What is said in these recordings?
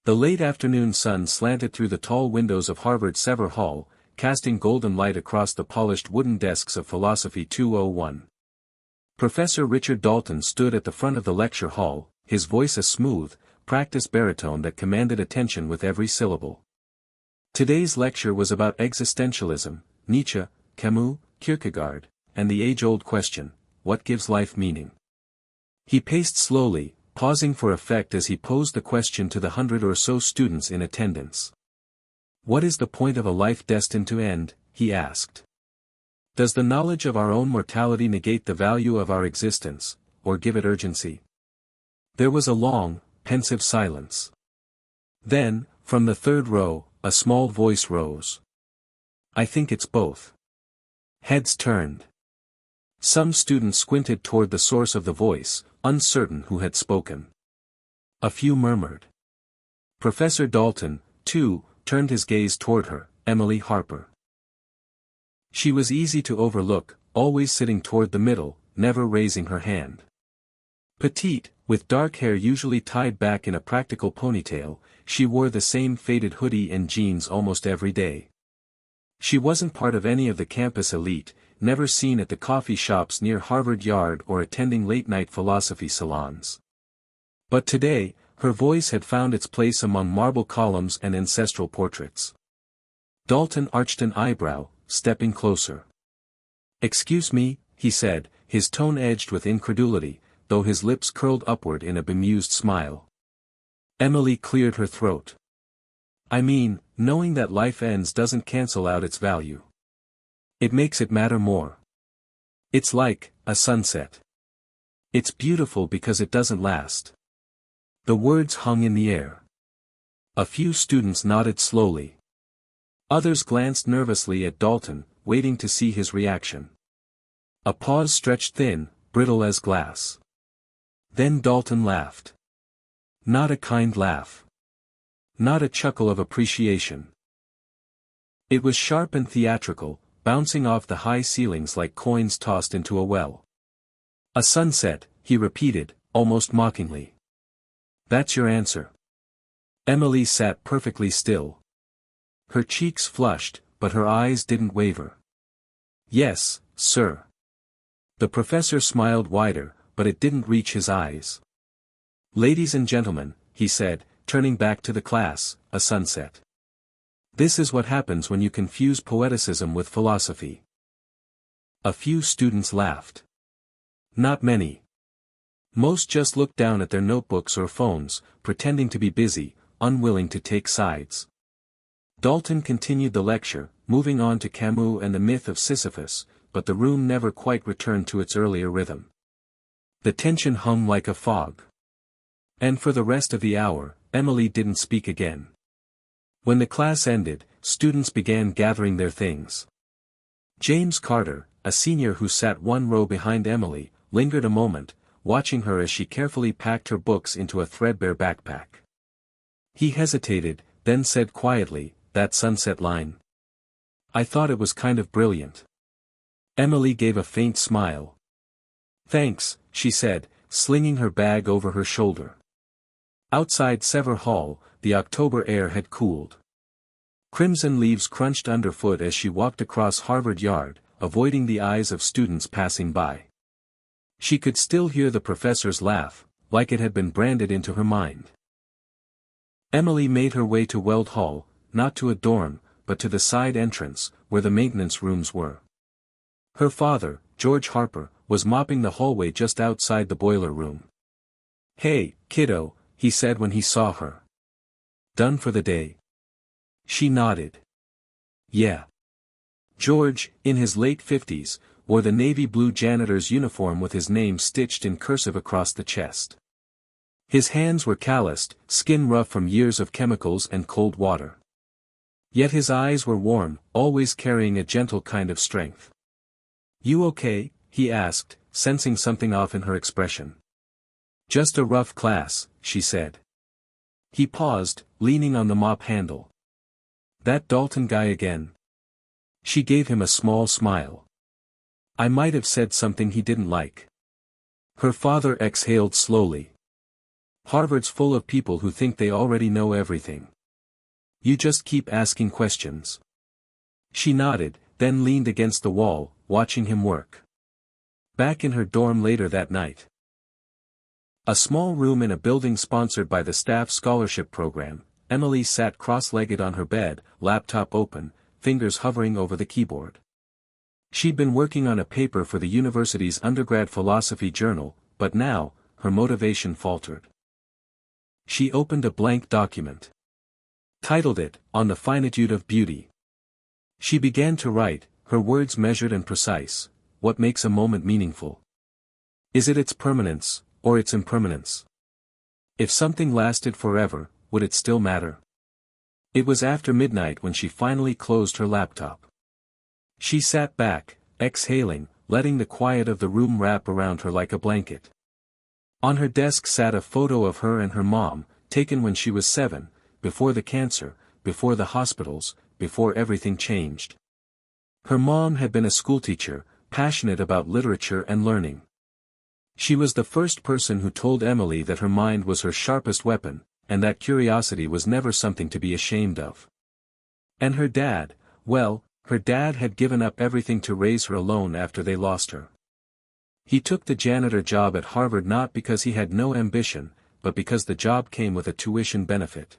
The late afternoon sun slanted through the tall windows of Harvard Sever Hall, casting golden light across the polished wooden desks of Philosophy 201. Professor Richard Dalton stood at the front of the lecture hall, his voice a smooth, practiced baritone that commanded attention with every syllable. Today's lecture was about existentialism, Nietzsche, Camus, Kierkegaard, and the age-old question, what gives life meaning? He paced slowly, pausing for effect as he posed the question to the 100 or so students in attendance. What is the point of a life destined to end, he asked. Does the knowledge of our own mortality negate the value of our existence, or give it urgency? There was a long, pensive silence. Then, from the third row, a small voice rose. I think it's both. Heads turned. Some students squinted toward the source of the voice, uncertain who had spoken. A few murmured. Professor Dalton, too, turned his gaze toward her, Emily Harper. She was easy to overlook, always sitting toward the middle, never raising her hand. Petite, with dark hair usually tied back in a practical ponytail, she wore the same faded hoodie and jeans almost every day. She wasn't part of any of the campus elite, never seen at the coffee shops near Harvard Yard or attending late-night philosophy salons. But today, her voice had found its place among marble columns and ancestral portraits. Dalton arched an eyebrow, stepping closer. Excuse me, he said, his tone edged with incredulity, though his lips curled upward in a bemused smile. Emily cleared her throat. I mean, knowing that life ends doesn't cancel out its value. It makes it matter more. It's like a sunset. It's beautiful because it doesn't last. The words hung in the air. A few students nodded slowly. Others glanced nervously at Dalton, waiting to see his reaction. A pause stretched thin, brittle as glass. Then Dalton laughed. Not a kind laugh. Not a chuckle of appreciation. It was sharp and theatrical, bouncing off the high ceilings like coins tossed into a well. A sunset, he repeated, almost mockingly. That's your answer. Emily sat perfectly still. Her cheeks flushed, but her eyes didn't waver. Yes, sir. The professor smiled wider, but it didn't reach his eyes. Ladies and gentlemen, he said, turning back to the class, a sunset. This is what happens when you confuse poeticism with philosophy. A few students laughed. Not many. Most just looked down at their notebooks or phones, pretending to be busy, unwilling to take sides. Dalton continued the lecture, moving on to Camus and the myth of Sisyphus, but the room never quite returned to its earlier rhythm. The tension hung like a fog. And for the rest of the hour, Emily didn't speak again. When the class ended, students began gathering their things. James Carter, a senior who sat one row behind Emily, lingered a moment, watching her as she carefully packed her books into a threadbare backpack. He hesitated, then said quietly, that sunset line. I thought it was kind of brilliant. Emily gave a faint smile. Thanks, she said, slinging her bag over her shoulder. Outside Sever Hall, the October air had cooled. Crimson leaves crunched underfoot as she walked across Harvard Yard, avoiding the eyes of students passing by. She could still hear the professor's laugh, like it had been branded into her mind. Emily made her way to Weld Hall, not to a dorm, but to the side entrance, where the maintenance rooms were. Her father, George Harper, was mopping the hallway just outside the boiler room. Hey, kiddo, he said when he saw her. Done for the day? She nodded. Yeah. George, in his late 50s, wore the navy blue janitor's uniform with his name stitched in cursive across the chest. His hands were calloused, skin rough from years of chemicals and cold water. Yet his eyes were warm, always carrying a gentle kind of strength. You okay? He asked, sensing something off in her expression. Just a rough class, she said. He paused, leaning on the mop handle. That Dalton guy again? She gave him a small smile. I might have said something he didn't like. Her father exhaled slowly. Harvard's full of people who think they already know everything. You just keep asking questions. She nodded, then leaned against the wall, watching him work. Back in her dorm later that night. A small room in a building sponsored by the staff scholarship program, Emily sat cross-legged on her bed, laptop open, fingers hovering over the keyboard. She'd been working on a paper for the university's undergrad philosophy journal, but now, her motivation faltered. She opened a blank document. Titled it, On the Finitude of Beauty. She began to write, her words measured and precise. What makes a moment meaningful? Is it its permanence, or its impermanence? If something lasted forever, would it still matter? It was after midnight when she finally closed her laptop. She sat back, exhaling, letting the quiet of the room wrap around her like a blanket. On her desk sat a photo of her and her mom, taken when she was 7, before the cancer, before the hospitals, before everything changed. Her mom had been a schoolteacher, passionate about literature and learning. She was the first person who told Emily that her mind was her sharpest weapon, and that curiosity was never something to be ashamed of. And her dad, well, her dad had given up everything to raise her alone after they lost her. He took the janitor job at Harvard not because he had no ambition, but because the job came with a tuition benefit.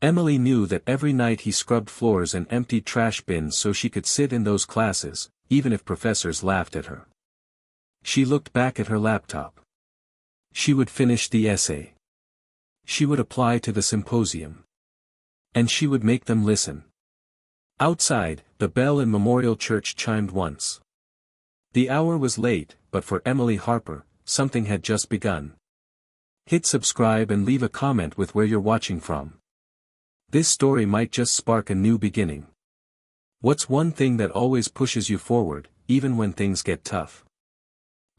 Emily knew that every night he scrubbed floors and emptied trash bins so she could sit in those classes, even if professors laughed at her. She looked back at her laptop. She would finish the essay. She would apply to the symposium. And she would make them listen. Outside, the bell in Memorial Church chimed once. The hour was late, but for Emily Harper, something had just begun. Hit subscribe and leave a comment with where you're watching from. This story might just spark a new beginning. What's one thing that always pushes you forward, even when things get tough?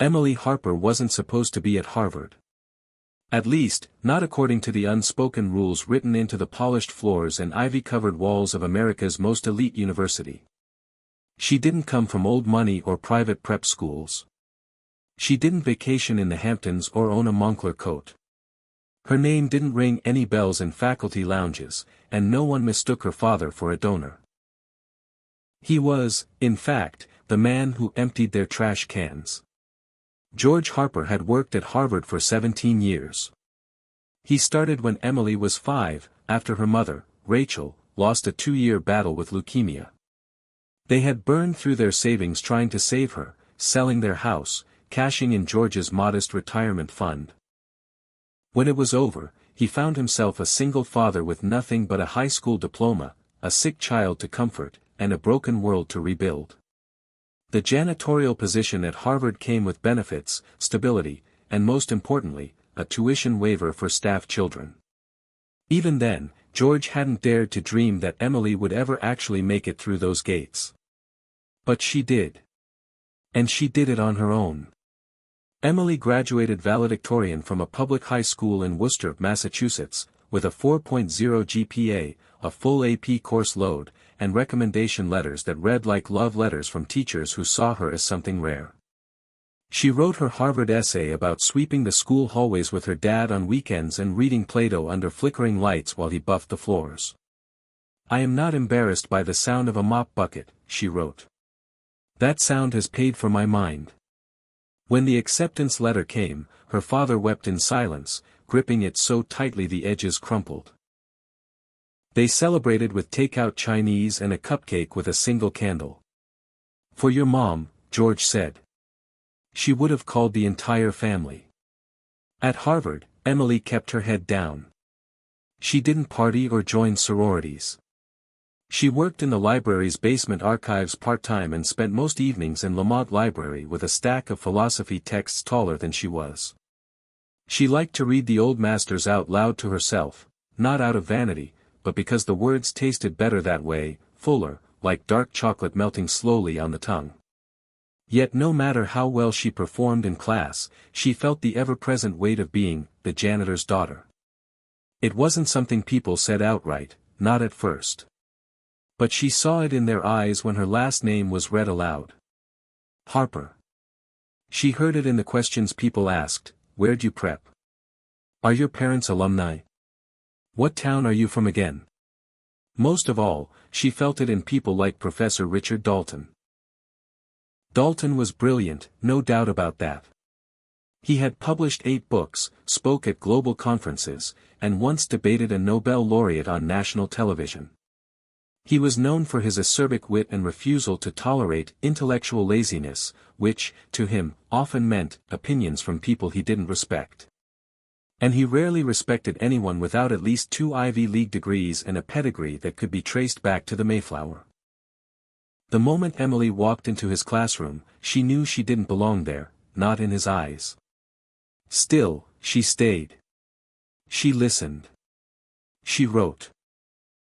Emily Harper wasn't supposed to be at Harvard. At least, not according to the unspoken rules written into the polished floors and ivy-covered walls of America's most elite university. She didn't come from old money or private prep schools. She didn't vacation in the Hamptons or own a Moncler coat. Her name didn't ring any bells in faculty lounges, and no one mistook her father for a donor. He was, in fact, the man who emptied their trash cans. George Harper had worked at Harvard for 17 years. He started when Emily was 5, after her mother, Rachel, lost a 2-year battle with leukemia. They had burned through their savings trying to save her, selling their house, cashing in George's modest retirement fund. When it was over, he found himself a single father with nothing but a high school diploma, a sick child to comfort, and a broken world to rebuild. The janitorial position at Harvard came with benefits, stability, and most importantly, a tuition waiver for staff children. Even then, George hadn't dared to dream that Emily would ever actually make it through those gates. But she did. And she did it on her own. Emily graduated valedictorian from a public high school in Worcester, Massachusetts, with a 4.0 GPA, a full AP course load, and recommendation letters that read like love letters from teachers who saw her as something rare. She wrote her Harvard essay about sweeping the school hallways with her dad on weekends and reading Plato under flickering lights while he buffed the floors. "I am not embarrassed by the sound of a mop bucket," she wrote. "That sound has paid for my mind." When the acceptance letter came, her father wept in silence, gripping it so tightly the edges crumpled. They celebrated with takeout Chinese and a cupcake with a single candle. "For your mom," George said. She would have called the entire family. At Harvard, Emily kept her head down. She didn't party or join sororities. She worked in the library's basement archives part-time and spent most evenings in Lamont Library with a stack of philosophy texts taller than she was. She liked to read the old masters out loud to herself, not out of vanity, but because the words tasted better that way, fuller, like dark chocolate melting slowly on the tongue. Yet no matter how well she performed in class, she felt the ever-present weight of being the janitor's daughter. It wasn't something people said outright, not at first. But she saw it in their eyes when her last name was read aloud. Harper. She heard it in the questions people asked, "Where'd you prep?" Are your parents alumni? What town are you from again? Most of all, she felt it in people like Professor Richard Dalton. Dalton was brilliant, no doubt about that. He had published 8 books, spoke at global conferences, and once debated a Nobel laureate on national television. He was known for his acerbic wit and refusal to tolerate intellectual laziness, which, to him, often meant opinions from people he didn't respect. And he rarely respected anyone without at least 2 Ivy League degrees and a pedigree that could be traced back to the Mayflower. The moment Emily walked into his classroom, she knew she didn't belong there, not in his eyes. Still, she stayed. She listened. She wrote.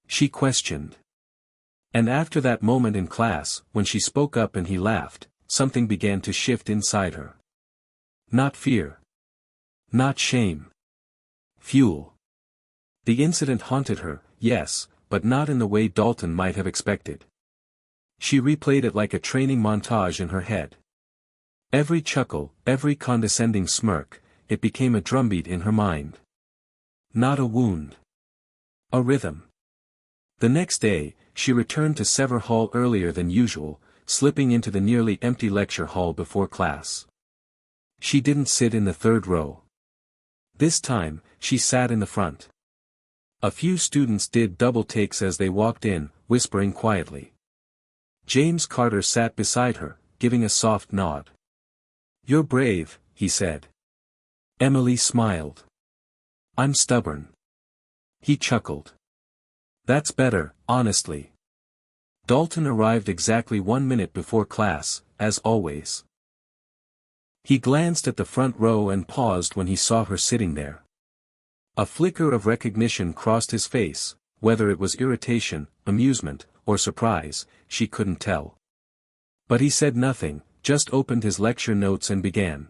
She questioned. And after that moment in class, when she spoke up and he laughed, something began to shift inside her. Not fear. Not shame. Fuel. The incident haunted her, yes, but not in the way Dalton might have expected. She replayed it like a training montage in her head. Every chuckle, every condescending smirk, it became a drumbeat in her mind. Not a wound. A rhythm. The next day, she returned to Sever Hall earlier than usual, slipping into the nearly empty lecture hall before class. She didn't sit in the 3rd row. This time, she sat in the front. A few students did double takes as they walked in, whispering quietly. James Carter sat beside her, giving a soft nod. "You're brave," he said. Emily smiled. "I'm stubborn." He chuckled. "That's better, honestly." Dalton arrived exactly 1 minute before class, as always. He glanced at the front row and paused when he saw her sitting there. A flicker of recognition crossed his face, whether it was irritation, amusement, or surprise, she couldn't tell. But he said nothing, just opened his lecture notes and began.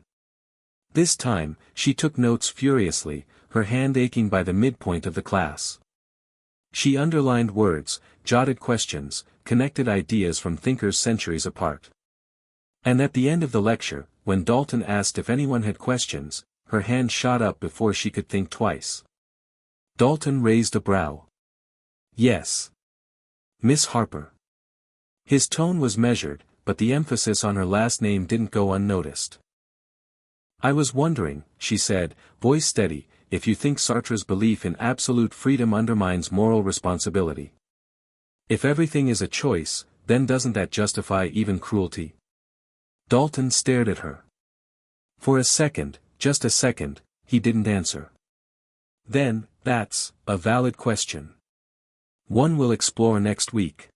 This time, she took notes furiously, her hand aching by the midpoint of the class. She underlined words, jotted questions, connected ideas from thinkers centuries apart. And at the end of the lecture, when Dalton asked if anyone had questions, her hand shot up before she could think twice. Dalton raised a brow. "Yes. Miss Harper." His tone was measured, but the emphasis on her last name didn't go unnoticed. "I was wondering," she said, voice steady, "if you think Sartre's belief in absolute freedom undermines moral responsibility. If everything is a choice, then doesn't that justify even cruelty?" Dalton stared at her. For a second, just a second, he didn't answer. "Then, that's a valid question. One we'll explore next week."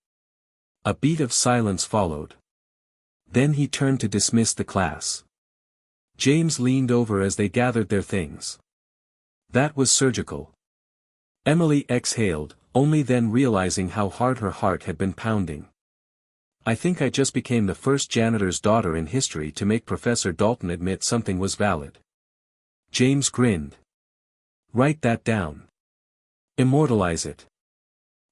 A beat of silence followed. Then he turned to dismiss the class. James leaned over as they gathered their things. That was surgical. Emily exhaled, only then realizing how hard her heart had been pounding. "I think I just became the first janitor's daughter in history to make Professor Dalton admit something was valid." James grinned. "Write that down. Immortalize it."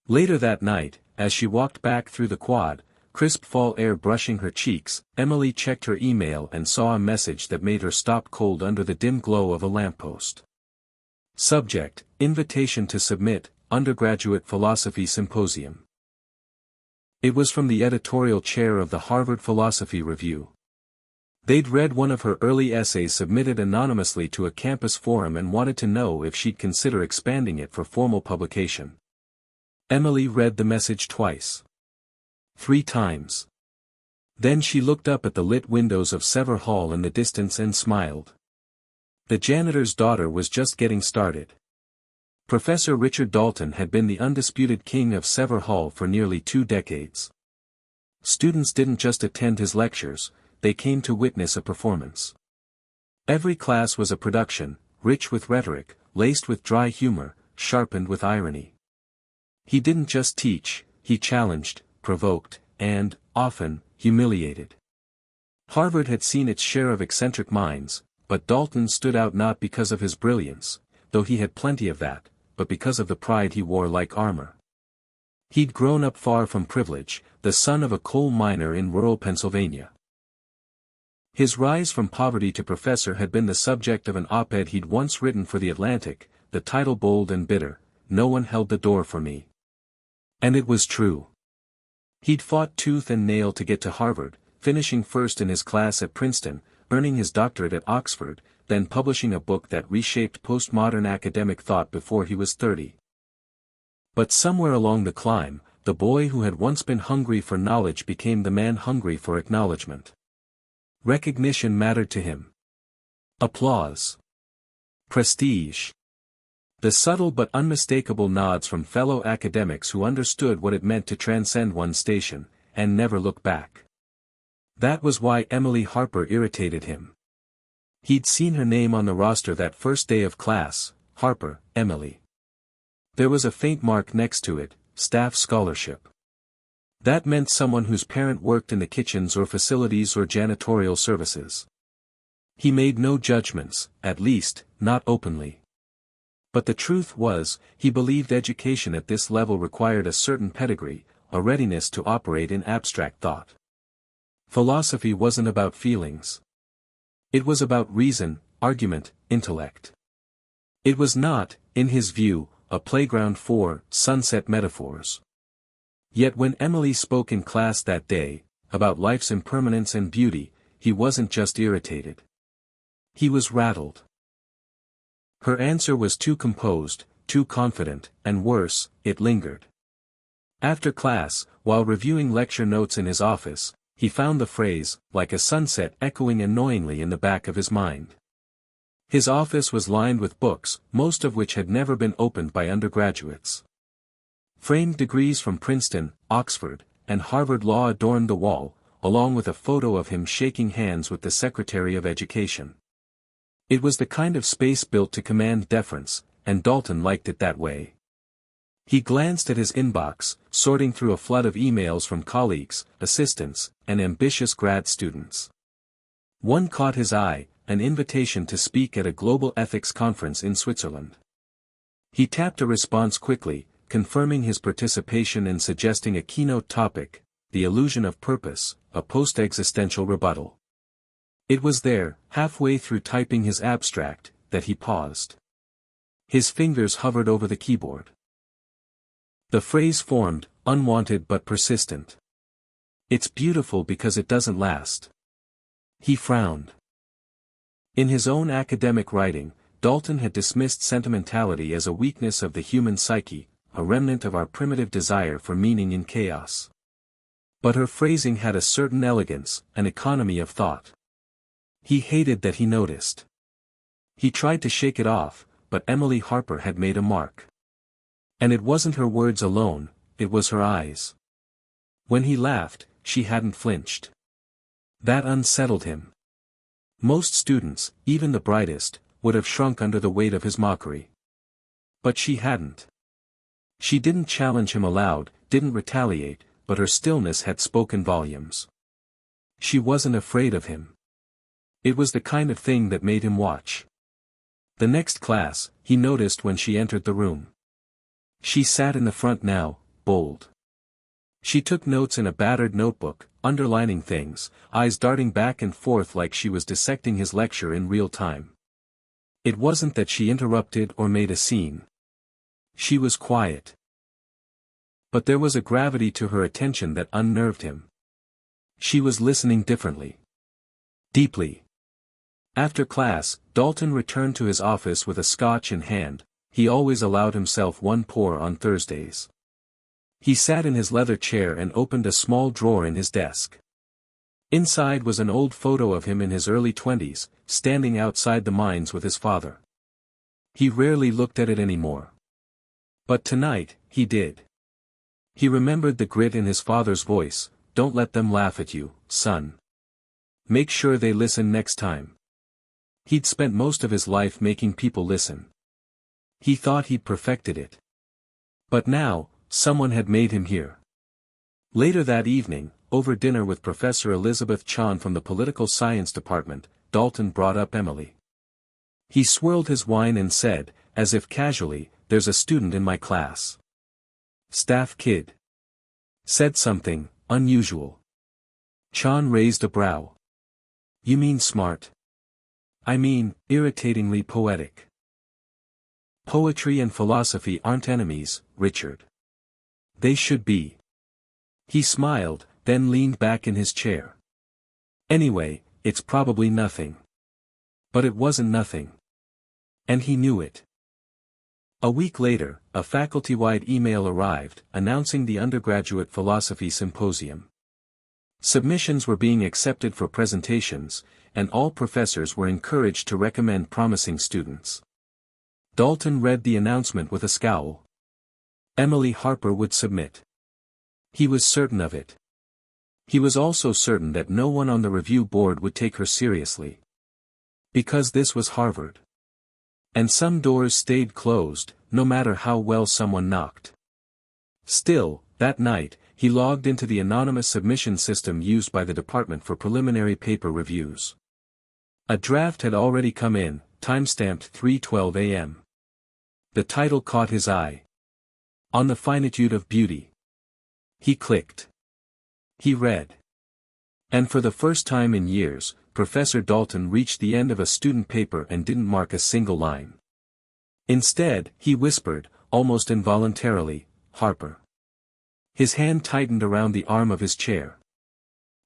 Later that night, as she walked back through the quad, crisp fall air brushing her cheeks, Emily checked her email and saw a message that made her stop cold under the dim glow of a lamppost. Subject: Invitation to submit, Undergraduate Philosophy Symposium. It was from the editorial chair of the Harvard Philosophy Review. They'd read one of her early essays submitted anonymously to a campus forum and wanted to know if she'd consider expanding it for formal publication. Emily read the message twice. 3 times. Then she looked up at the lit windows of Sever Hall in the distance and smiled. The janitor's daughter was just getting started. Professor Richard Dalton had been the undisputed king of Sever Hall for nearly 2 decades. Students didn't just attend his lectures, they came to witness a performance. Every class was a production, rich with rhetoric, laced with dry humor, sharpened with irony. He didn't just teach, he challenged, provoked, and, often, humiliated. Harvard had seen its share of eccentric minds, but Dalton stood out not because of his brilliance, though he had plenty of that, but because of the pride he wore like armor. He'd grown up far from privilege, the son of a coal miner in rural Pennsylvania. His rise from poverty to professor had been the subject of an op-ed he'd once written for The Atlantic, the title bold and bitter, "No one held the door for me." And it was true. He'd fought tooth and nail to get to Harvard, finishing first in his class at Princeton, earning his doctorate at Oxford, then publishing a book that reshaped postmodern academic thought before he was 30. But somewhere along the climb, the boy who had once been hungry for knowledge became the man hungry for acknowledgement. Recognition mattered to him. Applause. Prestige. The subtle but unmistakable nods from fellow academics who understood what it meant to transcend one's station, and never look back. That was why Emily Harper irritated him. He'd seen her name on the roster that first day of class, Harper, Emily. There was a faint mark next to it, staff scholarship. That meant someone whose parent worked in the kitchens or facilities or janitorial services. He made no judgments, at least, not openly. But the truth was, he believed education at this level required a certain pedigree, a readiness to operate in abstract thought. Philosophy wasn't about feelings. It was about reason, argument, intellect. It was not, in his view, a playground for sunset metaphors. Yet when Emily spoke in class that day, about life's impermanence and beauty, he wasn't just irritated. He was rattled. Her answer was too composed, too confident, and worse, it lingered. After class, while reviewing lecture notes in his office, he found the phrase, like a sunset, echoing annoyingly in the back of his mind. His office was lined with books, most of which had never been opened by undergraduates. Framed degrees from Princeton, Oxford, and Harvard Law adorned the wall, along with a photo of him shaking hands with the Secretary of Education. It was the kind of space built to command deference, and Dalton liked it that way. He glanced at his inbox, sorting through a flood of emails from colleagues, assistants, and ambitious grad students. One caught his eye, an invitation to speak at a global ethics conference in Switzerland. He tapped a response quickly, confirming his participation and suggesting a keynote topic, the illusion of purpose, a post-existential rebuttal. It was there, halfway through typing his abstract, that he paused. His fingers hovered over the keyboard. The phrase formed, unwanted but persistent. "It's beautiful because it doesn't last." He frowned. In his own academic writing, Dalton had dismissed sentimentality as a weakness of the human psyche, a remnant of our primitive desire for meaning in chaos. But her phrasing had a certain elegance, an economy of thought. He hated that he noticed. He tried to shake it off, but Emily Harper had made a mark. And it wasn't her words alone, it was her eyes. When he laughed, she hadn't flinched. That unsettled him. Most students, even the brightest, would have shrunk under the weight of his mockery. But she hadn't. She didn't challenge him aloud, didn't retaliate, but her stillness had spoken volumes. She wasn't afraid of him. It was the kind of thing that made him watch. The next class, he noticed when she entered the room. She sat in the front now, bold. She took notes in a battered notebook, underlining things, eyes darting back and forth like she was dissecting his lecture in real time. It wasn't that she interrupted or made a scene. She was quiet. But there was a gravity to her attention that unnerved him. She was listening differently. Deeply. After class, Dalton returned to his office with a scotch in hand. He always allowed himself one pour on Thursdays. He sat in his leather chair and opened a small drawer in his desk. Inside was an old photo of him in his early 20s, standing outside the mines with his father. He rarely looked at it anymore. But tonight, he did. He remembered the grit in his father's voice, "Don't let them laugh at you, son. Make sure they listen next time." He'd spent most of his life making people listen. He thought he'd perfected it. But now, someone had made him hear. Later that evening, over dinner with Professor Elizabeth Chon from the Political Science Department, Dalton brought up Emily. He swirled his wine and said, as if casually, "There's a student in my class. Staff kid. Said something unusual." Chon raised a brow. You mean smart? I mean, irritatingly poetic. Poetry and philosophy aren't enemies, Richard. They should be. He smiled, then leaned back in his chair. Anyway, it's probably nothing. But it wasn't nothing. And he knew it. A week later, a faculty-wide email arrived, announcing the undergraduate philosophy symposium. Submissions were being accepted for presentations, and all professors were encouraged to recommend promising students. Dalton read the announcement with a scowl. Emily Harper would submit. He was certain of it. He was also certain that no one on the review board would take her seriously. Because this was Harvard. And some doors stayed closed, no matter how well someone knocked. Still, that night, he logged into the anonymous submission system used by the department for preliminary paper reviews. A draft had already come in, timestamped 3:12 a.m. The title caught his eye. On the Finitude of Beauty. He clicked. He read. And for the first time in years, Professor Dalton reached the end of a student paper and didn't mark a single line. Instead, he whispered, almost involuntarily, Harper. His hand tightened around the arm of his chair.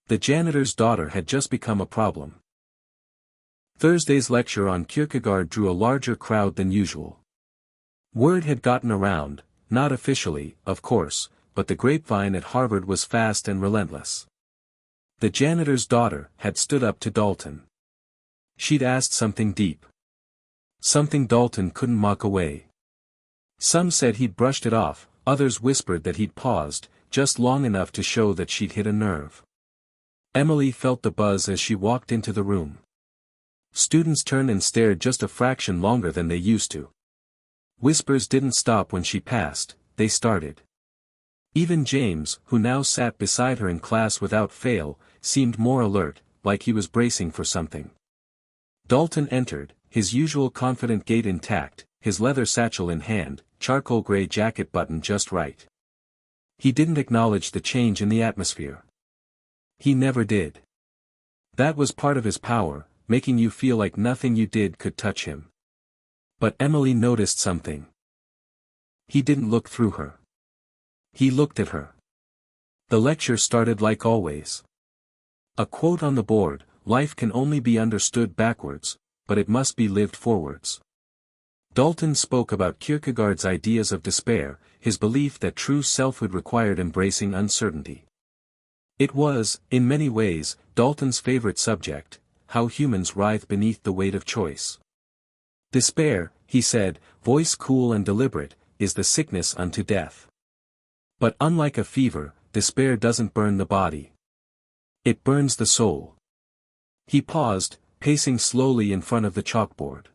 The janitor's daughter had just become a problem. Thursday's lecture on Kierkegaard drew a larger crowd than usual. Word had gotten around, not officially, of course, but the grapevine at Harvard was fast and relentless. The janitor's daughter had stood up to Dalton. She'd asked something deep. Something Dalton couldn't mock away. Some said he'd brushed it off, others whispered that he'd paused, just long enough to show that she'd hit a nerve. Emily felt the buzz as she walked into the room. Students turned and stared just a fraction longer than they used to. Whispers didn't stop when she passed, they started. Even James, who now sat beside her in class without fail, seemed more alert, like he was bracing for something. Dalton entered, his usual confident gait intact, his leather satchel in hand, charcoal gray jacket buttoned just right. He didn't acknowledge the change in the atmosphere. He never did. That was part of his power, making you feel like nothing you did could touch him. But Emily noticed something. He didn't look through her. He looked at her. The lecture started like always. A quote on the board, life can only be understood backwards, but it must be lived forwards. Dalton spoke about Kierkegaard's ideas of despair, his belief that true selfhood required embracing uncertainty. It was, in many ways, Dalton's favorite subject, how humans writhe beneath the weight of choice. Despair, he said, voice cool and deliberate, is the sickness unto death. But unlike a fever, despair doesn't burn the body. It burns the soul. He paused, pacing slowly in front of the chalkboard.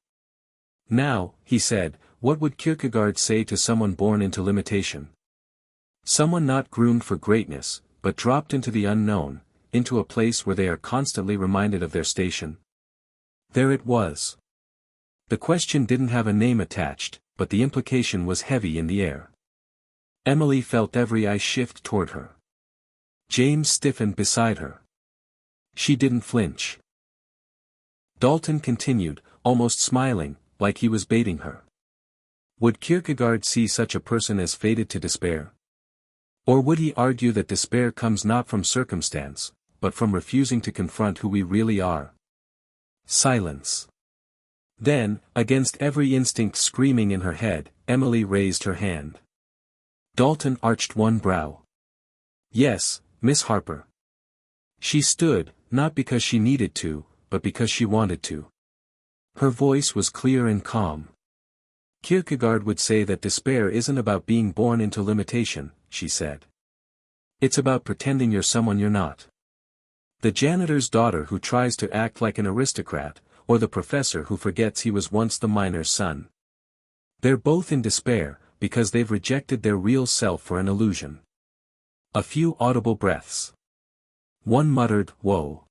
Now, he said, what would Kierkegaard say to someone born into limitation? Someone not groomed for greatness, but dropped into the unknown, into a place where they are constantly reminded of their station. There it was. The question didn't have a name attached, but the implication was heavy in the air. Emily felt every eye shift toward her. James stiffened beside her. She didn't flinch. Dalton continued, almost smiling, like he was baiting her. Would Kierkegaard see such a person as fated to despair? Or would he argue that despair comes not from circumstance, but from refusing to confront who we really are? Silence. Then, against every instinct screaming in her head, Emily raised her hand. Dalton arched one brow. Yes, Miss Harper. She stood, not because she needed to, but because she wanted to. Her voice was clear and calm. Kierkegaard would say that despair isn't about being born into limitation, she said. It's about pretending you're someone you're not. The janitor's daughter who tries to act like an aristocrat, or the professor who forgets he was once the miner's son. They're both in despair, because they've rejected their real self for an illusion. A few audible breaths. One muttered, "Whoa."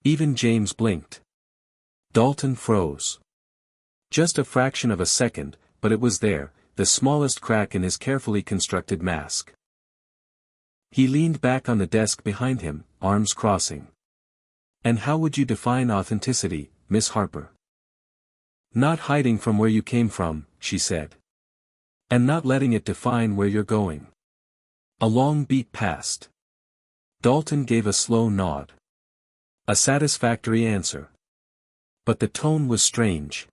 Even James blinked. Dalton froze. Just a fraction of a second, but it was there, the smallest crack in his carefully constructed mask. He leaned back on the desk behind him, arms crossing. And how would you define authenticity, Miss Harper? Not hiding from where you came from, she said. And not letting it define where you're going. A long beat passed. Dalton gave a slow nod. A satisfactory answer. But the tone was strange.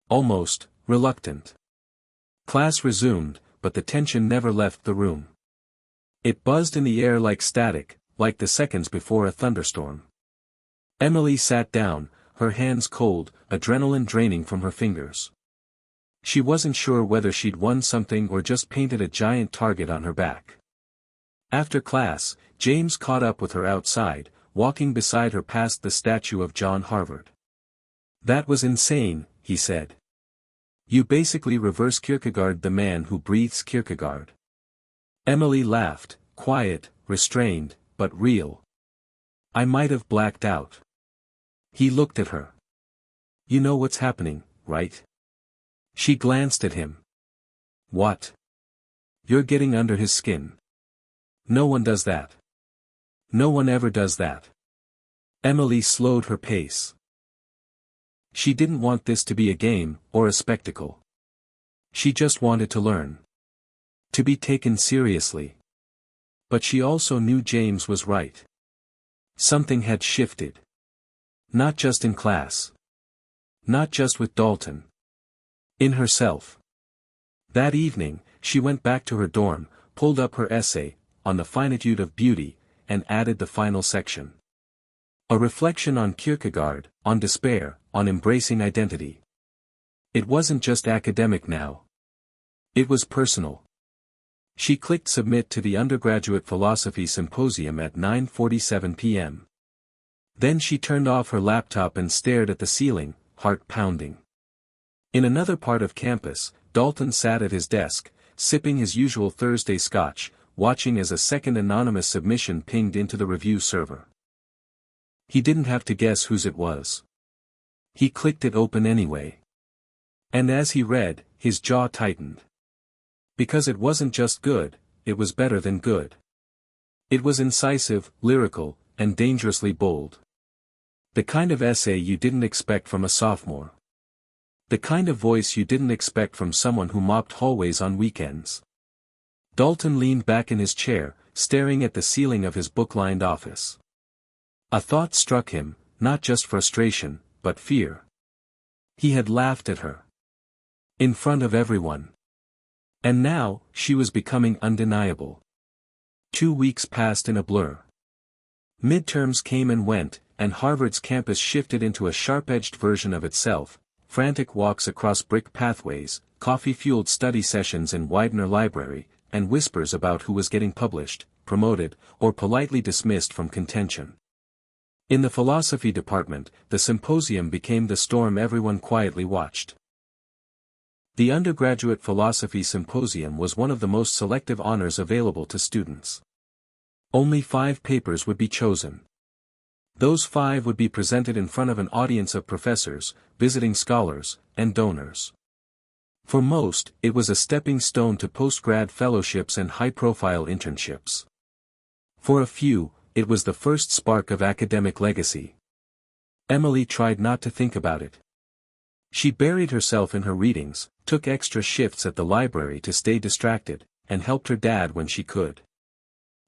Almost reluctant. Class resumed, but the tension never left the room. It buzzed in the air like static, like the seconds before a thunderstorm. Emily sat down, her hands cold, adrenaline draining from her fingers. She wasn't sure whether she'd won something or just painted a giant target on her back. After class, James caught up with her outside, walking beside her past the statue of John Harvard. That was insane, he said. You basically reverse Kierkegaard, the man who breathes Kierkegaard. Emily laughed, quiet, restrained, but real. I might have blacked out. He looked at her. You know what's happening, right? She glanced at him. What? You're getting under his skin. No one does that. No one ever does that. Emily slowed her pace. She didn't want this to be a game, or a spectacle. She just wanted to learn. To be taken seriously. But she also knew James was right. Something had shifted. Not just in class. Not just with Dalton. In herself. That evening, she went back to her dorm, pulled up her essay, on the finitude of beauty, and added the final section. A reflection on Kierkegaard, on despair, on embracing identity. It wasn't just academic now. It was personal. She clicked submit to the undergraduate philosophy symposium at 9:47 p.m. Then she turned off her laptop and stared at the ceiling, heart pounding. In another part of campus, Dalton sat at his desk, sipping his usual Thursday scotch, watching as a second anonymous submission pinged into the review server. He didn't have to guess whose it was. He clicked it open anyway. And as he read, his jaw tightened. Because it wasn't just good, it was better than good. It was incisive, lyrical, and dangerously bold. The kind of essay you didn't expect from a sophomore. The kind of voice you didn't expect from someone who mopped hallways on weekends. Dalton leaned back in his chair, staring at the ceiling of his book-lined office. A thought struck him, not just frustration, but fear. He had laughed at her. In front of everyone. And now, she was becoming undeniable. 2 weeks passed in a blur. Midterms came and went, and Harvard's campus shifted into a sharp-edged version of itself, frantic walks across brick pathways, coffee-fueled study sessions in Widener Library, and whispers about who was getting published, promoted, or politely dismissed from contention. In the philosophy department, the symposium became the storm everyone quietly watched. The undergraduate philosophy symposium was one of the most selective honors available to students. Only 5 papers would be chosen. Those 5 would be presented in front of an audience of professors, visiting scholars, and donors. For most, it was a stepping stone to postgrad fellowships and high-profile internships. For a few, it was the first spark of academic legacy. Emily tried not to think about it. She buried herself in her readings, took extra shifts at the library to stay distracted, and helped her dad when she could.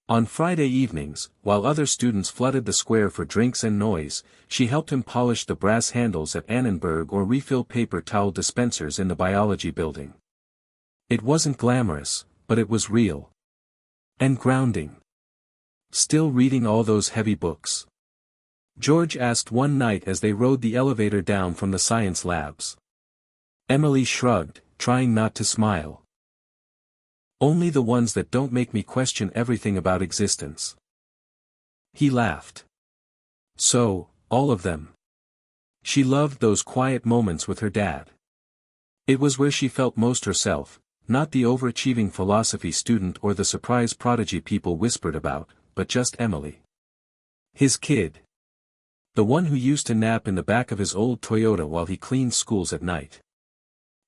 On Friday evenings, while other students flooded the square for drinks and noise, she helped him polish the brass handles at Annenberg or refill paper towel dispensers in the biology building. It wasn't glamorous, but it was real. And grounding. Still reading all those heavy books? George asked one night as they rode the elevator down from the science labs. Emily shrugged, trying not to smile. Only the ones that don't make me question everything about existence. He laughed. So, all of them. She loved those quiet moments with her dad. It was where she felt most herself, not the overachieving philosophy student or the surprise prodigy people whispered about, but just Emily. His kid. The one who used to nap in the back of his old Toyota while he cleaned schools at night.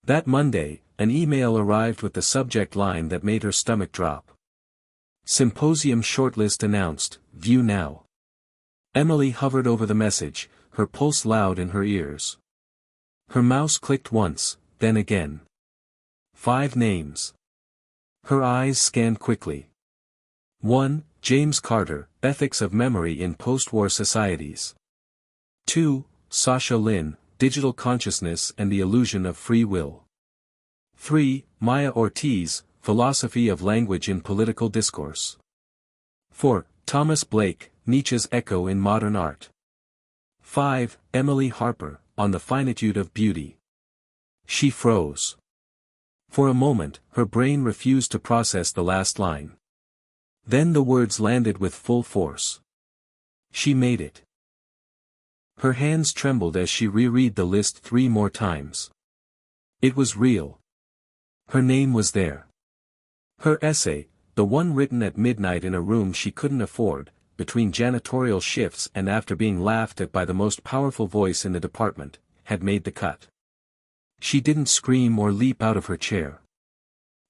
That Monday, an email arrived with the subject line that made her stomach drop. Symposium shortlist announced, view now. Emily hovered over the message, her pulse loud in her ears. Her mouse clicked once, then again. 5 names. Her eyes scanned quickly. 1. James Carter, Ethics of Memory in Post-War Societies. 2. Sasha Lin, Digital Consciousness and the Illusion of Free Will. 3. Maya Ortiz, Philosophy of Language in Political Discourse. 4. Thomas Blake, Nietzsche's Echo in Modern Art. 5. Emily Harper, On the Finitude of Beauty. She froze. For a moment, her brain refused to process the last line. Then the words landed with full force. She made it. Her hands trembled as she reread the list 3 more times. It was real. Her name was there. Her essay, the one written at midnight in a room she couldn't afford, between janitorial shifts and after being laughed at by the most powerful voice in the department, had made the cut. She didn't scream or leap out of her chair.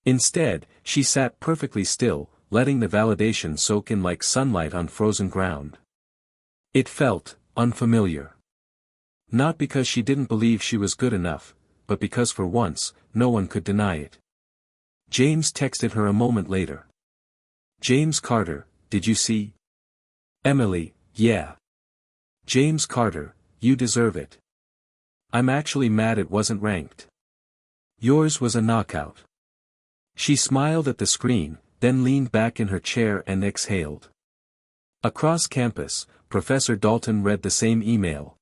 Instead, she sat perfectly still, letting the validation soak in like sunlight on frozen ground. It felt unfamiliar. Not because she didn't believe she was good enough, but because for once, no one could deny it. James texted her a moment later. James Carter, did you see? Emily, yeah. James Carter, you deserve it. I'm actually mad it wasn't ranked. Yours was a knockout. She smiled at the screen, then leaned back in her chair and exhaled. Across campus, Professor Dalton read the same email.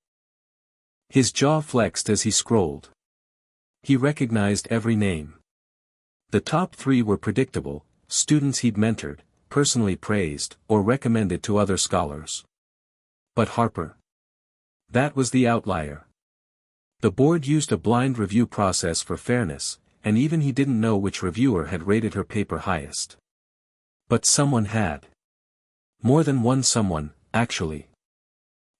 His jaw flexed as he scrolled. He recognized every name. The top 3 were predictable, students he'd mentored, personally praised, or recommended to other scholars. But Harper? That was the outlier. The board used a blind review process for fairness, and even he didn't know which reviewer had rated her paper highest. But someone had. More than one someone, actually.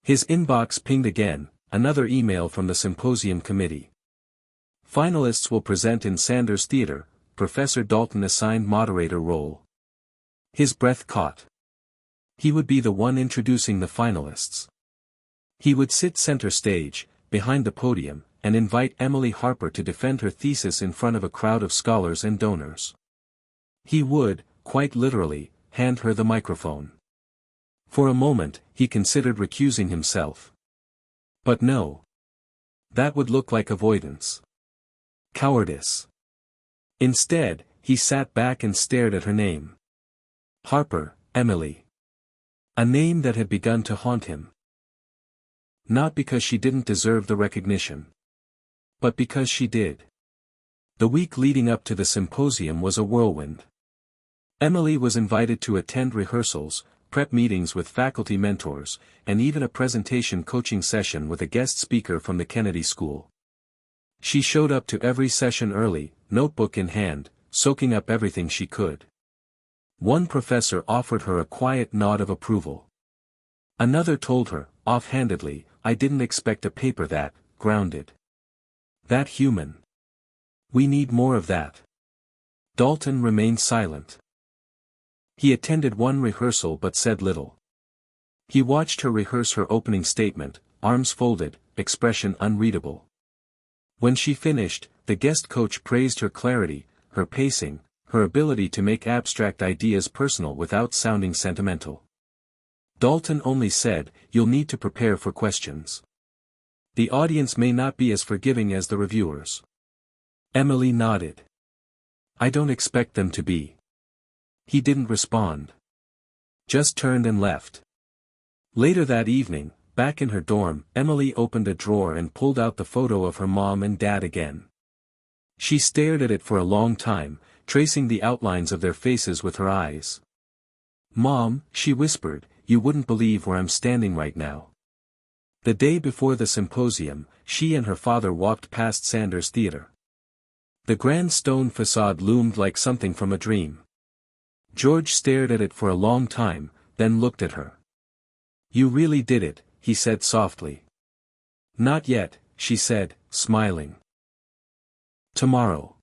His inbox pinged again, another email from the symposium committee. Finalists will present in Sanders Theater, Professor Dalton assigned moderator role. His breath caught. He would be the one introducing the finalists. He would sit center stage, behind the podium, and invite Emily Harper to defend her thesis in front of a crowd of scholars and donors. He would, quite literally, hand her the microphone. For a moment, he considered recusing himself. But no. That would look like avoidance. Cowardice. Instead, he sat back and stared at her name. Harper, Emily. A name that had begun to haunt him. Not because she didn't deserve the recognition. But because she did. The week leading up to the symposium was a whirlwind. Emily was invited to attend rehearsals, prep meetings with faculty mentors, and even a presentation coaching session with a guest speaker from the Kennedy School. She showed up to every session early, notebook in hand, soaking up everything she could. One professor offered her a quiet nod of approval. Another told her, offhandedly, I didn't expect a paper that grounded. That human. We need more of that. Dalton remained silent. He attended one rehearsal but said little. He watched her rehearse her opening statement, arms folded, expression unreadable. When she finished, the guest coach praised her clarity, her pacing, her ability to make abstract ideas personal without sounding sentimental. Dalton only said, you'll need to prepare for questions. The audience may not be as forgiving as the reviewers. Emily nodded. I don't expect them to be. He didn't respond. Just turned and left. Later that evening, back in her dorm, Emily opened a drawer and pulled out the photo of her mom and dad again. She stared at it for a long time, tracing the outlines of their faces with her eyes. Mom, she whispered, you wouldn't believe where I'm standing right now. The day before the symposium, she and her father walked past Sanders Theater. The grand stone facade loomed like something from a dream. George stared at it for a long time, then looked at her. You really did it, he said softly. Not yet, she said, smiling. Tomorrow.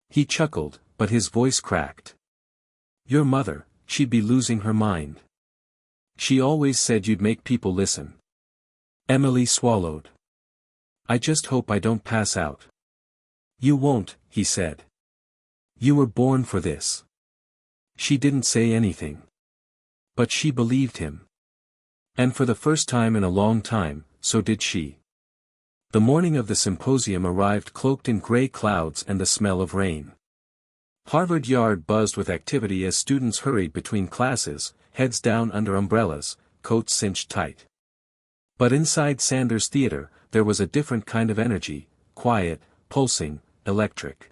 He chuckled, but his voice cracked. Your mother, she'd be losing her mind. She always said you'd make people listen. Emily swallowed. I just hope I don't pass out. You won't, he said. You were born for this. She didn't say anything. But she believed him. And for the first time in a long time, so did she. The morning of the symposium arrived cloaked in gray clouds and the smell of rain. Harvard Yard buzzed with activity as students hurried between classes, heads down under umbrellas, coats cinched tight. But inside Sanders Theater, there was a different kind of energy, quiet, pulsing, electric.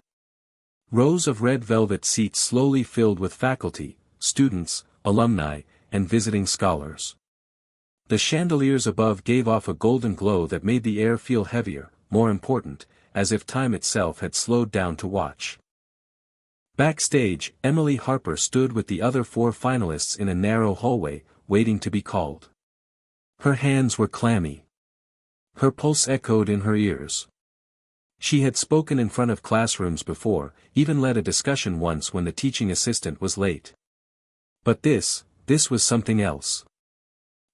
Rows of red velvet seats slowly filled with faculty, students, alumni, and visiting scholars. The chandeliers above gave off a golden glow that made the air feel heavier, more important, as if time itself had slowed down to watch. Backstage, Emily Harper stood with the other 4 finalists in a narrow hallway, waiting to be called. Her hands were clammy. Her pulse echoed in her ears. She had spoken in front of classrooms before, even led a discussion once when the teaching assistant was late. But this was something else.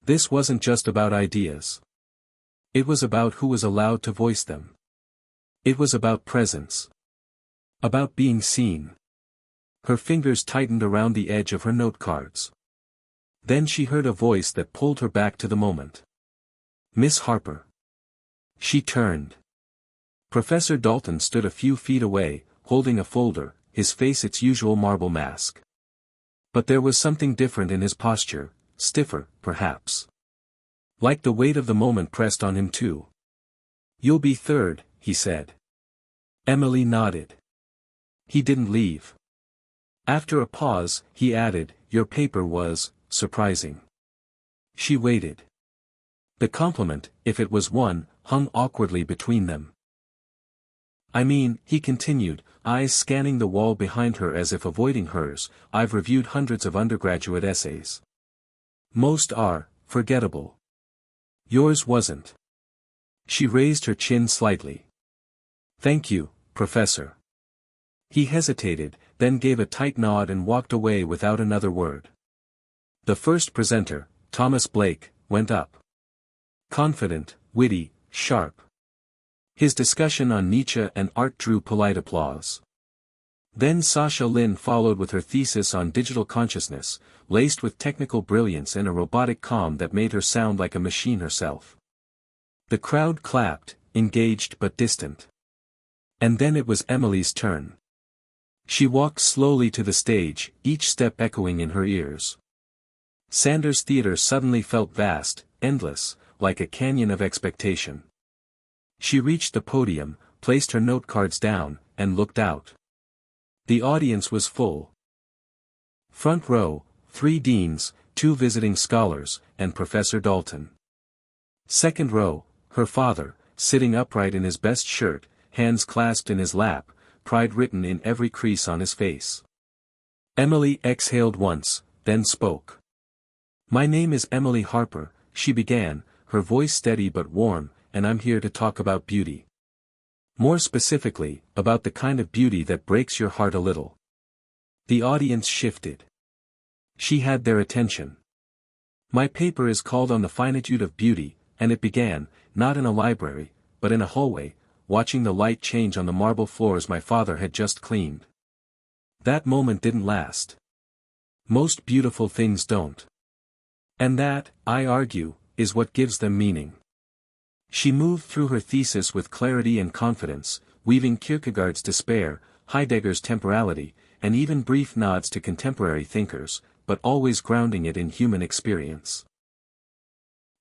This wasn't just about ideas. It was about who was allowed to voice them. It was about presence. About being seen. Her fingers tightened around the edge of her note cards. Then she heard a voice that pulled her back to the moment. Miss Harper. She turned. Professor Dalton stood a few feet away, holding a folder, his face its usual marble mask. But there was something different in his posture, stiffer, perhaps. Like the weight of the moment pressed on him too. You'll be third, he said. Emily nodded. He didn't leave. After a pause, he added, your paper was surprising. She waited. The compliment, if it was one, hung awkwardly between them. I mean, he continued, eyes scanning the wall behind her as if avoiding hers, I've reviewed hundreds of undergraduate essays. Most are forgettable. Yours wasn't. She raised her chin slightly. Thank you, Professor. He hesitated, then gave a tight nod and walked away without another word. The first presenter, Thomas Blake, went up. Confident, witty, sharp. His discussion on Nietzsche and art drew polite applause. Then Sasha Lin followed with her thesis on digital consciousness, laced with technical brilliance and a robotic calm that made her sound like a machine herself. The crowd clapped, engaged but distant. And then it was Emily's turn. She walked slowly to the stage, each step echoing in her ears. Sanders Theater suddenly felt vast, endless, like a canyon of expectation. She reached the podium, placed her note cards down, and looked out. The audience was full. Front row, 3 deans, 2 visiting scholars, and Professor Dalton. Second row, her father, sitting upright in his best shirt, hands clasped in his lap, pride written in every crease on his face. Emily exhaled once, then spoke. My name is Emily Harper, she began, her voice steady but warm, and I'm here to talk about beauty. More specifically, about the kind of beauty that breaks your heart a little. The audience shifted. She had their attention. My paper is called On the Finitude of Beauty, and it began, not in a library, but in a hallway, watching the light change on the marble floors my father had just cleaned. That moment didn't last. Most beautiful things don't. And that, I argue, is what gives them meaning. She moved through her thesis with clarity and confidence, weaving Kierkegaard's despair, Heidegger's temporality, and even brief nods to contemporary thinkers, but always grounding it in human experience.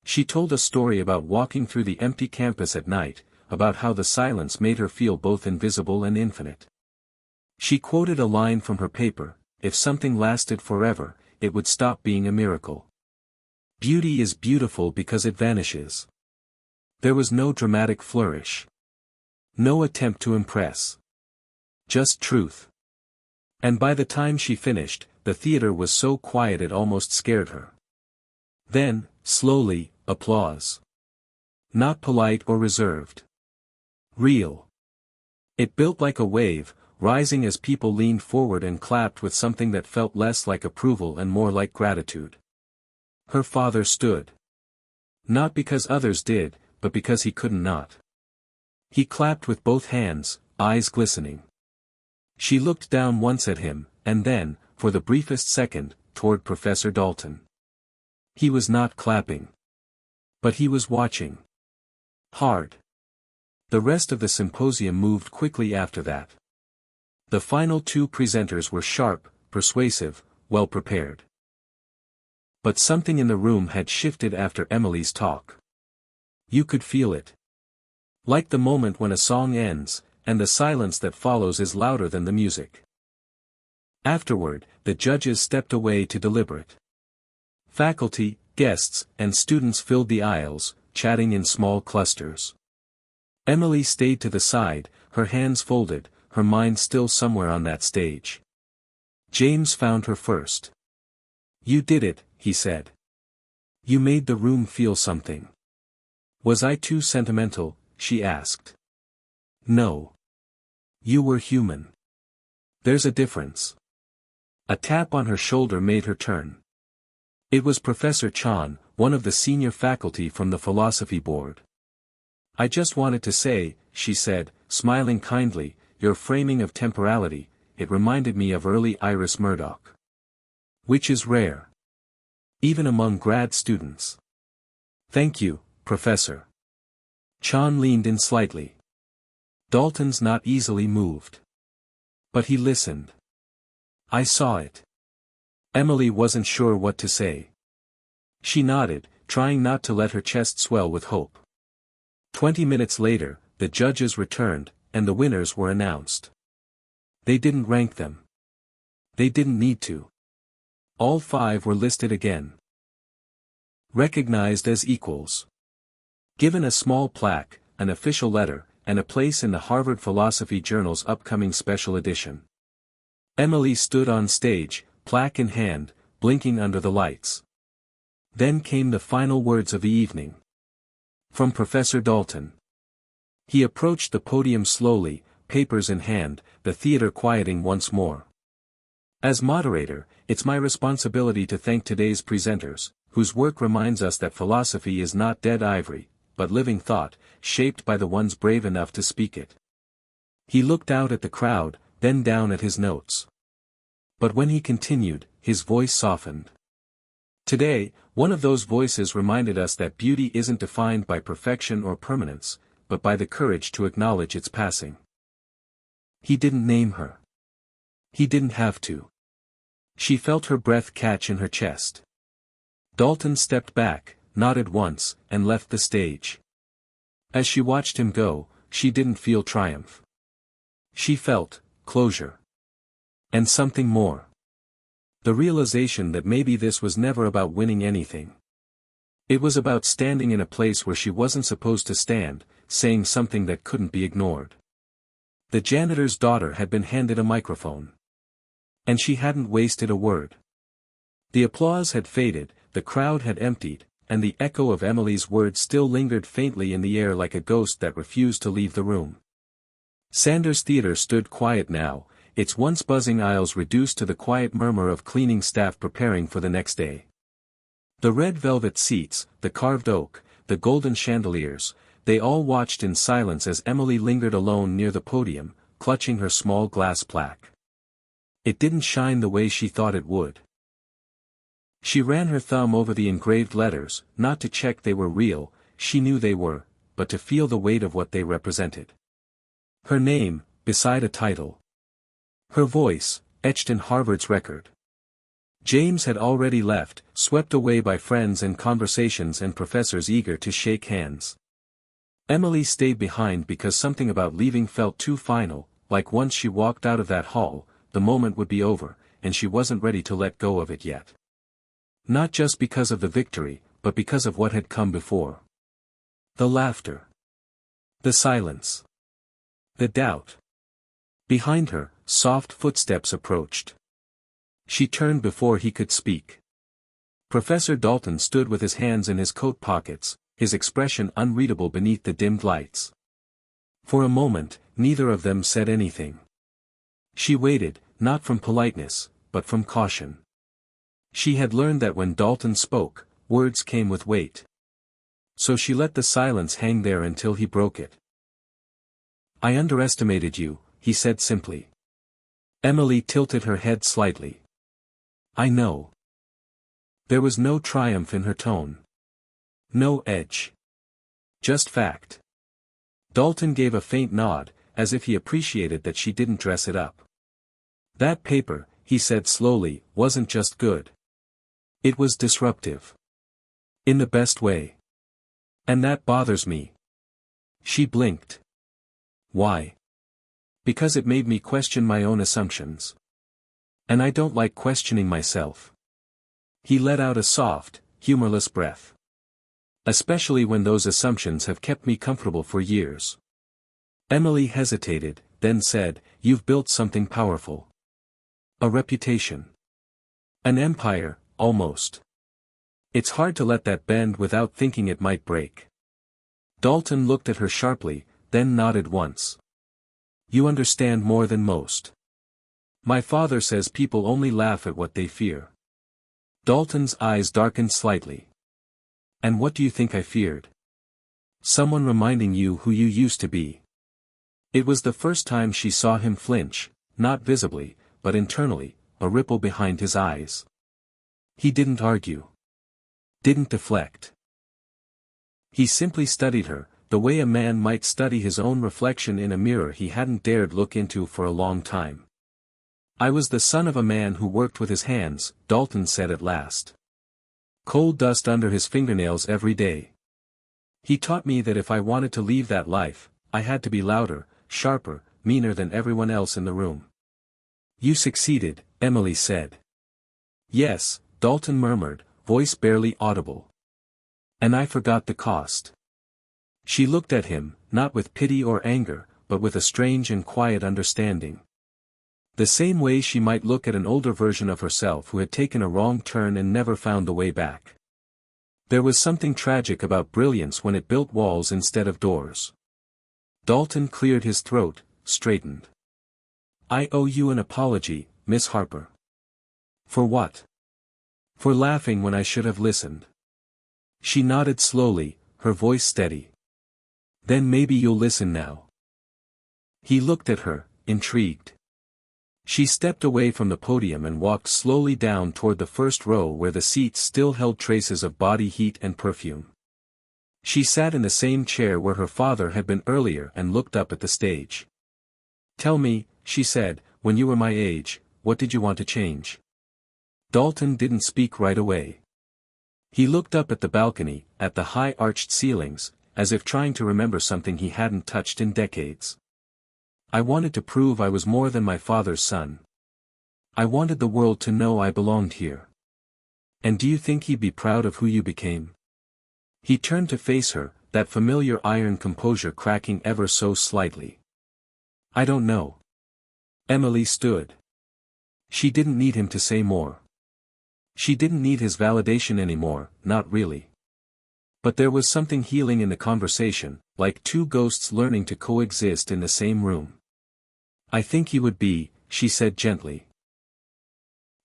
She told a story about walking through the empty campus at night, about how the silence made her feel both invisible and infinite. She quoted a line from her paper, if something lasted forever, it would stop being a miracle. Beauty is beautiful because it vanishes. There was no dramatic flourish. No attempt to impress. Just truth. And by the time she finished, the theater was so quiet it almost scared her. Then, slowly, applause. Not polite or reserved. Real. It built like a wave, rising as people leaned forward and clapped with something that felt less like approval and more like gratitude. Her father stood. Not because others did, but because he couldn't not. He clapped with both hands, eyes glistening. She looked down once at him, and then, for the briefest second, toward Professor Dalton. He was not clapping. But he was watching. Hard. The rest of the symposium moved quickly after that. The final two presenters were sharp, persuasive, well prepared. But something in the room had shifted after Emily's talk. You could feel it. Like the moment when a song ends, and the silence that follows is louder than the music. Afterward, the judges stepped away to deliberate. Faculty, guests, and students filled the aisles, chatting in small clusters. Emily stayed to the side, her hands folded, her mind still somewhere on that stage. James found her first. You did it, he said. You made the room feel something. Was I too sentimental? She asked. No. You were human. There's a difference. A tap on her shoulder made her turn. It was Professor Chan, one of the senior faculty from the philosophy board. I just wanted to say, she said, smiling kindly, your framing of temporality, it reminded me of early Iris Murdoch. Which is rare. Even among grad students. Thank you, Professor. Chan leaned in slightly. Dalton's not easily moved. But he listened. I saw it. Emily wasn't sure what to say. She nodded, trying not to let her chest swell with hope. 20 minutes later, the judges returned, and the winners were announced. They didn't rank them. They didn't need to. All 5 were listed again. Recognized as equals. Given a small plaque, an official letter, and a place in the Harvard Philosophy Journal's upcoming special edition. Emily stood on stage, plaque in hand, blinking under the lights. Then came the final words of the evening. From Professor Dalton. He approached the podium slowly, papers in hand, the theater quieting once more. As moderator, it's my responsibility to thank today's presenters, whose work reminds us that philosophy is not dead ivory, but living thought, shaped by the ones brave enough to speak it. He looked out at the crowd, then down at his notes. But when he continued, his voice softened. Today, one of those voices reminded us that beauty isn't defined by perfection or permanence, but by the courage to acknowledge its passing. He didn't name her. He didn't have to. She felt her breath catch in her chest. Dalton stepped back, nodded once, and left the stage. As she watched him go, she didn't feel triumph. She felt closure. And something more. The realization that maybe this was never about winning anything. It was about standing in a place where she wasn't supposed to stand, saying something that couldn't be ignored. The janitor's daughter had been handed a microphone. And she hadn't wasted a word. The applause had faded, the crowd had emptied, and the echo of Emily's words still lingered faintly in the air like a ghost that refused to leave the room. Sanders Theater stood quiet now, its once buzzing aisles reduced to the quiet murmur of cleaning staff preparing for the next day. The red velvet seats, the carved oak, the golden chandeliers, they all watched in silence as Emily lingered alone near the podium, clutching her small glass plaque. It didn't shine the way she thought it would. She ran her thumb over the engraved letters, not to check they were real, she knew they were, but to feel the weight of what they represented. Her name, beside a title. Her voice, etched in Harvard's record. James had already left, swept away by friends and conversations and professors eager to shake hands. Emily stayed behind because something about leaving felt too final, like once she walked out of that hall, the moment would be over, and she wasn't ready to let go of it yet. Not just because of the victory, but because of what had come before. The laughter. The silence. The doubt. Behind her, soft footsteps approached. She turned before he could speak. Professor Dalton stood with his hands in his coat pockets, his expression unreadable beneath the dimmed lights. For a moment, neither of them said anything. She waited, not from politeness, but from caution. She had learned that when Dalton spoke, words came with weight. So she let the silence hang there until he broke it. "I underestimated you," he said simply. Emily tilted her head slightly. "I know." There was no triumph in her tone. No edge. Just fact. Dalton gave a faint nod, as if he appreciated that she didn't dress it up. "That paper," he said slowly, "wasn't just good. It was disruptive. In the best way. And that bothers me." She blinked. "Why?" "Because it made me question my own assumptions. And I don't like questioning myself." He let out a soft, humorless breath. "Especially when those assumptions have kept me comfortable for years." Emily hesitated, then said, "You've built something powerful. A reputation. An empire, almost. It's hard to let that bend without thinking it might break." Dalton looked at her sharply, then nodded once. "You understand more than most. My father says people only laugh at what they fear." Dalton's eyes darkened slightly. "And what do you think I feared?" "Someone reminding you who you used to be." It was the first time she saw him flinch, not visibly, but internally, a ripple behind his eyes. He didn't argue. Didn't deflect. He simply studied her, the way a man might study his own reflection in a mirror he hadn't dared look into for a long time. "I was the son of a man who worked with his hands," Dalton said at last. "Coal dust under his fingernails every day. He taught me that if I wanted to leave that life, I had to be louder, sharper, meaner than everyone else in the room." "You succeeded," Emily said. "Yes," Dalton murmured, voice barely audible. "And I forgot the cost." She looked at him, not with pity or anger, but with a strange and quiet understanding. The same way she might look at an older version of herself who had taken a wrong turn and never found the way back. There was something tragic about brilliance when it built walls instead of doors. Dalton cleared his throat, straightened. "I owe you an apology, Miss Harper." "For what?" "For laughing when I should have listened." She nodded slowly, her voice steady. "Then maybe you'll listen now." He looked at her, intrigued. She stepped away from the podium and walked slowly down toward the first row where the seats still held traces of body heat and perfume. She sat in the same chair where her father had been earlier and looked up at the stage. "Tell me," she said, "when you were my age, what did you want to change?" Dalton didn't speak right away. He looked up at the balcony, at the high arched ceilings, as if trying to remember something he hadn't touched in decades. "I wanted to prove I was more than my father's son. I wanted the world to know I belonged here." "And do you think he'd be proud of who you became?" He turned to face her, that familiar iron composure cracking ever so slightly. "I don't know." Emily stood. She didn't need him to say more. She didn't need his validation anymore, not really. But there was something healing in the conversation, like two ghosts learning to coexist in the same room. "I think he would be," she said gently.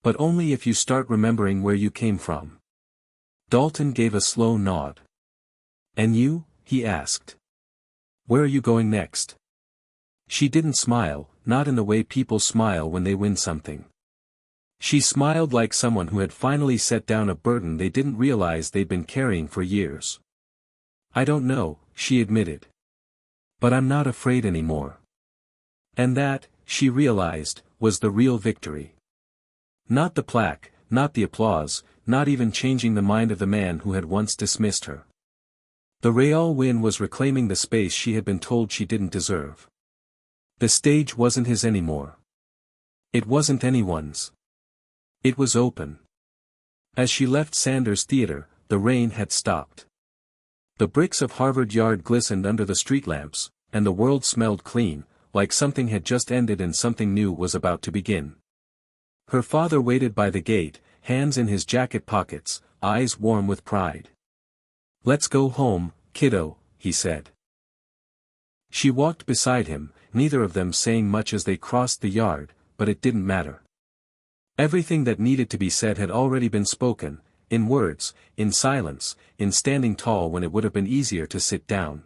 "But only if you start remembering where you came from." Dalton gave a slow nod. "And you?" he asked. "Where are you going next?" She didn't smile, not in the way people smile when they win something. She smiled like someone who had finally set down a burden they didn't realize they'd been carrying for years. "I don't know," she admitted. "But I'm not afraid anymore." And that, she realized, was the real victory. Not the plaque, not the applause, not even changing the mind of the man who had once dismissed her. The real win was reclaiming the space she had been told she didn't deserve. The stage wasn't his anymore. It wasn't anyone's. It was open. As she left Sanders Theater, the rain had stopped. The bricks of Harvard Yard glistened under the street lamps, and the world smelled clean, like something had just ended and something new was about to begin. Her father waited by the gate, hands in his jacket pockets, eyes warm with pride. "Let's go home, kiddo," he said. She walked beside him, neither of them saying much as they crossed the yard, but it didn't matter. Everything that needed to be said had already been spoken, in words, in silence, in standing tall when it would have been easier to sit down.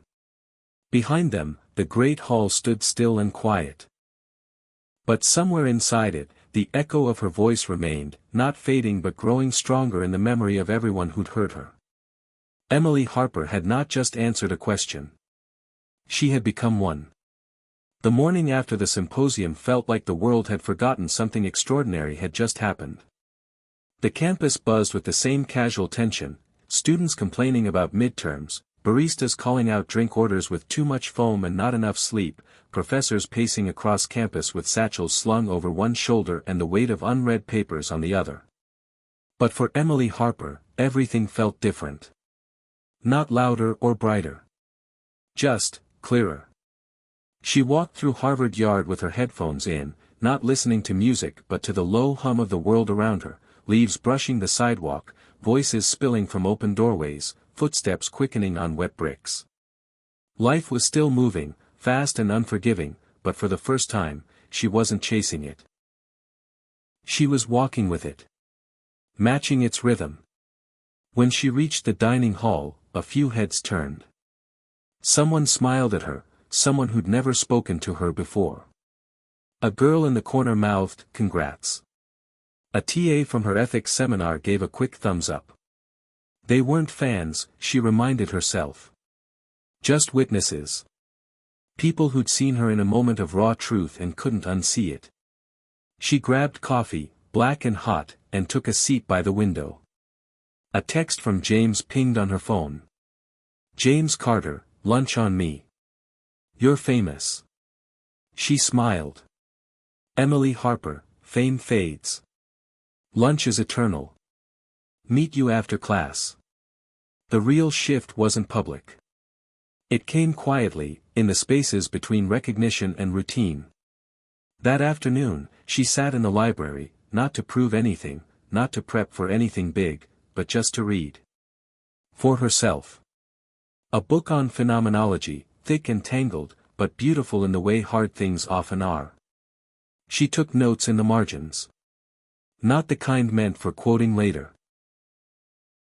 Behind them, the great hall stood still and quiet. But somewhere inside it, the echo of her voice remained, not fading but growing stronger in the memory of everyone who'd heard her. Emily Harper had not just answered a question. She had become one. The morning after the symposium felt like the world had forgotten something extraordinary had just happened. The campus buzzed with the same casual tension, students complaining about midterms, baristas calling out drink orders with too much foam and not enough sleep, professors pacing across campus with satchels slung over one shoulder and the weight of unread papers on the other. But for Emily Harper, everything felt different. Not louder or brighter. Just, clearer. She walked through Harvard Yard with her headphones in, not listening to music but to the low hum of the world around her, leaves brushing the sidewalk, voices spilling from open doorways, footsteps quickening on wet bricks. Life was still moving, fast and unforgiving, but for the first time, she wasn't chasing it. She was walking with it. Matching its rhythm. When she reached the dining hall, a few heads turned. Someone smiled at her, someone who'd never spoken to her before. A girl in the corner mouthed, "Congrats." A TA from her ethics seminar gave a quick thumbs up. They weren't fans, she reminded herself. Just witnesses. People who'd seen her in a moment of raw truth and couldn't unsee it. She grabbed coffee, black and hot, and took a seat by the window. A text from James pinged on her phone. "James Carter, lunch on me. You're famous." She smiled. Emily Harper, fame fades. Lunch is eternal. Meet you after class. The real shift wasn't public. It came quietly, in the spaces between recognition and routine. That afternoon, she sat in the library, not to prove anything, not to prep for anything big, but just to read. For herself. A book on phenomenology, thick and tangled, but beautiful in the way hard things often are. She took notes in the margins. Not the kind meant for quoting later.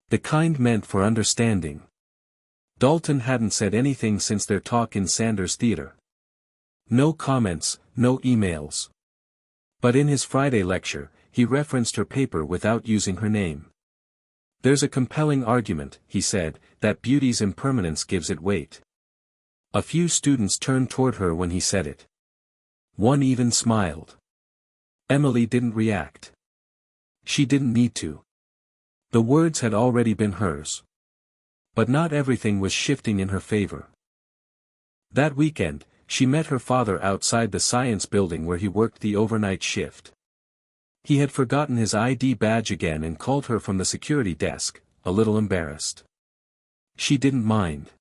The kind meant for understanding. Dalton hadn't said anything since their talk in Sanders Theater. No comments, no emails. But in his Friday lecture, he referenced her paper without using her name. "There's a compelling argument," he said, "that beauty's impermanence gives it weight." A few students turned toward her when he said it. One even smiled. Emily didn't react. She didn't need to. The words had already been hers. But not everything was shifting in her favor. That weekend, she met her father outside the science building where he worked the overnight shift. He had forgotten his ID badge again and called her from the security desk, a little embarrassed. She didn't mind.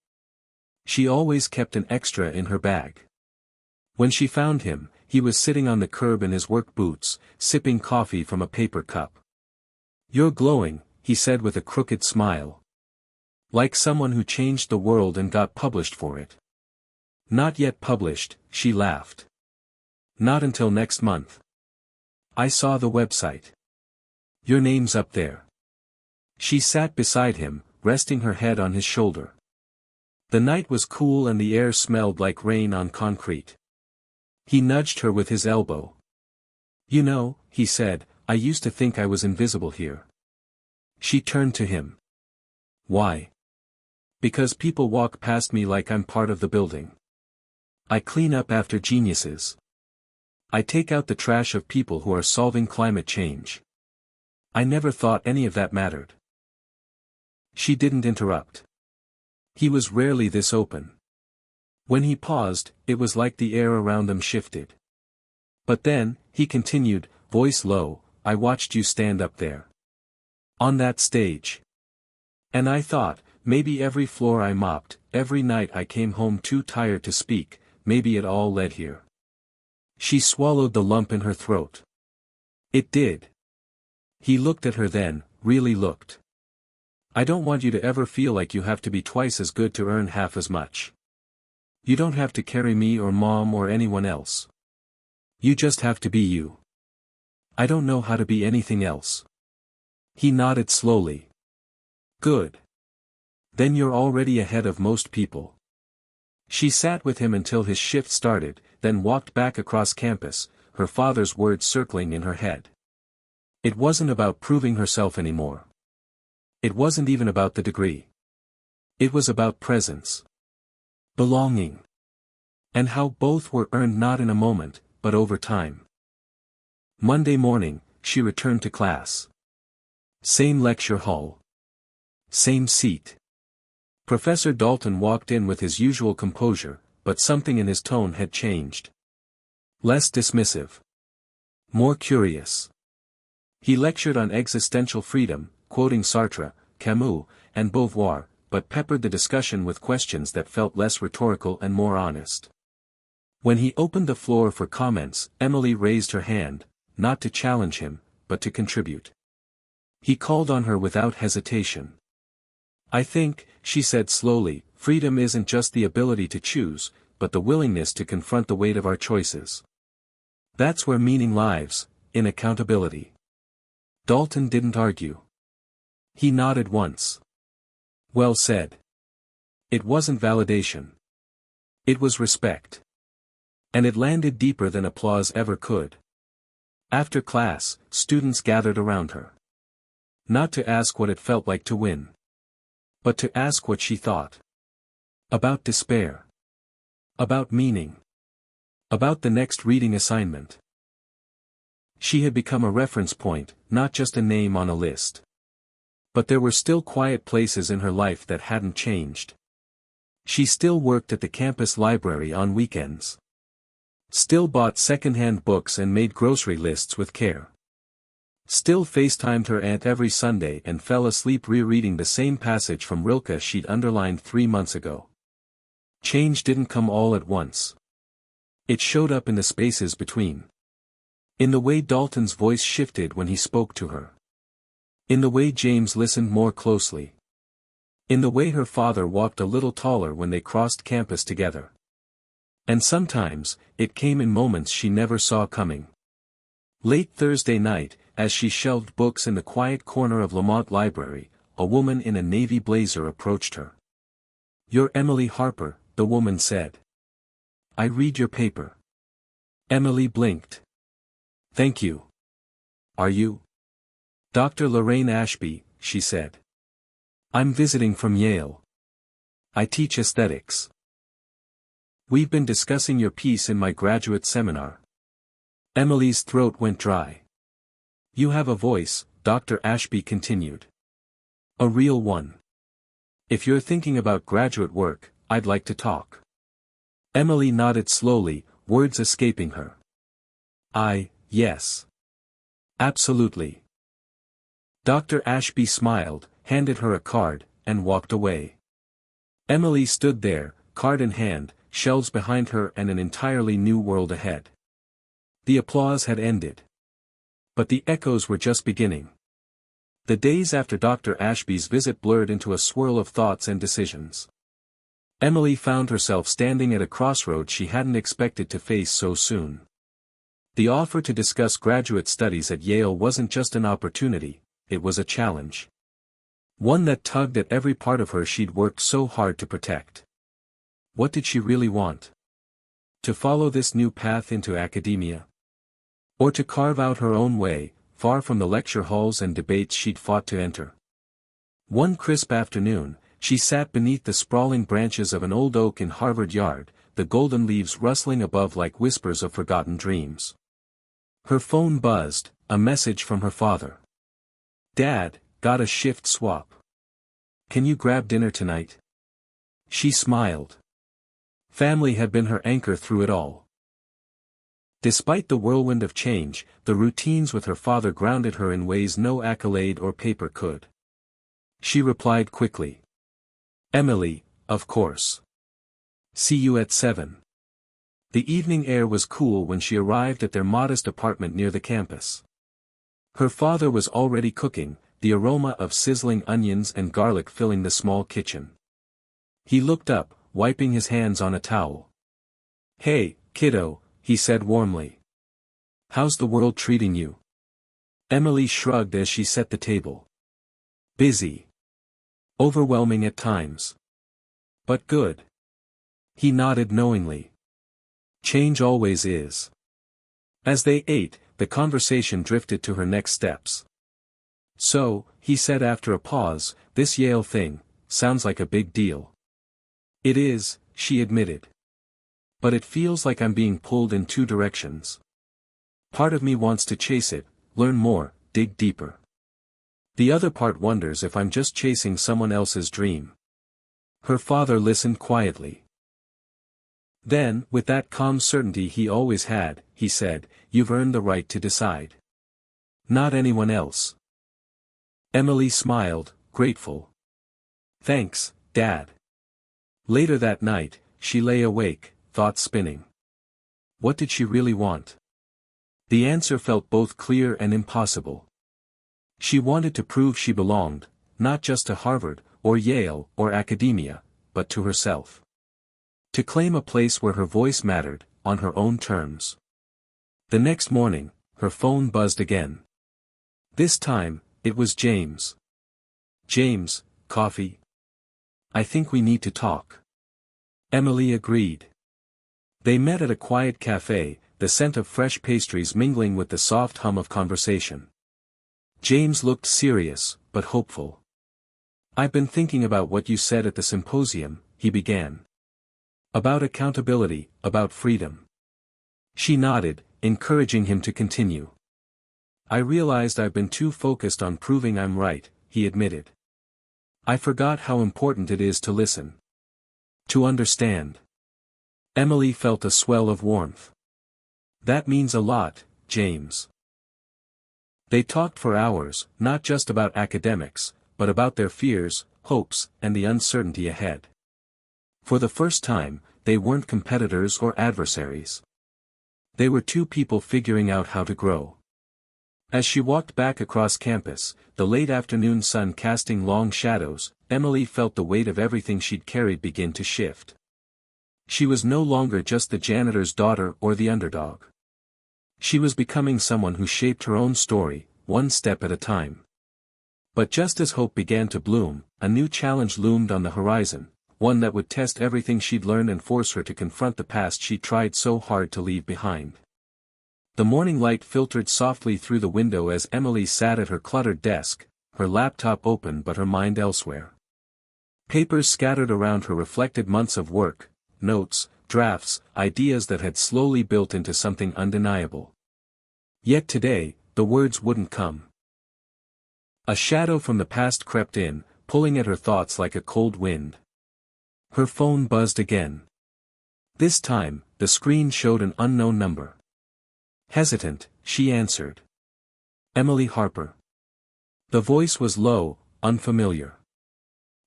She always kept an extra in her bag. When she found him, he was sitting on the curb in his work boots, sipping coffee from a paper cup. "You're glowing," he said with a crooked smile. Like someone who changed the world and got published for it. "Not yet published," she laughed. "Not until next month." "I saw the website. Your name's up there." She sat beside him, resting her head on his shoulder. The night was cool and the air smelled like rain on concrete. He nudged her with his elbow. "You know," he said, "I used to think I was invisible here." She turned to him. "Why?" "Because people walk past me like I'm part of the building. I clean up after geniuses. I take out the trash of people who are solving climate change. I never thought any of that mattered." She didn't interrupt. He was rarely this open. When he paused, it was like the air around them shifted. "But then," he continued, voice low, "I watched you stand up there. On that stage. And I thought, maybe every floor I mopped, every night I came home too tired to speak, maybe it all led here." She swallowed the lump in her throat. It did. He looked at her then, really looked. "I don't want you to ever feel like you have to be twice as good to earn half as much. You don't have to carry me or Mom or anyone else. You just have to be you. I don't know how to be anything else." He nodded slowly. Good. Then you're already ahead of most people. She sat with him until his shift started, then walked back across campus, her father's words circling in her head. It wasn't about proving herself anymore. It wasn't even about the degree. It was about presence. Belonging. And how both were earned not in a moment, but over time. Monday morning, she returned to class. Same lecture hall. Same seat. Professor Dalton walked in with his usual composure, but something in his tone had changed. Less dismissive. More curious. He lectured on existential freedom, quoting Sartre, Camus, and Beauvoir, but peppered the discussion with questions that felt less rhetorical and more honest. When he opened the floor for comments, Emily raised her hand, not to challenge him, but to contribute. He called on her without hesitation. I think, she said slowly, freedom isn't just the ability to choose, but the willingness to confront the weight of our choices. That's where meaning lies, in accountability. Dalton didn't argue. He nodded once. Well said. It wasn't validation. It was respect. And it landed deeper than applause ever could. After class, students gathered around her. Not to ask what it felt like to win. But to ask what she thought. About despair. About meaning. About the next reading assignment. She had become a reference point, not just a name on a list. But there were still quiet places in her life that hadn't changed. She still worked at the campus library on weekends. Still bought second-hand books and made grocery lists with care. Still FaceTimed her aunt every Sunday and fell asleep rereading the same passage from Rilke she'd underlined 3 months ago. Change didn't come all at once. It showed up in the spaces between. In the way Dalton's voice shifted when he spoke to her. In the way James listened more closely. In the way her father walked a little taller when they crossed campus together. And sometimes, it came in moments she never saw coming. Late Thursday night, as she shelved books in the quiet corner of Lamont Library, a woman in a navy blazer approached her. "You're Emily Harper," the woman said. "I read your paper." Emily blinked. "Thank you. Are you?" "Dr. Lorraine Ashby," she said. "I'm visiting from Yale. I teach aesthetics. We've been discussing your piece in my graduate seminar." Emily's throat went dry. "You have a voice," Dr. Ashby continued. "A real one. If you're thinking about graduate work, I'd like to talk." Emily nodded slowly, words escaping her. Yes. Absolutely." Dr. Ashby smiled, handed her a card, and walked away. Emily stood there, card in hand, shelves behind her and an entirely new world ahead. The applause had ended. But the echoes were just beginning. The days after Dr. Ashby's visit blurred into a swirl of thoughts and decisions. Emily found herself standing at a crossroads she hadn't expected to face so soon. The offer to discuss graduate studies at Yale wasn't just an opportunity, it was a challenge. One that tugged at every part of her she'd worked so hard to protect. What did she really want? To follow this new path into academia? Or to carve out her own way, far from the lecture halls and debates she'd fought to enter? One crisp afternoon, she sat beneath the sprawling branches of an old oak in Harvard Yard, the golden leaves rustling above like whispers of forgotten dreams. Her phone buzzed, a message from her father. "Dad, got a shift swap. Can you grab dinner tonight?" She smiled. Family had been her anchor through it all. Despite the whirlwind of change, the routines with her father grounded her in ways no accolade or paper could. She replied quickly. "Emily, of course. See you at 7. The evening air was cool when she arrived at their modest apartment near the campus. Her father was already cooking, the aroma of sizzling onions and garlic filling the small kitchen. He looked up, wiping his hands on a towel. "Hey, kiddo," he said warmly. "How's the world treating you?" Emily shrugged as she set the table. "Busy. Overwhelming at times. But good. He nodded knowingly. Change always is. As they ate, the conversation drifted to her next steps. So, he said after a pause, this Yale thing, sounds like a big deal. It is, she admitted. But it feels like I'm being pulled in two directions. Part of me wants to chase it, learn more, dig deeper. The other part wonders if I'm just chasing someone else's dream. Her father listened quietly. Then, with that calm certainty he always had, he said, "You've earned the right to decide. Not anyone else." Emily smiled, grateful. "Thanks, Dad." Later that night, she lay awake, thoughts spinning. What did she really want? The answer felt both clear and impossible. She wanted to prove she belonged, not just to Harvard, or Yale, or academia, but to herself. To claim a place where her voice mattered, on her own terms. The next morning, her phone buzzed again. This time, it was James. "James, coffee? I think we need to talk." Emily agreed. They met at a quiet cafe, the scent of fresh pastries mingling with the soft hum of conversation. James looked serious, but hopeful. "I've been thinking about what you said at the symposium," he began. "About accountability, about freedom." She nodded, encouraging him to continue. "I realized I've been too focused on proving I'm right," he admitted. "I forgot how important it is to listen. To understand." Emily felt a swell of warmth. "That means a lot, James." They talked for hours, not just about academics, but about their fears, hopes, and the uncertainty ahead. For the first time, they weren't competitors or adversaries. They were two people figuring out how to grow. As she walked back across campus, the late afternoon sun casting long shadows, Emily felt the weight of everything she'd carried begin to shift. She was no longer just the janitor's daughter or the underdog. She was becoming someone who shaped her own story, one step at a time. But just as hope began to bloom, a new challenge loomed on the horizon, one that would test everything she'd learned and force her to confront the past she tried so hard to leave behind. The morning light filtered softly through the window as Emily sat at her cluttered desk, her laptop open but her mind elsewhere. Papers scattered around her reflected months of work, notes, drafts, ideas that had slowly built into something undeniable. Yet today, the words wouldn't come. A shadow from the past crept in, pulling at her thoughts like a cold wind. Her phone buzzed again. This time, the screen showed an unknown number. Hesitant, she answered. "Emily Harper." The voice was low, unfamiliar.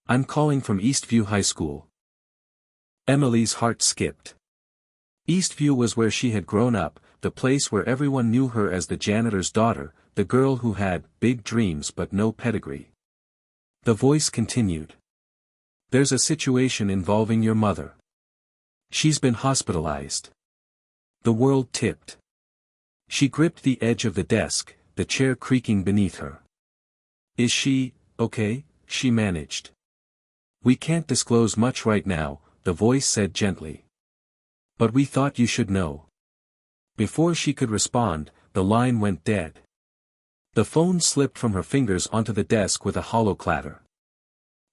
"I'm calling from Eastview High School." Emily's heart skipped. Eastview was where she had grown up, the place where everyone knew her as the janitor's daughter, the girl who had big dreams but no pedigree. The voice continued. "There's a situation involving your mother. She's been hospitalized." The world tipped. She gripped the edge of the desk, the chair creaking beneath her. "Is she, okay?" she managed. "We can't disclose much right now," the voice said gently. "But we thought you should know." Before she could respond, the line went dead. The phone slipped from her fingers onto the desk with a hollow clatter.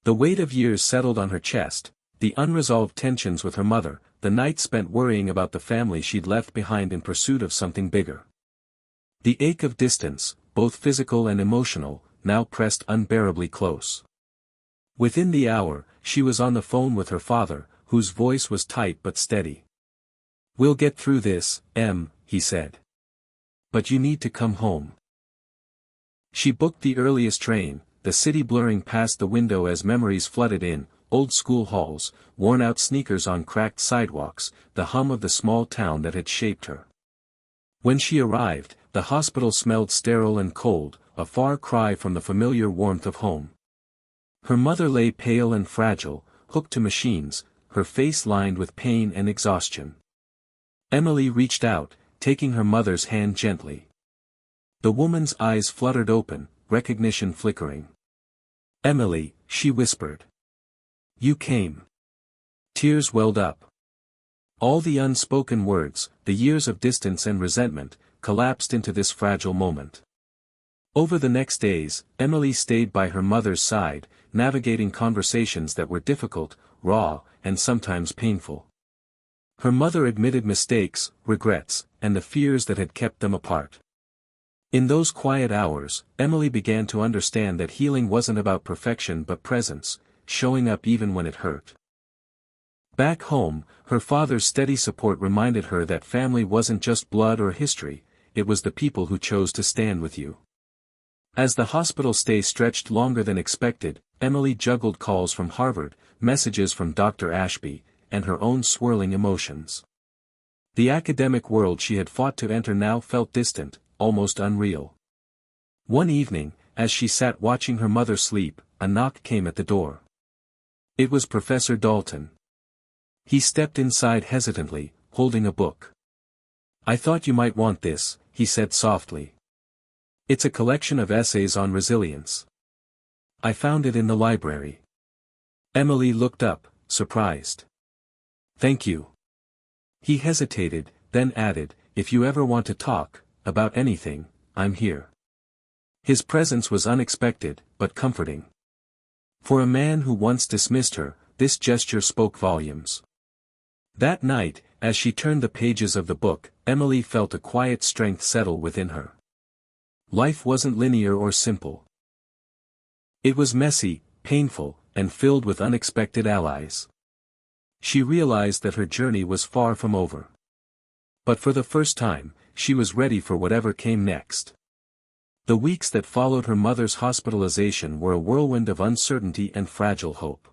The weight of years settled on her chest, the unresolved tensions with her mother, the nights spent worrying about the family she'd left behind in pursuit of something bigger. The ache of distance, both physical and emotional, now pressed unbearably close. Within the hour, she was on the phone with her father, whose voice was tight but steady. "We'll get through this, Em," he said. "But you need to come home." She booked the earliest train, the city blurring past the window as memories flooded in, old school halls, worn-out sneakers on cracked sidewalks, the hum of the small town that had shaped her. When she arrived, the hospital smelled sterile and cold, a far cry from the familiar warmth of home. Her mother lay pale and fragile, hooked to machines, her face lined with pain and exhaustion. Emily reached out, taking her mother's hand gently. The woman's eyes fluttered open, recognition flickering. "Emily, she whispered. You came. Tears welled up. All the unspoken words, the years of distance and resentment, collapsed into this fragile moment. Over the next days, Emily stayed by her mother's side, navigating conversations that were difficult, raw, and sometimes painful. Her mother admitted mistakes, regrets, and the fears that had kept them apart. In those quiet hours, Emily began to understand that healing wasn't about perfection but presence, showing up even when it hurt. Back home, her father's steady support reminded her that family wasn't just blood or history, it was the people who chose to stand with you. As the hospital stay stretched longer than expected, Emily juggled calls from Harvard, messages from Dr. Ashby, and her own swirling emotions. The academic world she had fought to enter now felt distant, almost unreal. One evening, as she sat watching her mother sleep, a knock came at the door. It was Professor Dalton. He stepped inside hesitantly, holding a book. I thought you might want this, he said softly. It's a collection of essays on resilience. I found it in the library. Emily looked up, surprised. Thank you. He hesitated, then added, if you ever want to talk, about anything, I'm here. His presence was unexpected, but comforting. For a man who once dismissed her, this gesture spoke volumes. That night, as she turned the pages of the book, Emily felt a quiet strength settle within her. Life wasn't linear or simple. It was messy, painful, and filled with unexpected allies. She realized that her journey was far from over. But for the first time, she was ready for whatever came next. The weeks that followed her mother's hospitalization were a whirlwind of uncertainty and fragile hope.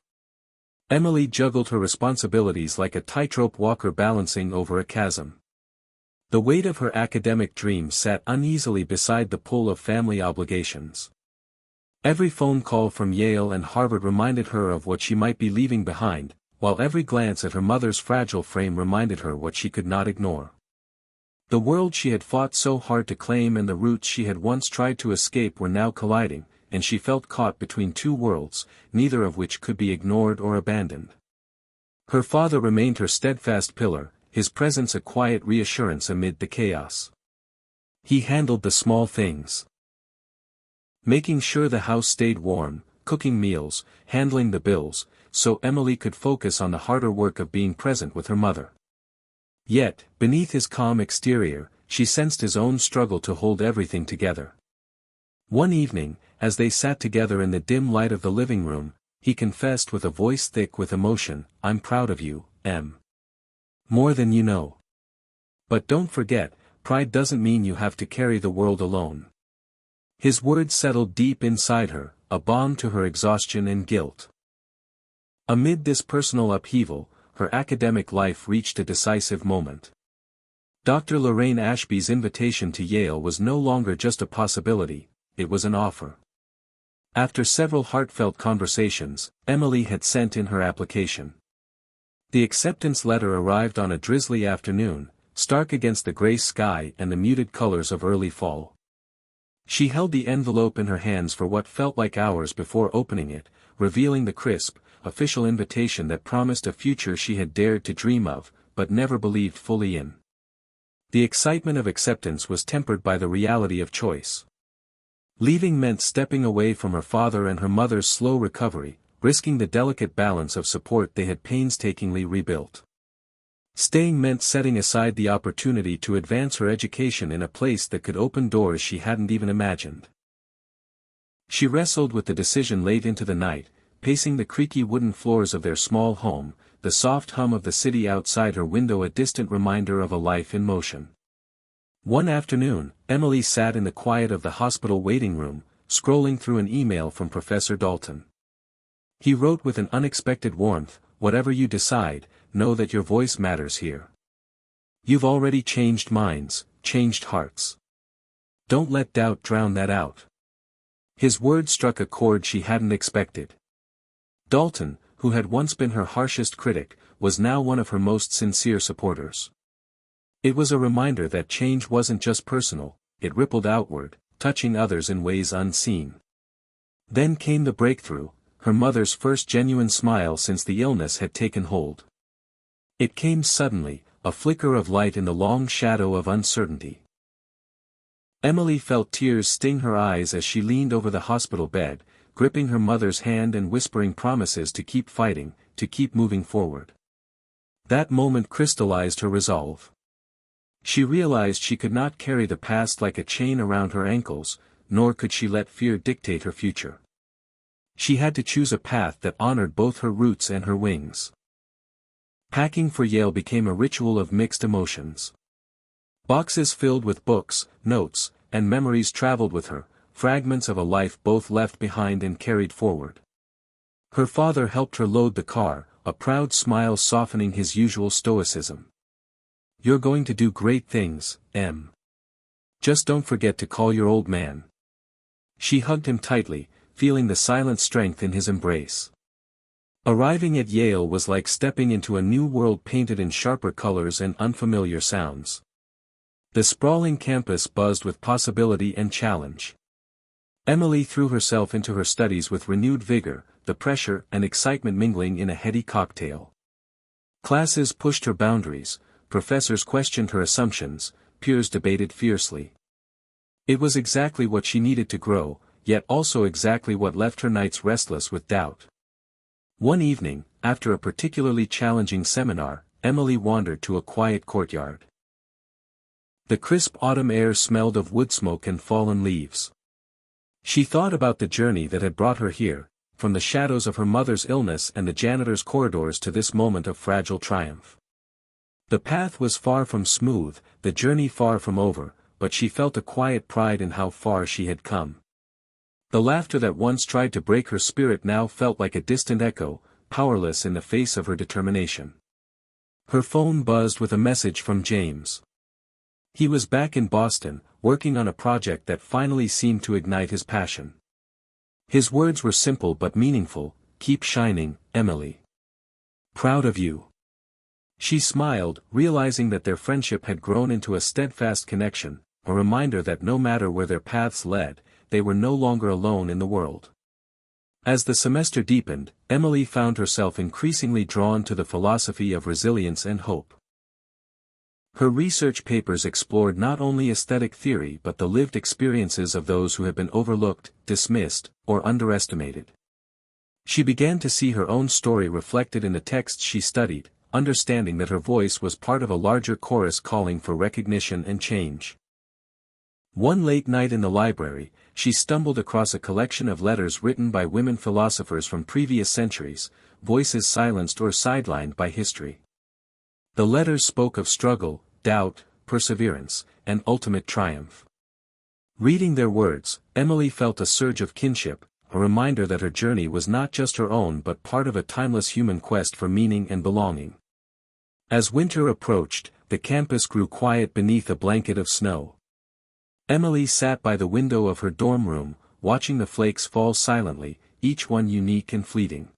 Emily juggled her responsibilities like a tightrope walker balancing over a chasm. The weight of her academic dreams sat uneasily beside the pull of family obligations. Every phone call from Yale and Harvard reminded her of what she might be leaving behind, while every glance at her mother's fragile frame reminded her what she could not ignore. The world she had fought so hard to claim and the roots she had once tried to escape were now colliding, and she felt caught between two worlds, neither of which could be ignored or abandoned. Her father remained her steadfast pillar, his presence a quiet reassurance amid the chaos. He handled the small things. Making sure the house stayed warm, cooking meals, handling the bills, so Emily could focus on the harder work of being present with her mother. Yet, beneath his calm exterior, she sensed his own struggle to hold everything together. One evening, as they sat together in the dim light of the living room, he confessed with a voice thick with emotion, I'm proud of you, Em. More than you know. But don't forget, pride doesn't mean you have to carry the world alone. His words settled deep inside her, a balm to her exhaustion and guilt. Amid this personal upheaval, her academic life reached a decisive moment. Dr. Lorraine Ashby's invitation to Yale was no longer just a possibility, it was an offer. After several heartfelt conversations, Emily had sent in her application. The acceptance letter arrived on a drizzly afternoon, stark against the gray sky and the muted colors of early fall. She held the envelope in her hands for what felt like hours before opening it, revealing the crisp, official invitation that promised a future she had dared to dream of, but never believed fully in. The excitement of acceptance was tempered by the reality of choice. Leaving meant stepping away from her father and her mother's slow recovery, risking the delicate balance of support they had painstakingly rebuilt. Staying meant setting aside the opportunity to advance her education in a place that could open doors she hadn't even imagined. She wrestled with the decision late into the night, pacing the creaky wooden floors of their small home, the soft hum of the city outside her window a distant reminder of a life in motion. One afternoon, Emily sat in the quiet of the hospital waiting room, scrolling through an email from Professor Dalton. He wrote with an unexpected warmth, whatever you decide, know that your voice matters here. You've already changed minds, changed hearts. Don't let doubt drown that out. His words struck a chord she hadn't expected. Dalton, who had once been her harshest critic, was now one of her most sincere supporters. It was a reminder that change wasn't just personal, it rippled outward, touching others in ways unseen. Then came the breakthrough, her mother's first genuine smile since the illness had taken hold. It came suddenly, a flicker of light in the long shadow of uncertainty. Emily felt tears sting her eyes as she leaned over the hospital bed, gripping her mother's hand and whispering promises to keep fighting, to keep moving forward. That moment crystallized her resolve. She realized she could not carry the past like a chain around her ankles, nor could she let fear dictate her future. She had to choose a path that honored both her roots and her wings. Packing for Yale became a ritual of mixed emotions. Boxes filled with books, notes, and memories traveled with her, fragments of a life both left behind and carried forward. Her father helped her load the car, a proud smile softening his usual stoicism. "You're going to do great things, Em. Just don't forget to call your old man." She hugged him tightly, feeling the silent strength in his embrace. Arriving at Yale was like stepping into a new world painted in sharper colors and unfamiliar sounds. The sprawling campus buzzed with possibility and challenge. Emily threw herself into her studies with renewed vigor, the pressure and excitement mingling in a heady cocktail. Classes pushed her boundaries, professors questioned her assumptions, peers debated fiercely. It was exactly what she needed to grow, yet also exactly what left her nights restless with doubt. One evening, after a particularly challenging seminar, Emily wandered to a quiet courtyard. The crisp autumn air smelled of wood smoke and fallen leaves. She thought about the journey that had brought her here, from the shadows of her mother's illness and the janitor's corridors to this moment of fragile triumph. The path was far from smooth, the journey far from over, but she felt a quiet pride in how far she had come. The laughter that once tried to break her spirit now felt like a distant echo, powerless in the face of her determination. Her phone buzzed with a message from James. He was back in Boston, working on a project that finally seemed to ignite his passion. His words were simple but meaningful: "Keep shining, Emily. Proud of you." She smiled, realizing that their friendship had grown into a steadfast connection, a reminder that no matter where their paths led, they were no longer alone in the world. As the semester deepened, Emily found herself increasingly drawn to the philosophy of resilience and hope. Her research papers explored not only aesthetic theory but the lived experiences of those who had been overlooked, dismissed, or underestimated. She began to see her own story reflected in the texts she studied, understanding that her voice was part of a larger chorus calling for recognition and change. One late night in the library, she stumbled across a collection of letters written by women philosophers from previous centuries, voices silenced or sidelined by history. The letters spoke of struggle, doubt, perseverance, and ultimate triumph. Reading their words, Emily felt a surge of kinship, a reminder that her journey was not just her own but part of a timeless human quest for meaning and belonging. As winter approached, the campus grew quiet beneath a blanket of snow. Emily sat by the window of her dorm room, watching the flakes fall silently, each one unique and fleeting.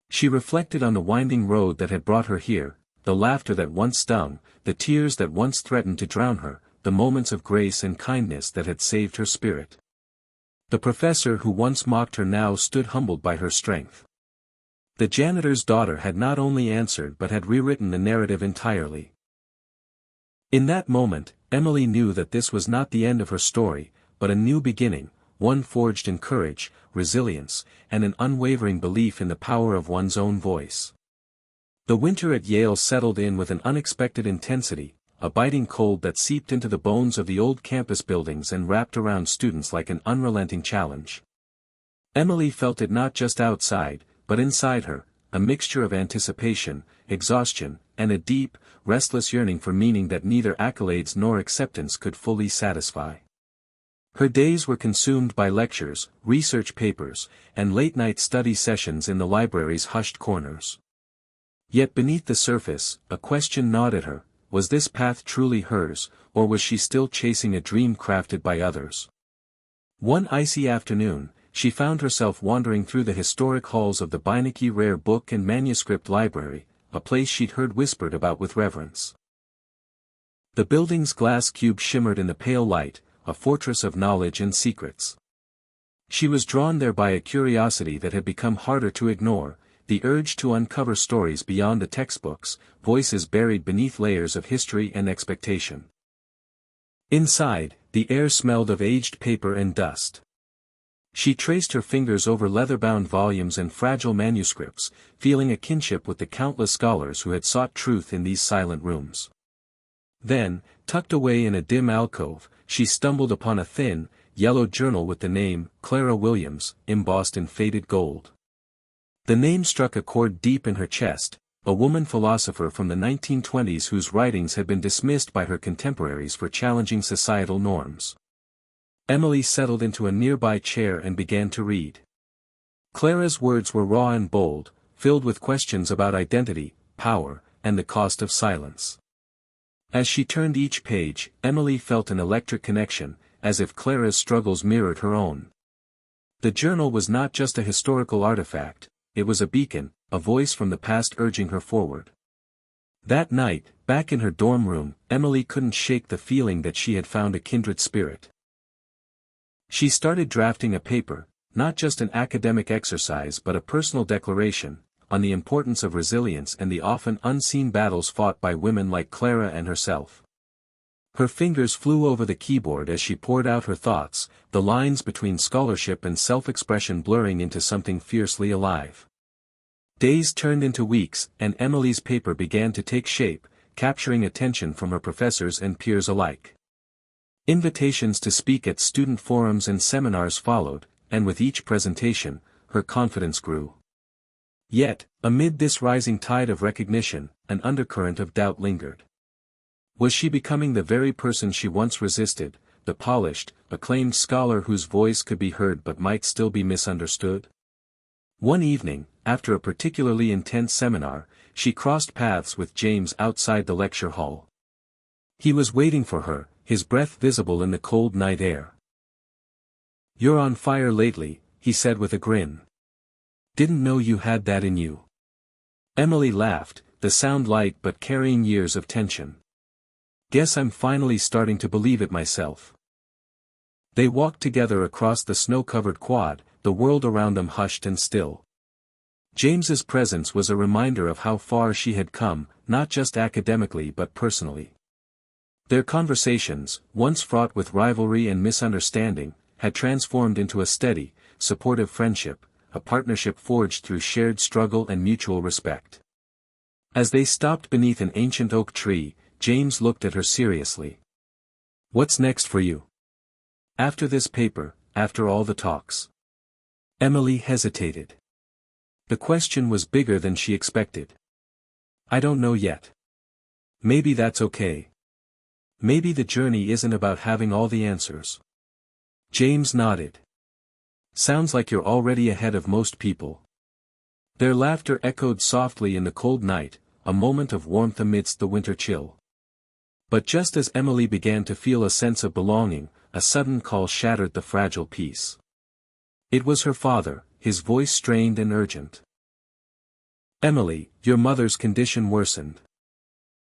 She reflected on the winding road that had brought her here, the laughter that once stung, the tears that once threatened to drown her, the moments of grace and kindness that had saved her spirit. The professor who once mocked her now stood humbled by her strength. The janitor's daughter had not only answered but had rewritten the narrative entirely. In that moment, Emily knew that this was not the end of her story, but a new beginning, one forged in courage, resilience, and an unwavering belief in the power of one's own voice. The winter at Yale settled in with an unexpected intensity, a biting cold that seeped into the bones of the old campus buildings and wrapped around students like an unrelenting challenge. Emily felt it not just outside, but inside her, a mixture of anticipation, exhaustion, and a deep, restless yearning for meaning that neither accolades nor acceptance could fully satisfy. Her days were consumed by lectures, research papers, and late-night study sessions in the library's hushed corners. Yet beneath the surface, a question gnawed at her: was this path truly hers, or was she still chasing a dream crafted by others? One icy afternoon, she found herself wandering through the historic halls of the Beinecke Rare Book and Manuscript Library, a place she'd heard whispered about with reverence. The building's glass cube shimmered in the pale light, a fortress of knowledge and secrets. She was drawn there by a curiosity that had become harder to ignore, the urge to uncover stories beyond the textbooks, voices buried beneath layers of history and expectation. Inside, the air smelled of aged paper and dust. She traced her fingers over leather-bound volumes and fragile manuscripts, feeling a kinship with the countless scholars who had sought truth in these silent rooms. Then, tucked away in a dim alcove, she stumbled upon a thin, yellowed journal with the name, Clara Williams, embossed in faded gold. The name struck a chord deep in her chest, a woman philosopher from the 1920s whose writings had been dismissed by her contemporaries for challenging societal norms. Emily settled into a nearby chair and began to read. Clara's words were raw and bold, filled with questions about identity, power, and the cost of silence. As she turned each page, Emily felt an electric connection, as if Clara's struggles mirrored her own. The journal was not just a historical artifact, it was a beacon, a voice from the past urging her forward. That night, back in her dorm room, Emily couldn't shake the feeling that she had found a kindred spirit. She started drafting a paper, not just an academic exercise but a personal declaration, on the importance of resilience and the often unseen battles fought by women like Clara and herself. Her fingers flew over the keyboard as she poured out her thoughts, the lines between scholarship and self-expression blurring into something fiercely alive. Days turned into weeks, and Emily's paper began to take shape, capturing attention from her professors and peers alike. Invitations to speak at student forums and seminars followed, and with each presentation, her confidence grew. Yet, amid this rising tide of recognition, an undercurrent of doubt lingered. Was she becoming the very person she once resisted, the polished, acclaimed scholar whose voice could be heard but might still be misunderstood? One evening, after a particularly intense seminar, she crossed paths with James outside the lecture hall. He was waiting for her, his breath visible in the cold night air. "You're on fire lately," he said with a grin. "Didn't know you had that in you." Emily laughed, the sound light but carrying years of tension. "Guess I'm finally starting to believe it myself." They walked together across the snow-covered quad, the world around them hushed and still. James's presence was a reminder of how far she had come, not just academically but personally. Their conversations, once fraught with rivalry and misunderstanding, had transformed into a steady, supportive friendship, a partnership forged through shared struggle and mutual respect. As they stopped beneath an ancient oak tree, James looked at her seriously. "What's next for you? After this paper, after all the talks?" Emily hesitated. The question was bigger than she expected. "I don't know yet. Maybe that's okay. Maybe the journey isn't about having all the answers." James nodded. "Sounds like you're already ahead of most people." Their laughter echoed softly in the cold night, a moment of warmth amidst the winter chill. But just as Emily began to feel a sense of belonging, a sudden call shattered the fragile peace. It was her father, his voice strained and urgent. "Emily, your mother's condition worsened.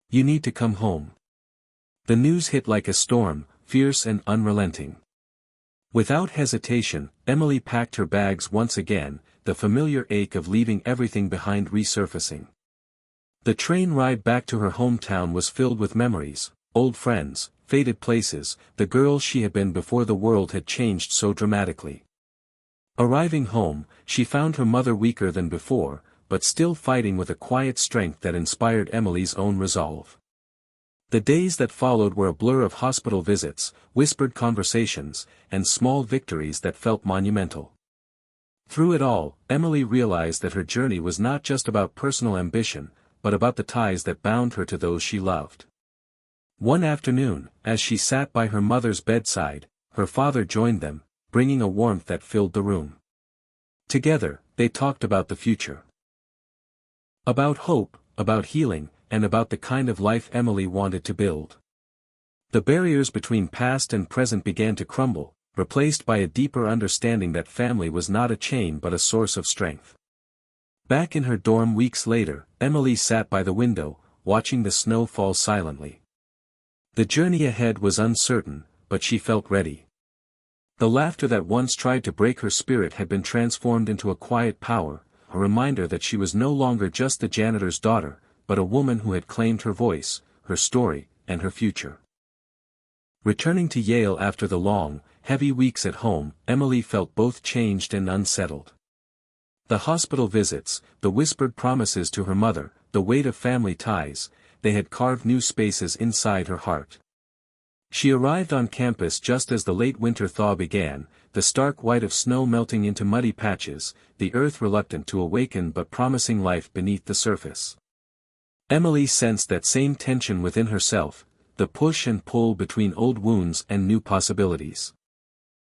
You need to come home." The news hit like a storm, fierce and unrelenting. Without hesitation, Emily packed her bags once again, the familiar ache of leaving everything behind resurfacing. The train ride back to her hometown was filled with memories, old friends, faded places, the girl she had been before the world had changed so dramatically. Arriving home, she found her mother weaker than before, but still fighting with a quiet strength that inspired Emily's own resolve. The days that followed were a blur of hospital visits, whispered conversations, and small victories that felt monumental. Through it all, Emily realized that her journey was not just about personal ambition, but about the ties that bound her to those she loved. One afternoon, as she sat by her mother's bedside, her father joined them, bringing a warmth that filled the room. Together, they talked about the future. About hope, about healing, and about the kind of life Emily wanted to build. The barriers between past and present began to crumble, replaced by a deeper understanding that family was not a chain but a source of strength. Back in her dorm weeks later, Emily sat by the window, watching the snow fall silently. The journey ahead was uncertain, but she felt ready. The laughter that once tried to break her spirit had been transformed into a quiet power, a reminder that she was no longer just the janitor's daughter, but a woman who had claimed her voice, her story, and her future. Returning to Yale after the long, heavy weeks at home, Emily felt both changed and unsettled. The hospital visits, the whispered promises to her mother, the weight of family ties, they had carved new spaces inside her heart. She arrived on campus just as the late winter thaw began, the stark white of snow melting into muddy patches, the earth reluctant to awaken but promising life beneath the surface. Emily sensed that same tension within herself, the push and pull between old wounds and new possibilities.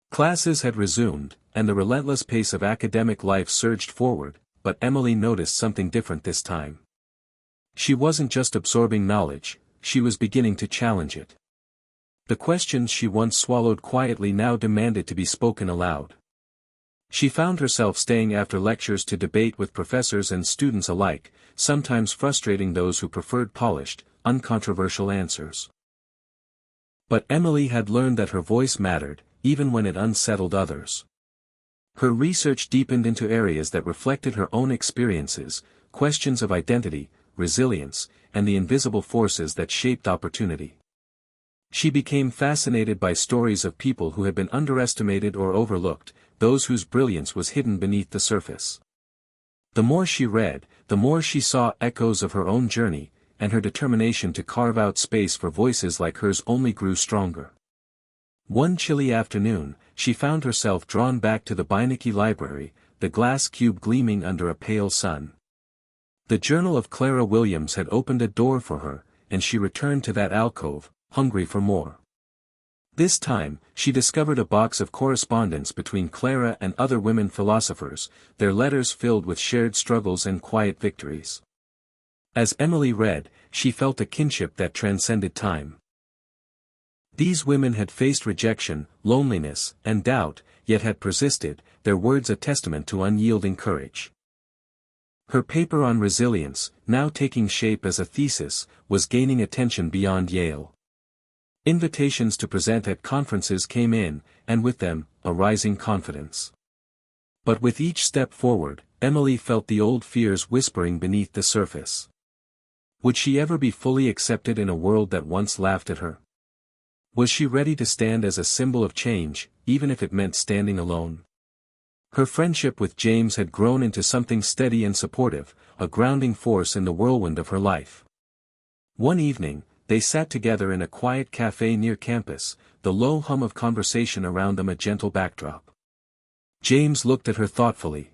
Classes had resumed, and the relentless pace of academic life surged forward, but Emily noticed something different this time. She wasn't just absorbing knowledge, she was beginning to challenge it. The questions she once swallowed quietly now demanded to be spoken aloud. She found herself staying after lectures to debate with professors and students alike, sometimes frustrating those who preferred polished, uncontroversial answers. But Emily had learned that her voice mattered, even when it unsettled others. Her research deepened into areas that reflected her own experiences, questions of identity, resilience, and the invisible forces that shaped opportunity. She became fascinated by stories of people who had been underestimated or overlooked, those whose brilliance was hidden beneath the surface. The more she read, the more she saw echoes of her own journey, and her determination to carve out space for voices like hers only grew stronger. One chilly afternoon, she found herself drawn back to the Beinecke Library, the glass cube gleaming under a pale sun. The Journal of Clara Williams had opened a door for her, and she returned to that alcove, hungry for more. This time, she discovered a box of correspondence between Clara and other women philosophers, their letters filled with shared struggles and quiet victories. As Emily read, she felt a kinship that transcended time. These women had faced rejection, loneliness, and doubt, yet had persisted, their words a testament to unyielding courage. Her paper on resilience, now taking shape as a thesis, was gaining attention beyond Yale. Invitations to present at conferences came in, and with them, a rising confidence. But with each step forward, Emily felt the old fears whispering beneath the surface. Would she ever be fully accepted in a world that once laughed at her? Was she ready to stand as a symbol of change, even if it meant standing alone? Her friendship with James had grown into something steady and supportive, a grounding force in the whirlwind of her life. One evening, they sat together in a quiet cafe near campus, the low hum of conversation around them a gentle backdrop. James looked at her thoughtfully.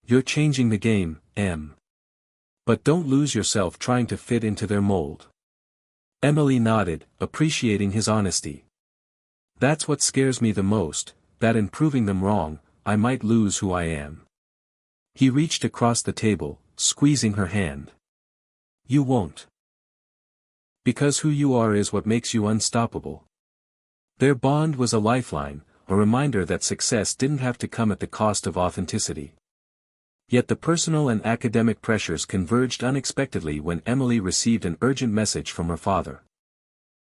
"You're changing the game, Em. But don't lose yourself trying to fit into their mold." Emily nodded, appreciating his honesty. "That's what scares me the most, that in proving them wrong, I might lose who I am." He reached across the table, squeezing her hand. "You won't. Because who you are is what makes you unstoppable." Their bond was a lifeline, a reminder that success didn't have to come at the cost of authenticity. Yet the personal and academic pressures converged unexpectedly when Emily received an urgent message from her father.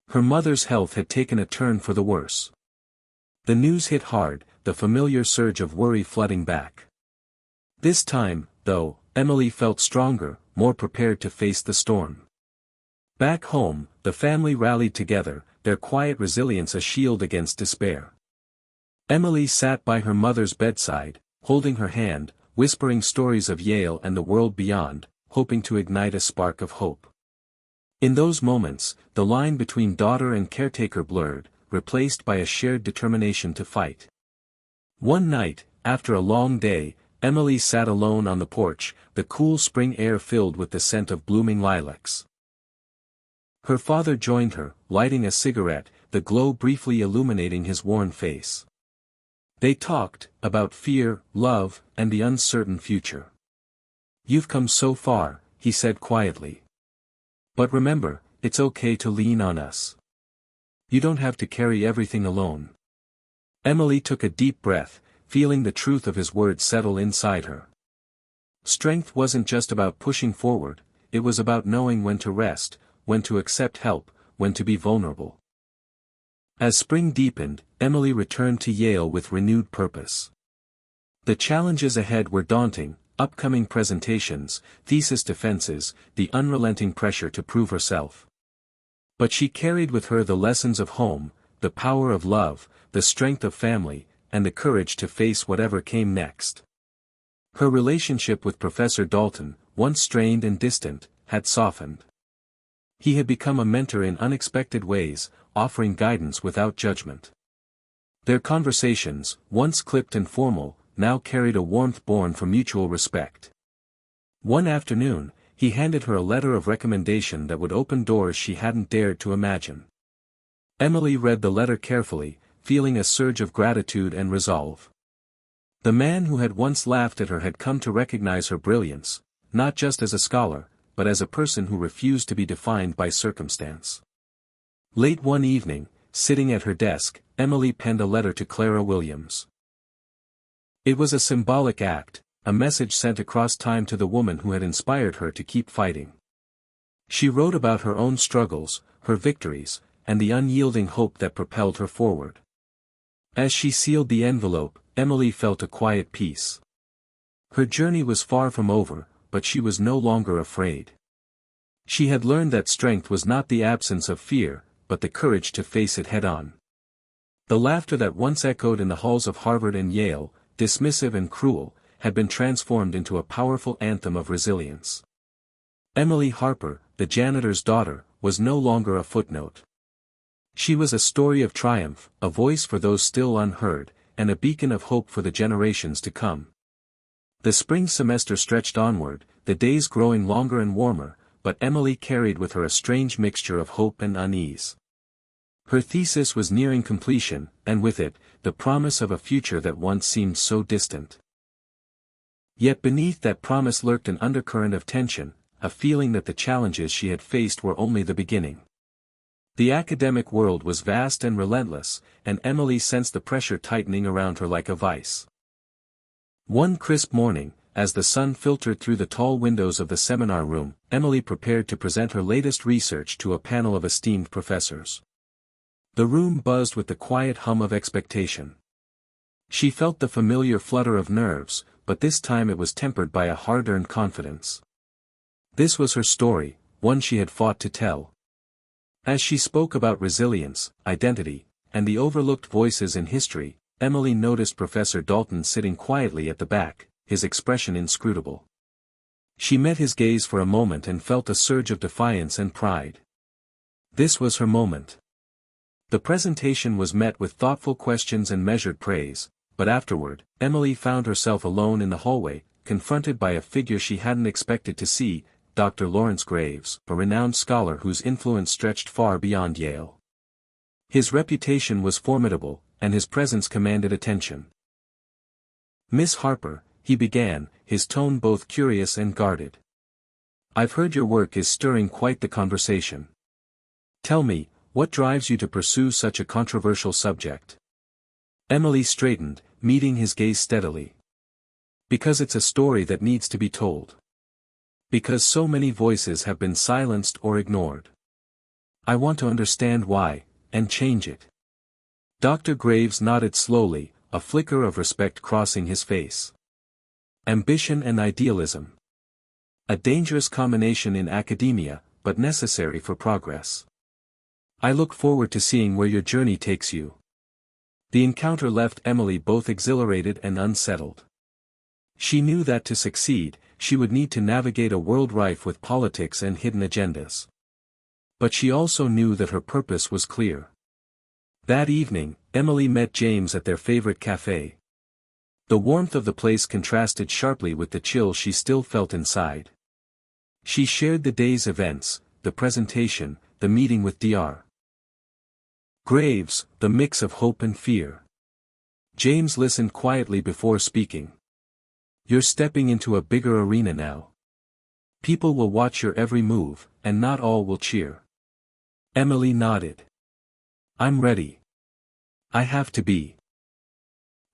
Her mother's health had taken a turn for the worse. The news hit hard, the familiar surge of worry flooding back. This time, though, Emily felt stronger, more prepared to face the storm. Back home, the family rallied together, their quiet resilience a shield against despair. Emily sat by her mother's bedside, holding her hand, whispering stories of Yale and the world beyond, hoping to ignite a spark of hope. In those moments, the line between daughter and caretaker blurred, replaced by a shared determination to fight. One night, after a long day, Emily sat alone on the porch, the cool spring air filled with the scent of blooming lilacs. Her father joined her, lighting a cigarette, the glow briefly illuminating his worn face. They talked, about fear, love, and the uncertain future. "You've come so far," he said quietly. "But remember, it's okay to lean on us. You don't have to carry everything alone." Emily took a deep breath, feeling the truth of his words settle inside her. Strength wasn't just about pushing forward, it was about knowing when to rest, when to accept help, when to be vulnerable. As spring deepened, Emily returned to Yale with renewed purpose. The challenges ahead were daunting: upcoming presentations, thesis defenses, the unrelenting pressure to prove herself. But she carried with her the lessons of home, the power of love, the strength of family, and the courage to face whatever came next. Her relationship with Professor Dalton, once strained and distant, had softened. He had become a mentor in unexpected ways, offering guidance without judgment. Their conversations, once clipped and formal, now carried a warmth born from mutual respect. One afternoon, he handed her a letter of recommendation that would open doors she hadn't dared to imagine. Emily read the letter carefully, feeling a surge of gratitude and resolve. The man who had once laughed at her had come to recognize her brilliance, not just as a scholar, but as a person who refused to be defined by circumstance. Late one evening, sitting at her desk, Emily penned a letter to Clara Williams. It was a symbolic act, a message sent across time to the woman who had inspired her to keep fighting. She wrote about her own struggles, her victories, and the unyielding hope that propelled her forward. As she sealed the envelope, Emily felt a quiet peace. Her journey was far from over, but she was no longer afraid. She had learned that strength was not the absence of fear, but the courage to face it head-on. The laughter that once echoed in the halls of Harvard and Yale, dismissive and cruel, had been transformed into a powerful anthem of resilience. Emily Harper, the janitor's daughter, was no longer a footnote. She was a story of triumph, a voice for those still unheard, and a beacon of hope for the generations to come. The spring semester stretched onward, the days growing longer and warmer, but Emily carried with her a strange mixture of hope and unease. Her thesis was nearing completion, and with it, the promise of a future that once seemed so distant. Yet beneath that promise lurked an undercurrent of tension, a feeling that the challenges she had faced were only the beginning. The academic world was vast and relentless, and Emily sensed the pressure tightening around her like a vice. One crisp morning, as the sun filtered through the tall windows of the seminar room, Emily prepared to present her latest research to a panel of esteemed professors. The room buzzed with the quiet hum of expectation. She felt the familiar flutter of nerves, but this time it was tempered by a hard-earned confidence. This was her story, one she had fought to tell. As she spoke about resilience, identity, and the overlooked voices in history, Emily noticed Professor Dalton sitting quietly at the back, his expression inscrutable. She met his gaze for a moment and felt a surge of defiance and pride. This was her moment. The presentation was met with thoughtful questions and measured praise, but afterward, Emily found herself alone in the hallway, confronted by a figure she hadn't expected to see, Dr. Lawrence Graves, a renowned scholar whose influence stretched far beyond Yale. His reputation was formidable, and his presence commanded attention. "Miss Harper," he began, his tone both curious and guarded. "I've heard your work is stirring quite the conversation. Tell me, what drives you to pursue such a controversial subject?" Emily straightened, meeting his gaze steadily. "Because it's a story that needs to be told. Because so many voices have been silenced or ignored. I want to understand why, and change it." Dr. Graves nodded slowly, a flicker of respect crossing his face. "Ambition and idealism. A dangerous combination in academia, but necessary for progress. I look forward to seeing where your journey takes you." The encounter left Emily both exhilarated and unsettled. She knew that to succeed, she would need to navigate a world rife with politics and hidden agendas. But she also knew that her purpose was clear. That evening, Emily met James at their favorite café. The warmth of the place contrasted sharply with the chill she still felt inside. She shared the day's events, the presentation, the meeting with Dr. Graves, the mix of hope and fear. James listened quietly before speaking. "You're stepping into a bigger arena now. People will watch your every move, and not all will cheer." Emily nodded. "I'm ready. I have to be."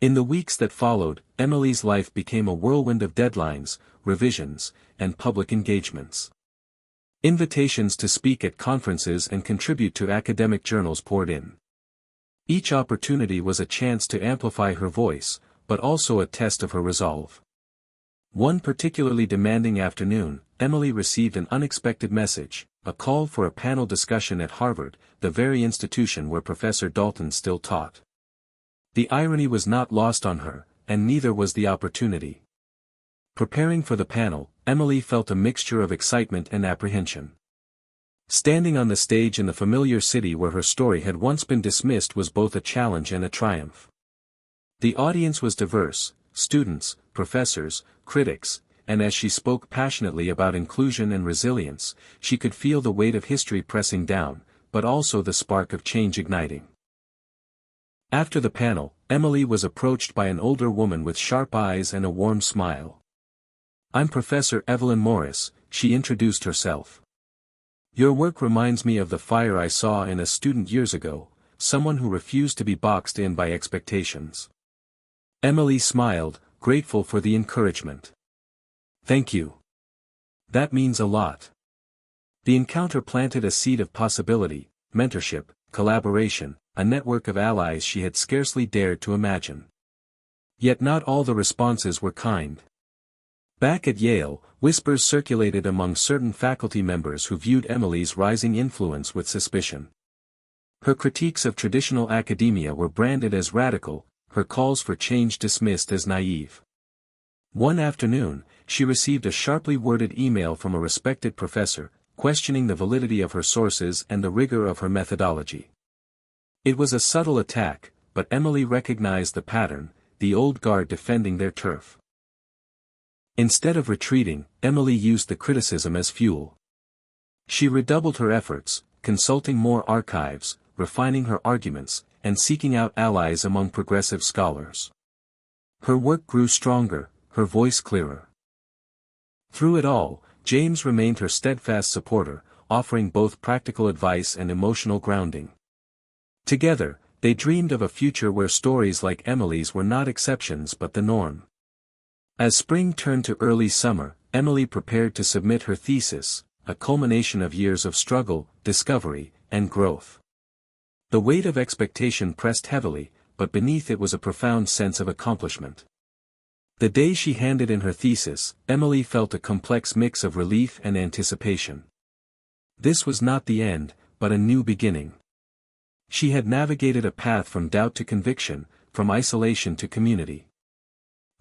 In the weeks that followed, Emily's life became a whirlwind of deadlines, revisions, and public engagements. Invitations to speak at conferences and contribute to academic journals poured in. Each opportunity was a chance to amplify her voice, but also a test of her resolve. One particularly demanding afternoon, Emily received an unexpected message, a call for a panel discussion at Harvard, the very institution where Professor Dalton still taught. The irony was not lost on her, and neither was the opportunity. Preparing for the panel, Emily felt a mixture of excitement and apprehension. Standing on the stage in the familiar city where her story had once been dismissed was both a challenge and a triumph. The audience was diverse: students, professors, critics, and as she spoke passionately about inclusion and resilience, she could feel the weight of history pressing down, but also the spark of change igniting. After the panel, Emily was approached by an older woman with sharp eyes and a warm smile. "I'm Professor Evelyn Morris," she introduced herself. "Your work reminds me of the fire I saw in a student years ago, someone who refused to be boxed in by expectations." Emily smiled, grateful for the encouragement. "Thank you. That means a lot." The encounter planted a seed of possibility, mentorship, collaboration, a network of allies she had scarcely dared to imagine. Yet not all the responses were kind. Back at Yale, whispers circulated among certain faculty members who viewed Emily's rising influence with suspicion. Her critiques of traditional academia were branded as radical, her calls for change dismissed as naive. One afternoon, she received a sharply worded email from a respected professor, questioning the validity of her sources and the rigor of her methodology. It was a subtle attack, but Emily recognized the pattern, the old guard defending their turf. Instead of retreating, Emily used the criticism as fuel. She redoubled her efforts, consulting more archives, refining her arguments, and seeking out allies among progressive scholars. Her work grew stronger, her voice clearer. Through it all, James remained her steadfast supporter, offering both practical advice and emotional grounding. Together, they dreamed of a future where stories like Emily's were not exceptions but the norm. As spring turned to early summer, Emily prepared to submit her thesis, a culmination of years of struggle, discovery, and growth. The weight of expectation pressed heavily, but beneath it was a profound sense of accomplishment. The day she handed in her thesis, Emily felt a complex mix of relief and anticipation. This was not the end, but a new beginning. She had navigated a path from doubt to conviction, from isolation to community.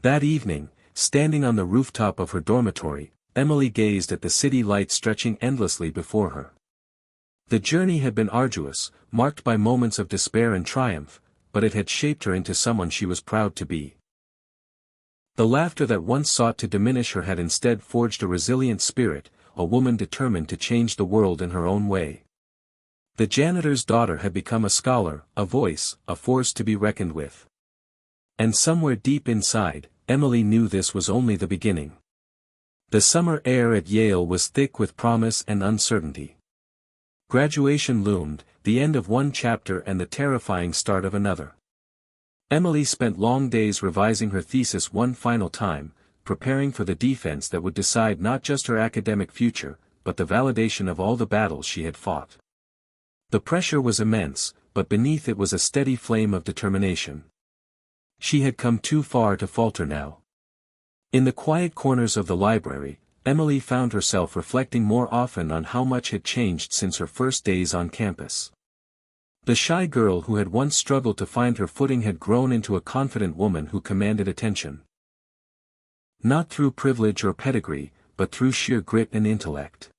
That evening, standing on the rooftop of her dormitory, Emily gazed at the city lights stretching endlessly before her. The journey had been arduous, marked by moments of despair and triumph, but it had shaped her into someone she was proud to be. The laughter that once sought to diminish her had instead forged a resilient spirit, a woman determined to change the world in her own way. The janitor's daughter had become a scholar, a voice, a force to be reckoned with. And somewhere deep inside, Emily knew this was only the beginning. The summer air at Yale was thick with promise and uncertainty. Graduation loomed, the end of one chapter and the terrifying start of another. Emily spent long days revising her thesis one final time, preparing for the defense that would decide not just her academic future, but the validation of all the battles she had fought. The pressure was immense, but beneath it was a steady flame of determination. She had come too far to falter now. In the quiet corners of the library, Emily found herself reflecting more often on how much had changed since her first days on campus. The shy girl who had once struggled to find her footing had grown into a confident woman who commanded attention. Not through privilege or pedigree, but through sheer grit and intellect.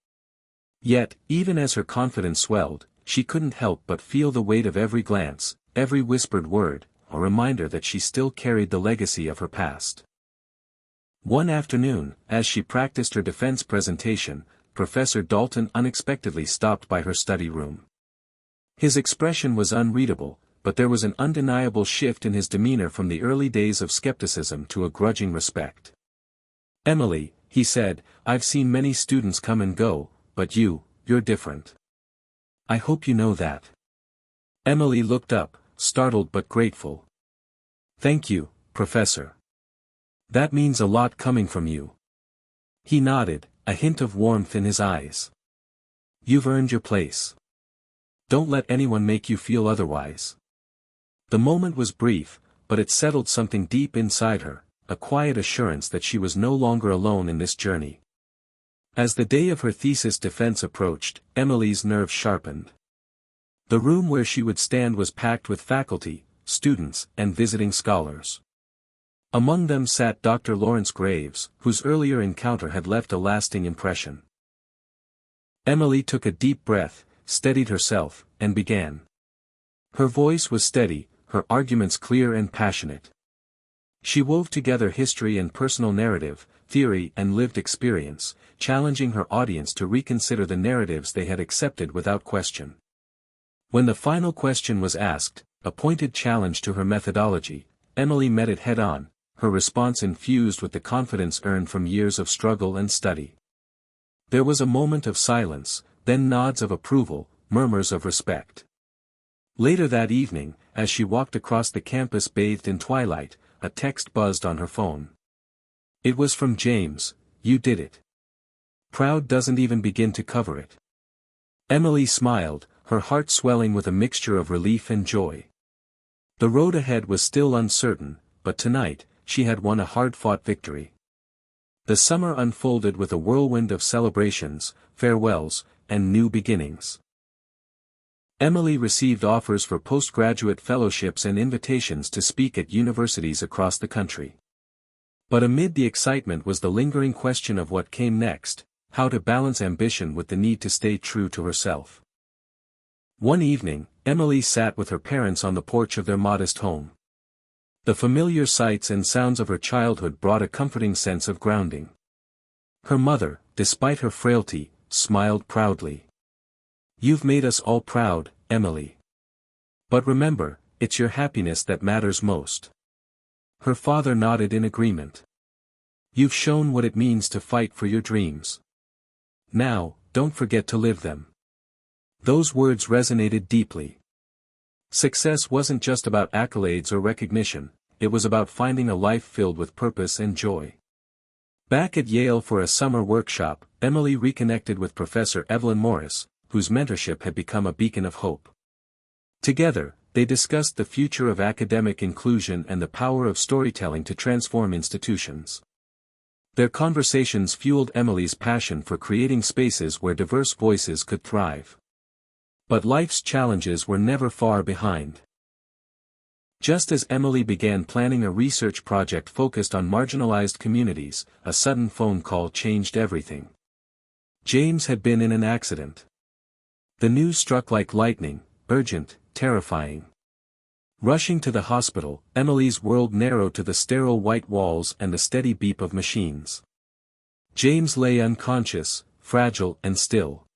Yet, even as her confidence swelled, she couldn't help but feel the weight of every glance, every whispered word, a reminder that she still carried the legacy of her past. One afternoon, as she practiced her defense presentation, Professor Dalton unexpectedly stopped by her study room. His expression was unreadable, but there was an undeniable shift in his demeanor from the early days of skepticism to a grudging respect. "Emily," he said, "I've seen many students come and go, but you're different. I hope you know that." Emily looked up, startled but grateful. "Thank you, Professor. That means a lot coming from you." He nodded, a hint of warmth in his eyes. "You've earned your place. Don't let anyone make you feel otherwise." The moment was brief, but it settled something deep inside her, a quiet assurance that she was no longer alone in this journey. As the day of her thesis defense approached, Emily's nerves sharpened. The room where she would stand was packed with faculty, students, and visiting scholars. Among them sat Dr. Lawrence Graves, whose earlier encounter had left a lasting impression. Emily took a deep breath, steadied herself, and began. Her voice was steady, her arguments clear and passionate. She wove together history and personal narrative, theory and lived experience, challenging her audience to reconsider the narratives they had accepted without question. When the final question was asked, a pointed challenge to her methodology, Emily met it head-on, her response infused with the confidence earned from years of struggle and study. There was a moment of silence, then nods of approval, murmurs of respect. Later that evening, as she walked across the campus bathed in twilight, a text buzzed on her phone. It was from James. "You did it. Proud doesn't even begin to cover it." Emily smiled, her heart swelling with a mixture of relief and joy. The road ahead was still uncertain, but tonight, she had won a hard-fought victory. The summer unfolded with a whirlwind of celebrations, farewells, and new beginnings. Emily received offers for postgraduate fellowships and invitations to speak at universities across the country. But amid the excitement was the lingering question of what came next, how to balance ambition with the need to stay true to herself. One evening, Emily sat with her parents on the porch of their modest home. The familiar sights and sounds of her childhood brought a comforting sense of grounding. Her mother, despite her frailty, smiled proudly. "You've made us all proud, Emily. But remember, it's your happiness that matters most." Her father nodded in agreement. "You've shown what it means to fight for your dreams. Now, don't forget to live them." Those words resonated deeply. Success wasn't just about accolades or recognition, it was about finding a life filled with purpose and joy. Back at Yale for a summer workshop, Emily reconnected with Professor Evelyn Morris, whose mentorship had become a beacon of hope. Together, they discussed the future of academic inclusion and the power of storytelling to transform institutions. Their conversations fueled Emily's passion for creating spaces where diverse voices could thrive. But life's challenges were never far behind. Just as Emily began planning a research project focused on marginalized communities, a sudden phone call changed everything. James had been in an accident. The news struck like lightning, urgent, terrifying. Rushing to the hospital, Emily's world narrowed to the sterile white walls and the steady beep of machines. James lay unconscious, fragile and still.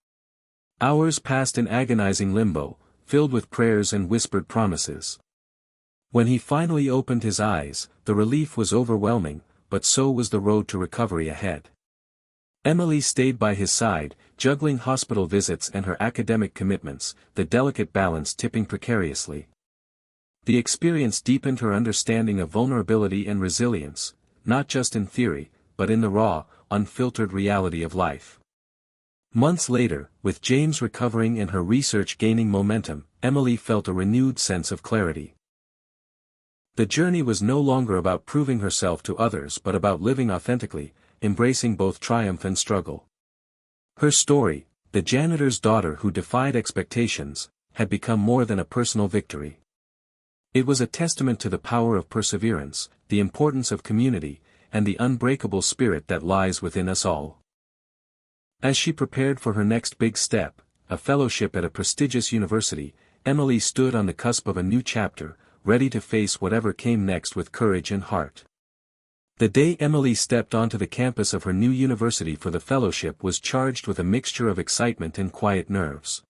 Hours passed in agonizing limbo, filled with prayers and whispered promises. When he finally opened his eyes, the relief was overwhelming, but so was the road to recovery ahead. Emily stayed by his side, juggling hospital visits and her academic commitments, the delicate balance tipping precariously. The experience deepened her understanding of vulnerability and resilience, not just in theory, but in the raw, unfiltered reality of life. Months later, with James recovering and her research gaining momentum, Emily felt a renewed sense of clarity. The journey was no longer about proving herself to others but about living authentically, embracing both triumph and struggle. Her story, the janitor's daughter who defied expectations, had become more than a personal victory. It was a testament to the power of perseverance, the importance of community, and the unbreakable spirit that lies within us all. As she prepared for her next big step, a fellowship at a prestigious university, Emily stood on the cusp of a new chapter, ready to face whatever came next with courage and heart. The day Emily stepped onto the campus of her new university for the fellowship was charged with a mixture of excitement and quiet nerves.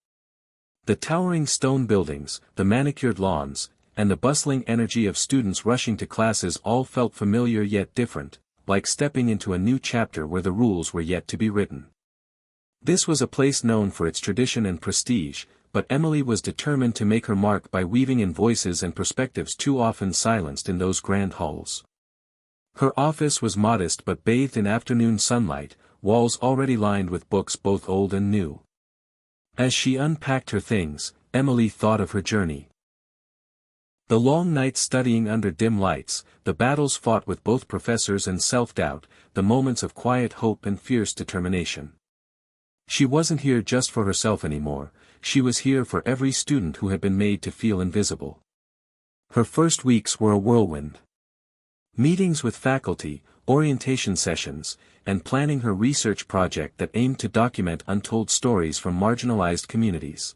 The towering stone buildings, the manicured lawns, and the bustling energy of students rushing to classes all felt familiar yet different, like stepping into a new chapter where the rules were yet to be written. This was a place known for its tradition and prestige, but Emily was determined to make her mark by weaving in voices and perspectives too often silenced in those grand halls. Her office was modest but bathed in afternoon sunlight, walls already lined with books both old and new. As she unpacked her things, Emily thought of her journey. The long nights studying under dim lights, the battles fought with both professors and self-doubt, the moments of quiet hope and fierce determination. She wasn't here just for herself anymore, she was here for every student who had been made to feel invisible. Her first weeks were a whirlwind. Meetings with faculty, orientation sessions, and planning her research project that aimed to document untold stories from marginalized communities.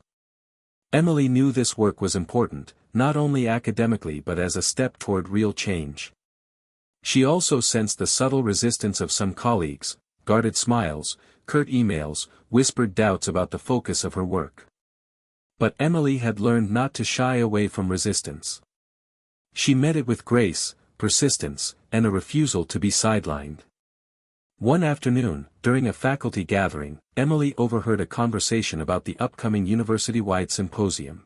Emily knew this work was important, not only academically but as a step toward real change. She also sensed the subtle resistance of some colleagues, guarded smiles, curt emails, whispered doubts about the focus of her work. But Emily had learned not to shy away from resistance. She met it with grace, persistence, and a refusal to be sidelined. One afternoon, during a faculty gathering, Emily overheard a conversation about the upcoming university-wide symposium.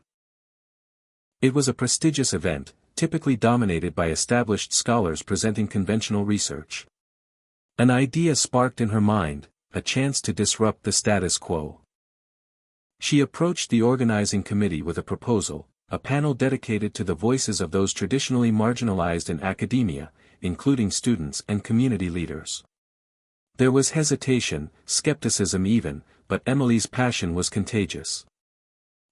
It was a prestigious event, typically dominated by established scholars presenting conventional research. An idea sparked in her mind, a chance to disrupt the status quo. She approached the organizing committee with a proposal, a panel dedicated to the voices of those traditionally marginalized in academia, including students and community leaders. There was hesitation, skepticism even, but Emily's passion was contagious.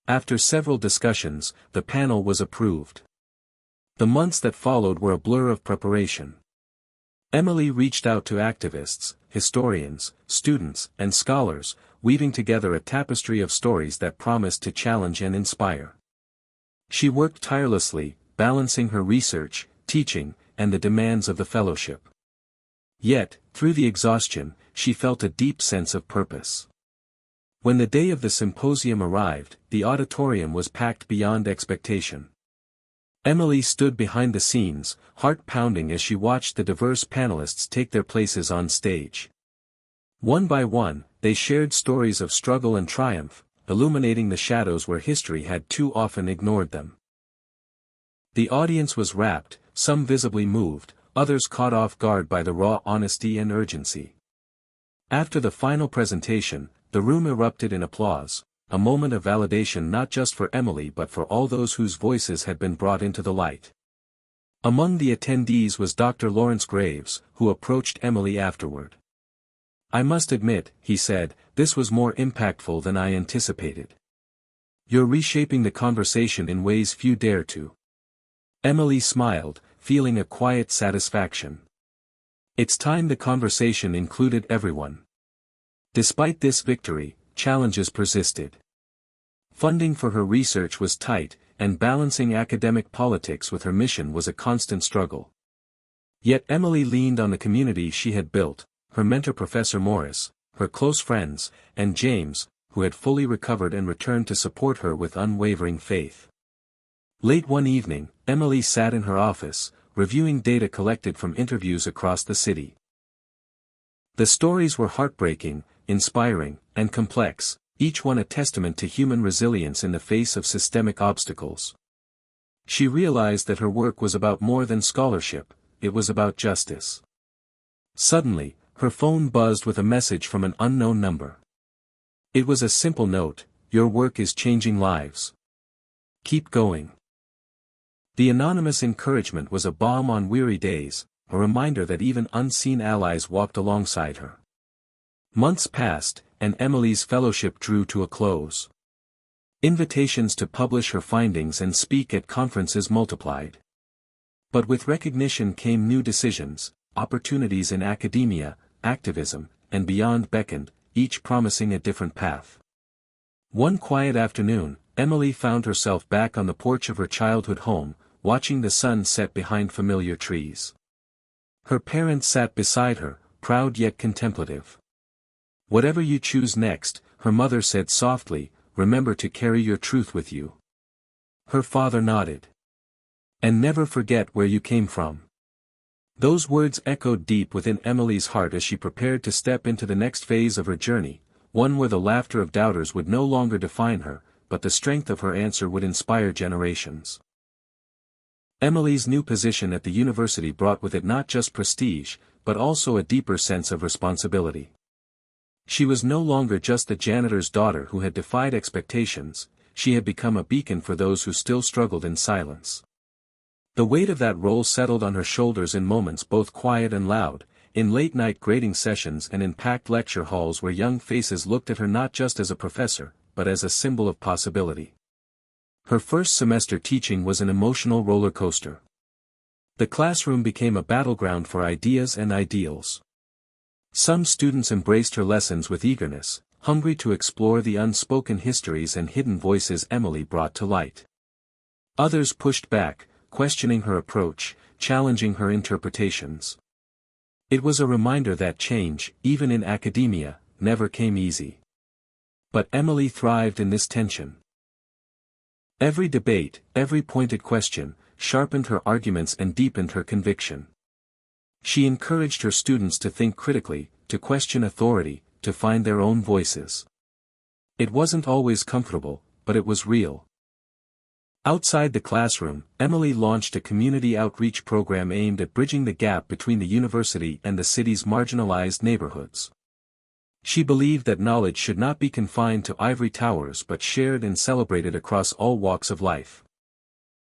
After several discussions, the panel was approved. The months that followed were a blur of preparation. Emily reached out to activists, historians, students, and scholars, weaving together a tapestry of stories that promised to challenge and inspire. She worked tirelessly, balancing her research, teaching, and the demands of the fellowship. Yet, through the exhaustion, she felt a deep sense of purpose. When the day of the symposium arrived, the auditorium was packed beyond expectation. Emily stood behind the scenes, heart pounding as she watched the diverse panelists take their places on stage. One by one, they shared stories of struggle and triumph, illuminating the shadows where history had too often ignored them. The audience was rapt, some visibly moved, others caught off guard by the raw honesty and urgency. After the final presentation, the room erupted in applause, a moment of validation not just for Emily but for all those whose voices had been brought into the light. Among the attendees was Dr. Lawrence Graves, who approached Emily afterward. "I must admit," he said, "this was more impactful than I anticipated. You're reshaping the conversation in ways few dare to." Emily smiled, feeling a quiet satisfaction. It's time the conversation included everyone. Despite this victory, challenges persisted. Funding for her research was tight, and balancing academic politics with her mission was a constant struggle. Yet Emily leaned on the community she had built, her mentor Professor Morris, her close friends, and James, who had fully recovered and returned to support her with unwavering faith. Late one evening, Emily sat in her office, reviewing data collected from interviews across the city. The stories were heartbreaking, inspiring, and complex, each one a testament to human resilience in the face of systemic obstacles. She realized that her work was about more than scholarship, it was about justice. Suddenly, her phone buzzed with a message from an unknown number. It was a simple note: "Your work is changing lives. Keep going." The anonymous encouragement was a balm on weary days, a reminder that even unseen allies walked alongside her. Months passed, and Emily's fellowship drew to a close. Invitations to publish her findings and speak at conferences multiplied. But with recognition came new decisions, opportunities in academia, activism, and beyond beckoned, each promising a different path. One quiet afternoon, Emily found herself back on the porch of her childhood home, watching the sun set behind familiar trees. Her parents sat beside her, proud yet contemplative. "Whatever you choose next," her mother said softly, "remember to carry your truth with you." Her father nodded. "And never forget where you came from." Those words echoed deep within Emily's heart as she prepared to step into the next phase of her journey, one where the laughter of doubters would no longer define her, but the strength of her answer would inspire generations. Emily's new position at the university brought with it not just prestige, but also a deeper sense of responsibility. She was no longer just the janitor's daughter who had defied expectations, she had become a beacon for those who still struggled in silence. The weight of that role settled on her shoulders in moments both quiet and loud, in late-night grading sessions and in packed lecture halls where young faces looked at her not just as a professor, but as a symbol of possibility. Her first semester teaching was an emotional roller coaster. The classroom became a battleground for ideas and ideals. Some students embraced her lessons with eagerness, hungry to explore the unspoken histories and hidden voices Emily brought to light. Others pushed back, questioning her approach, challenging her interpretations. It was a reminder that change, even in academia, never came easy. But Emily thrived in this tension. Every debate, every pointed question, sharpened her arguments and deepened her conviction. She encouraged her students to think critically, to question authority, to find their own voices. It wasn't always comfortable, but it was real. Outside the classroom, Emily launched a community outreach program aimed at bridging the gap between the university and the city's marginalized neighborhoods. She believed that knowledge should not be confined to ivory towers but shared and celebrated across all walks of life.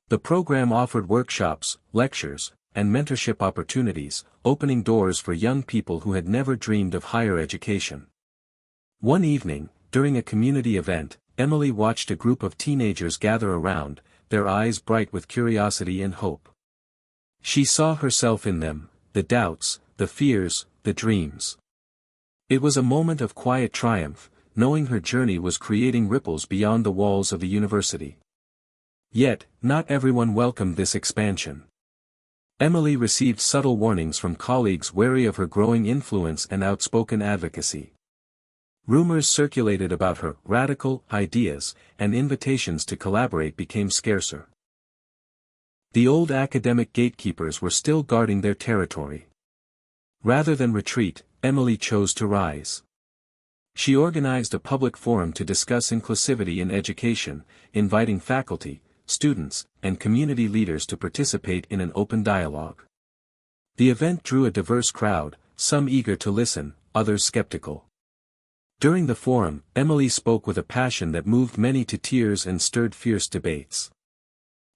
The program offered workshops, lectures, and mentorship opportunities, opening doors for young people who had never dreamed of higher education. One evening, during a community event, Emily watched a group of teenagers gather around, their eyes bright with curiosity and hope. She saw herself in them, the doubts, the fears, the dreams. It was a moment of quiet triumph, knowing her journey was creating ripples beyond the walls of the university. Yet, not everyone welcomed this expansion. Emily received subtle warnings from colleagues wary of her growing influence and outspoken advocacy. Rumors circulated about her radical ideas, and invitations to collaborate became scarcer. The old academic gatekeepers were still guarding their territory. Rather than retreat, Emily chose to rise. She organized a public forum to discuss inclusivity in education, inviting faculty, students, and community leaders to participate in an open dialogue. The event drew a diverse crowd, some eager to listen, others skeptical. During the forum, Emily spoke with a passion that moved many to tears and stirred fierce debates.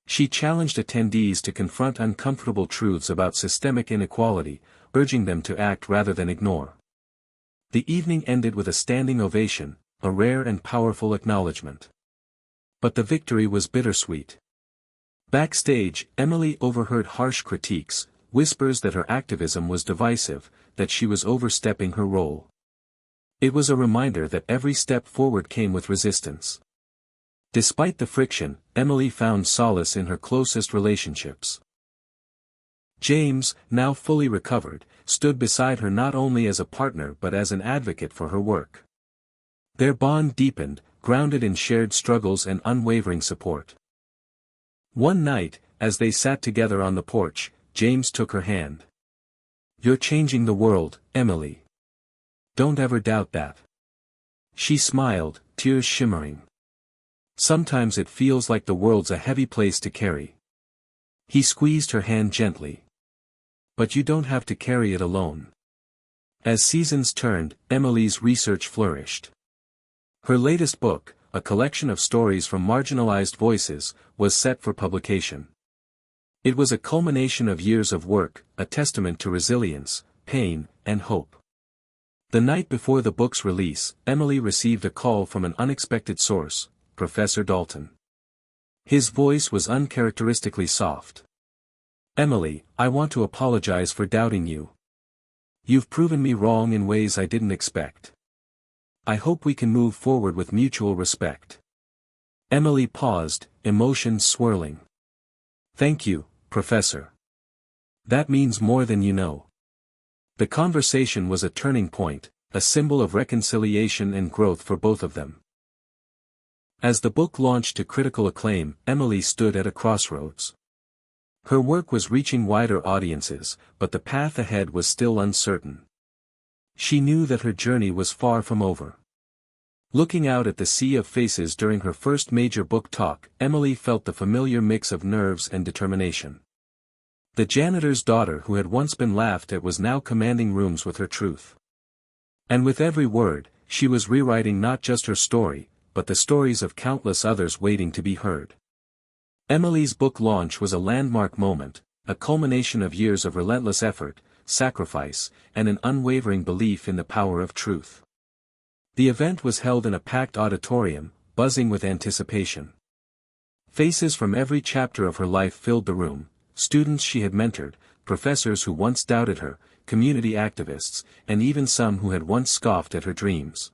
She challenged attendees to confront uncomfortable truths about systemic inequality, urging them to act rather than ignore. The evening ended with a standing ovation, a rare and powerful acknowledgement. But the victory was bittersweet. Backstage, Emily overheard harsh critiques, whispers that her activism was divisive, that she was overstepping her role. It was a reminder that every step forward came with resistance. Despite the friction, Emily found solace in her closest relationships. James, now fully recovered, stood beside her not only as a partner but as an advocate for her work. Their bond deepened, grounded in shared struggles and unwavering support. One night, as they sat together on the porch, James took her hand. "You're changing the world, Emily. Don't ever doubt that." She smiled, tears shimmering. "Sometimes it feels like the world's a heavy place to carry." He squeezed her hand gently. "But you don't have to carry it alone." As seasons turned, Emily's research flourished. Her latest book, a collection of stories from marginalized voices, was set for publication. It was a culmination of years of work, a testament to resilience, pain, and hope. The night before the book's release, Emily received a call from an unexpected source, Professor Dalton. His voice was uncharacteristically soft. "Emily, I want to apologize for doubting you. You've proven me wrong in ways I didn't expect. I hope we can move forward with mutual respect." Emily paused, emotions swirling. "Thank you, Professor. That means more than you know." The conversation was a turning point, a symbol of reconciliation and growth for both of them. As the book launched to critical acclaim, Emily stood at a crossroads. Her work was reaching wider audiences, but the path ahead was still uncertain. She knew that her journey was far from over. Looking out at the sea of faces during her first major book talk, Emily felt the familiar mix of nerves and determination. The janitor's daughter who had once been laughed at was now commanding rooms with her truth. And with every word, she was rewriting not just her story, but the stories of countless others waiting to be heard. Emily's book launch was a landmark moment, a culmination of years of relentless effort, sacrifice, and an unwavering belief in the power of truth. The event was held in a packed auditorium, buzzing with anticipation. Faces from every chapter of her life filled the room, students she had mentored, professors who once doubted her, community activists, and even some who had once scoffed at her dreams.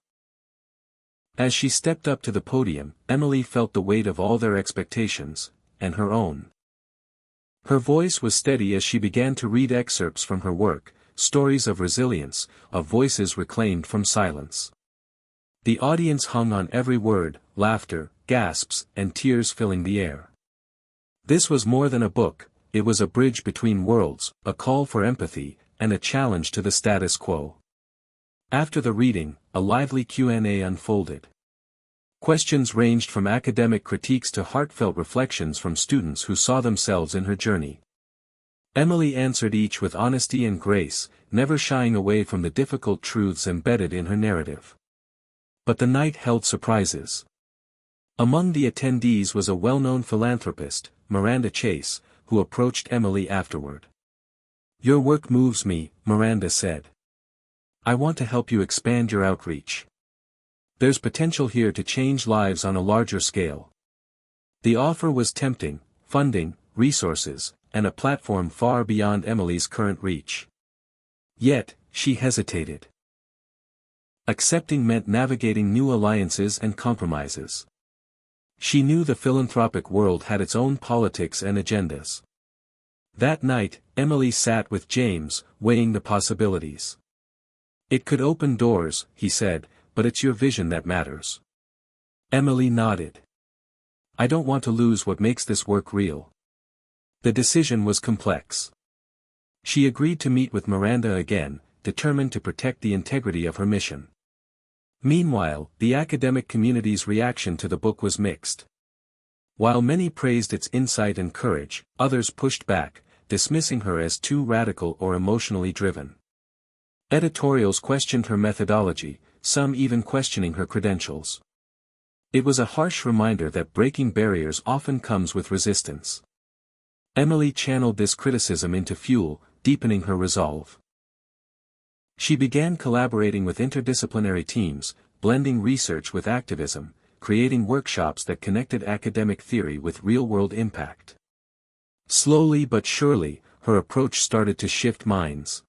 As she stepped up to the podium, Emily felt the weight of all their expectations, and her own. Her voice was steady as she began to read excerpts from her work, stories of resilience, of voices reclaimed from silence. The audience hung on every word, laughter, gasps, and tears filling the air. This was more than a book, it was a bridge between worlds, a call for empathy, and a challenge to the status quo. After the reading, a lively Q&A unfolded. Questions ranged from academic critiques to heartfelt reflections from students who saw themselves in her journey. Emily answered each with honesty and grace, never shying away from the difficult truths embedded in her narrative. But the night held surprises. Among the attendees was a well-known philanthropist, Miranda Chase, who approached Emily afterward. "Your work moves me," Miranda said. "I want to help you expand your outreach. There's potential here to change lives on a larger scale." The offer was tempting: funding, resources, and a platform far beyond Emily's current reach. Yet, she hesitated. Accepting meant navigating new alliances and compromises. She knew the philanthropic world had its own politics and agendas. That night, Emily sat with James, weighing the possibilities. "It could open doors," he said, "but it's your vision that matters." Emily nodded. "I don't want to lose what makes this work real." The decision was complex. She agreed to meet with Miranda again, determined to protect the integrity of her mission. Meanwhile, the academic community's reaction to the book was mixed. While many praised its insight and courage, others pushed back, dismissing her as too radical or emotionally driven. Editorials questioned her methodology, some even questioning her credentials. It was a harsh reminder that breaking barriers often comes with resistance. Emily channeled this criticism into fuel, deepening her resolve. She began collaborating with interdisciplinary teams, blending research with activism, creating workshops that connected academic theory with real-world impact. Slowly but surely, her approach started to shift minds.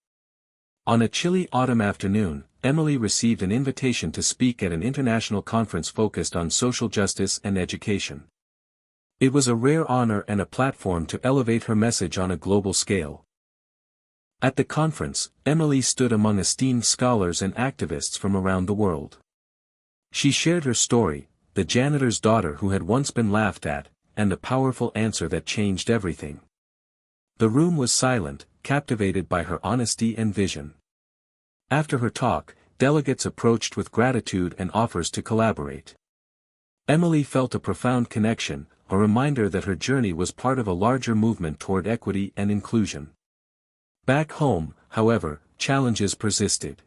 On a chilly autumn afternoon, Emily received an invitation to speak at an international conference focused on social justice and education. It was a rare honor and a platform to elevate her message on a global scale. At the conference, Emily stood among esteemed scholars and activists from around the world. She shared her story, the janitor's daughter who had once been laughed at, and the powerful answer that changed everything. The room was silent, captivated by her honesty and vision. After her talk, delegates approached with gratitude and offers to collaborate. Emily felt a profound connection, a reminder that her journey was part of a larger movement toward equity and inclusion. Back home, however, challenges persisted.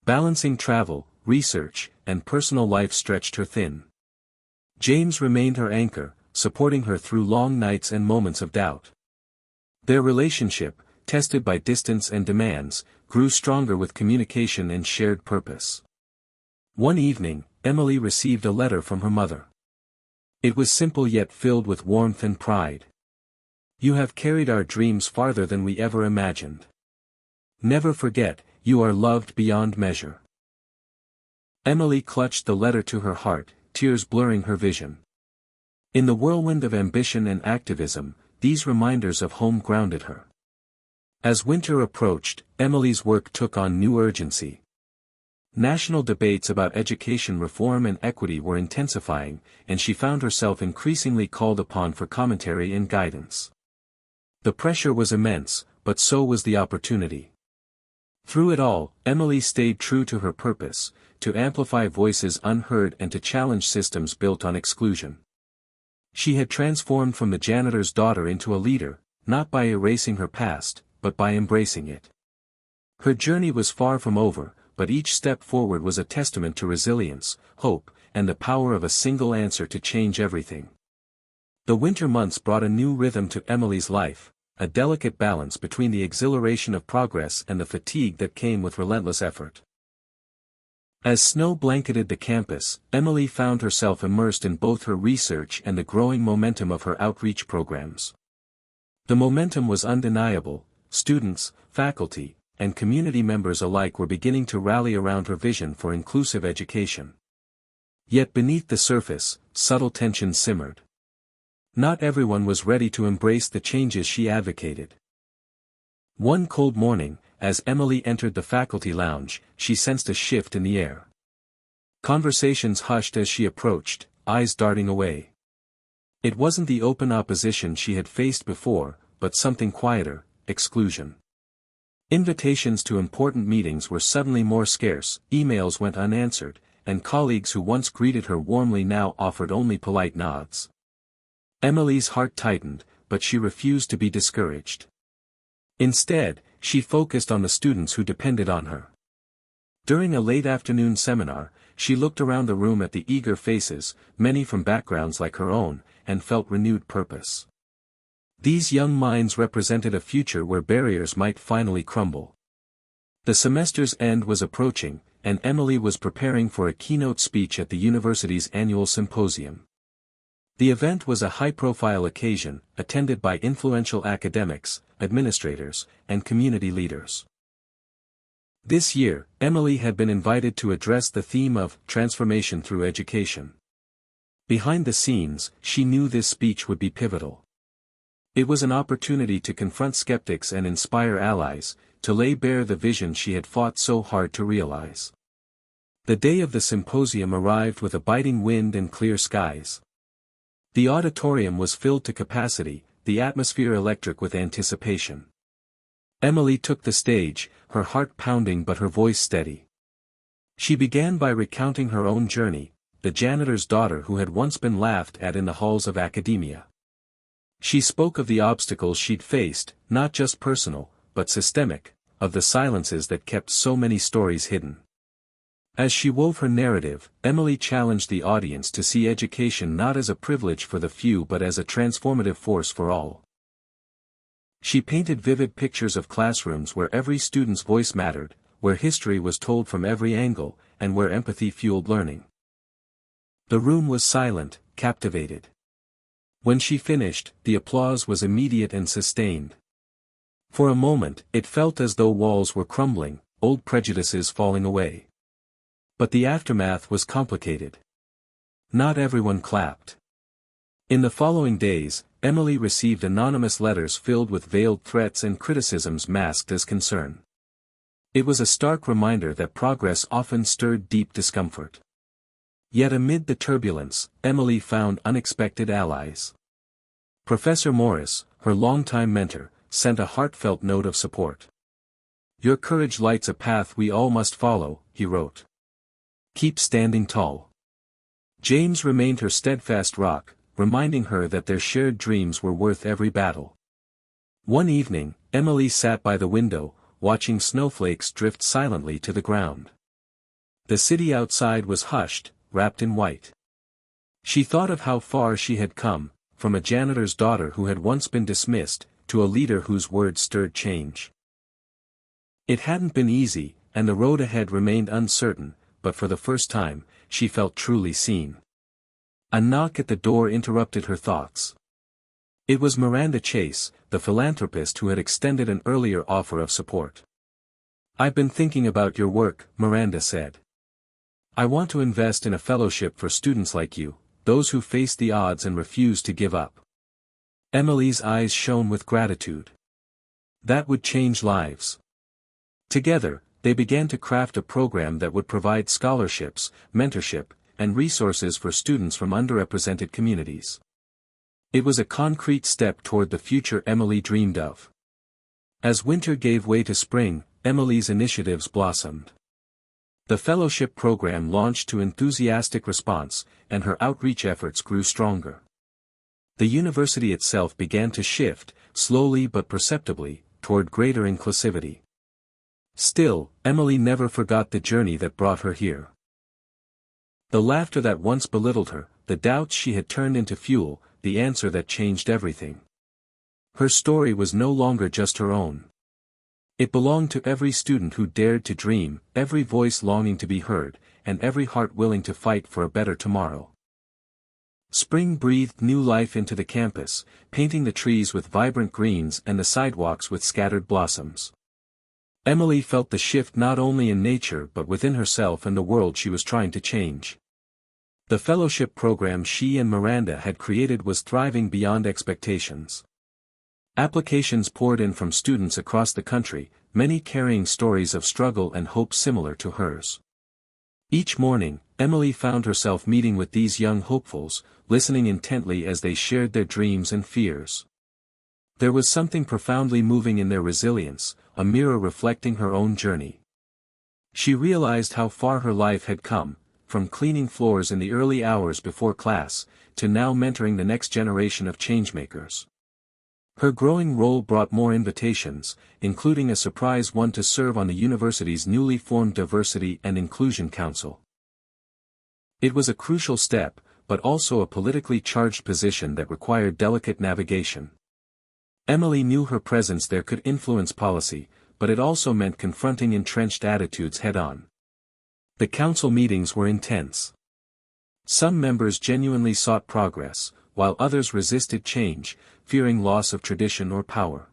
Balancing travel, research, and personal life stretched her thin. James remained her anchor, supporting her through long nights and moments of doubt. Their relationship, tested by distance and demands, grew stronger with communication and shared purpose. One evening, Emily received a letter from her mother. It was simple yet filled with warmth and pride. "You have carried our dreams farther than we ever imagined. Never forget, you are loved beyond measure." Emily clutched the letter to her heart, tears blurring her vision. In the whirlwind of ambition and activism, these reminders of home grounded her. As winter approached, Emily's work took on new urgency. National debates about education reform and equity were intensifying, and she found herself increasingly called upon for commentary and guidance. The pressure was immense, but so was the opportunity. Through it all, Emily stayed true to her purpose, to amplify voices unheard and to challenge systems built on exclusion. She had transformed from the janitor's daughter into a leader, not by erasing her past, but by embracing it. Her journey was far from over, but each step forward was a testament to resilience, hope, and the power of a single answer to change everything. The winter months brought a new rhythm to Emily's life, a delicate balance between the exhilaration of progress and the fatigue that came with relentless effort. As snow blanketed the campus, Emily found herself immersed in both her research and the growing momentum of her outreach programs. The momentum was undeniable. Students, faculty, and community members alike were beginning to rally around her vision for inclusive education. Yet beneath the surface, subtle tensions simmered. Not everyone was ready to embrace the changes she advocated. One cold morning, as Emily entered the faculty lounge, she sensed a shift in the air. Conversations hushed as she approached, eyes darting away. It wasn't the open opposition she had faced before, but something quieter, exclusion. Invitations to important meetings were suddenly more scarce, emails went unanswered, and colleagues who once greeted her warmly now offered only polite nods. Emily's heart tightened, but she refused to be discouraged. Instead, she focused on the students who depended on her. During a late afternoon seminar, she looked around the room at the eager faces, many from backgrounds like her own, and felt renewed purpose. These young minds represented a future where barriers might finally crumble. The semester's end was approaching, and Emily was preparing for a keynote speech at the university's annual symposium. The event was a high-profile occasion, attended by influential academics, administrators, and community leaders. This year, Emily had been invited to address the theme of transformation through education. Behind the scenes, she knew this speech would be pivotal. It was an opportunity to confront skeptics and inspire allies, to lay bare the vision she had fought so hard to realize. The day of the symposium arrived with a biting wind and clear skies. The auditorium was filled to capacity, the atmosphere electric with anticipation. Emily took the stage, her heart pounding but her voice steady. She began by recounting her own journey, the janitor's daughter who had once been laughed at in the halls of academia. She spoke of the obstacles she'd faced, not just personal, but systemic, of the silences that kept so many stories hidden. As she wove her narrative, Emily challenged the audience to see education not as a privilege for the few but as a transformative force for all. She painted vivid pictures of classrooms where every student's voice mattered, where history was told from every angle, and where empathy fueled learning. The room was silent, captivated. When she finished, the applause was immediate and sustained. For a moment, it felt as though walls were crumbling, old prejudices falling away. But the aftermath was complicated. Not everyone clapped. In the following days, Emily received anonymous letters filled with veiled threats and criticisms masked as concern. It was a stark reminder that progress often stirred deep discomfort. Yet amid the turbulence, Emily found unexpected allies. Professor Morris, her longtime mentor, sent a heartfelt note of support. "Your courage lights a path we all must follow," he wrote. "Keep standing tall." James remained her steadfast rock, reminding her that their shared dreams were worth every battle. One evening, Emily sat by the window, watching snowflakes drift silently to the ground. The city outside was hushed, wrapped in white. She thought of how far she had come, from a janitor's daughter who had once been dismissed, to a leader whose words stirred change. It hadn't been easy, and the road ahead remained uncertain, but for the first time, she felt truly seen. A knock at the door interrupted her thoughts. It was Miranda Chase, the philanthropist who had extended an earlier offer of support. "I've been thinking about your work," Miranda said. "I want to invest in a fellowship for students like you, those who face the odds and refuse to give up." Emily's eyes shone with gratitude. That would change lives. Together, they began to craft a program that would provide scholarships, mentorship, and resources for students from underrepresented communities. It was a concrete step toward the future Emily dreamed of. As winter gave way to spring, Emily's initiatives blossomed. The fellowship program launched to enthusiastic response, and her outreach efforts grew stronger. The university itself began to shift, slowly but perceptibly, toward greater inclusivity. Still, Emily never forgot the journey that brought her here. The laughter that once belittled her, the doubts she had turned into fuel, the answer that changed everything. Her story was no longer just her own. It belonged to every student who dared to dream, every voice longing to be heard, and every heart willing to fight for a better tomorrow. Spring breathed new life into the campus, painting the trees with vibrant greens and the sidewalks with scattered blossoms. Emily felt the shift not only in nature but within herself and the world she was trying to change. The fellowship program she and Miranda had created was thriving beyond expectations. Applications poured in from students across the country, many carrying stories of struggle and hope similar to hers. Each morning, Emily found herself meeting with these young hopefuls, listening intently as they shared their dreams and fears. There was something profoundly moving in their resilience, a mirror reflecting her own journey. She realized how far her life had come, from cleaning floors in the early hours before class, to now mentoring the next generation of changemakers. Her growing role brought more invitations, including a surprise one to serve on the university's newly formed Diversity and Inclusion Council. It was a crucial step, but also a politically charged position that required delicate navigation. Emily knew her presence there could influence policy, but it also meant confronting entrenched attitudes head-on. The council meetings were intense. Some members genuinely sought progress, while others resisted change, fearing loss of tradition or power.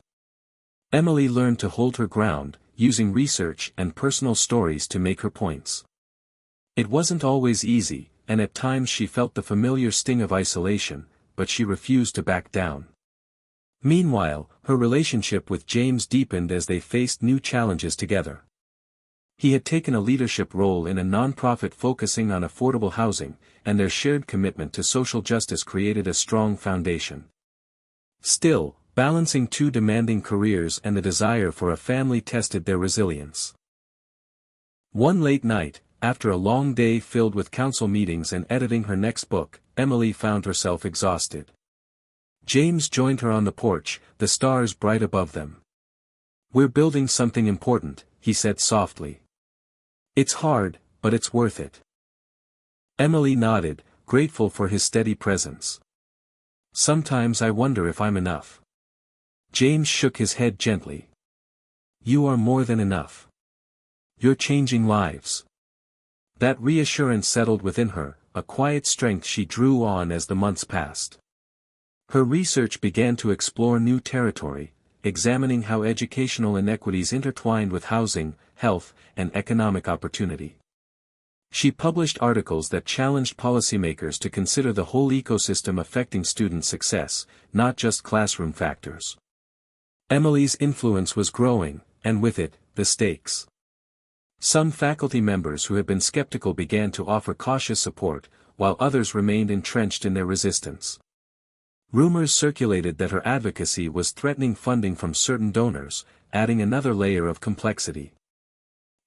Emily learned to hold her ground, using research and personal stories to make her points. It wasn't always easy, and at times she felt the familiar sting of isolation, but she refused to back down. Meanwhile, her relationship with James deepened as they faced new challenges together. He had taken a leadership role in a nonprofit focusing on affordable housing, and their shared commitment to social justice created a strong foundation. Still, balancing two demanding careers and the desire for a family tested their resilience. One late night, after a long day filled with council meetings and editing her next book, Emily found herself exhausted. James joined her on the porch, the stars bright above them. "We're building something important," he said softly. "It's hard, but it's worth it." Emily nodded, grateful for his steady presence. "Sometimes I wonder if I'm enough." James shook his head gently. "You are more than enough. You're changing lives." That reassurance settled within her, a quiet strength she drew on as the months passed. Her research began to explore new territory, examining how educational inequities intertwined with housing, health, and economic opportunity. She published articles that challenged policymakers to consider the whole ecosystem affecting student success, not just classroom factors. Emily's influence was growing, and with it, the stakes. Some faculty members who had been skeptical began to offer cautious support, while others remained entrenched in their resistance. Rumors circulated that her advocacy was threatening funding from certain donors, adding another layer of complexity.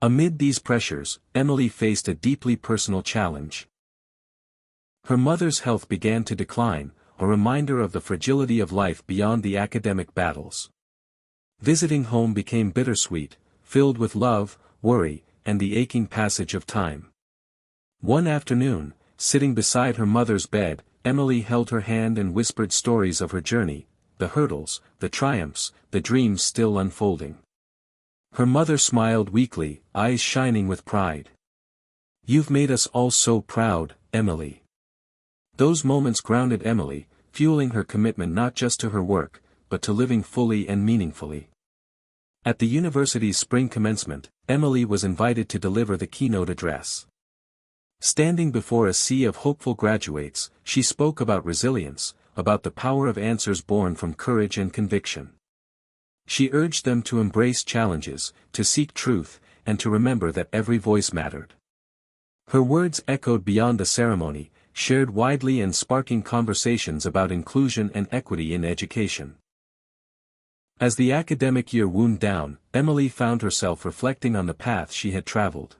Amid these pressures, Emily faced a deeply personal challenge. Her mother's health began to decline, a reminder of the fragility of life beyond the academic battles. Visiting home became bittersweet, filled with love, worry, and the aching passage of time. One afternoon, sitting beside her mother's bed, Emily held her hand and whispered stories of her journey, the hurdles, the triumphs, the dreams still unfolding. Her mother smiled weakly, eyes shining with pride. "You've made us all so proud, Emily." Those moments grounded Emily, fueling her commitment not just to her work, but to living fully and meaningfully. At the university's spring commencement, Emily was invited to deliver the keynote address. Standing before a sea of hopeful graduates, she spoke about resilience, about the power of answers born from courage and conviction. She urged them to embrace challenges, to seek truth, and to remember that every voice mattered. Her words echoed beyond the ceremony, shared widely and sparking conversations about inclusion and equity in education. As the academic year wound down, Emily found herself reflecting on the path she had traveled.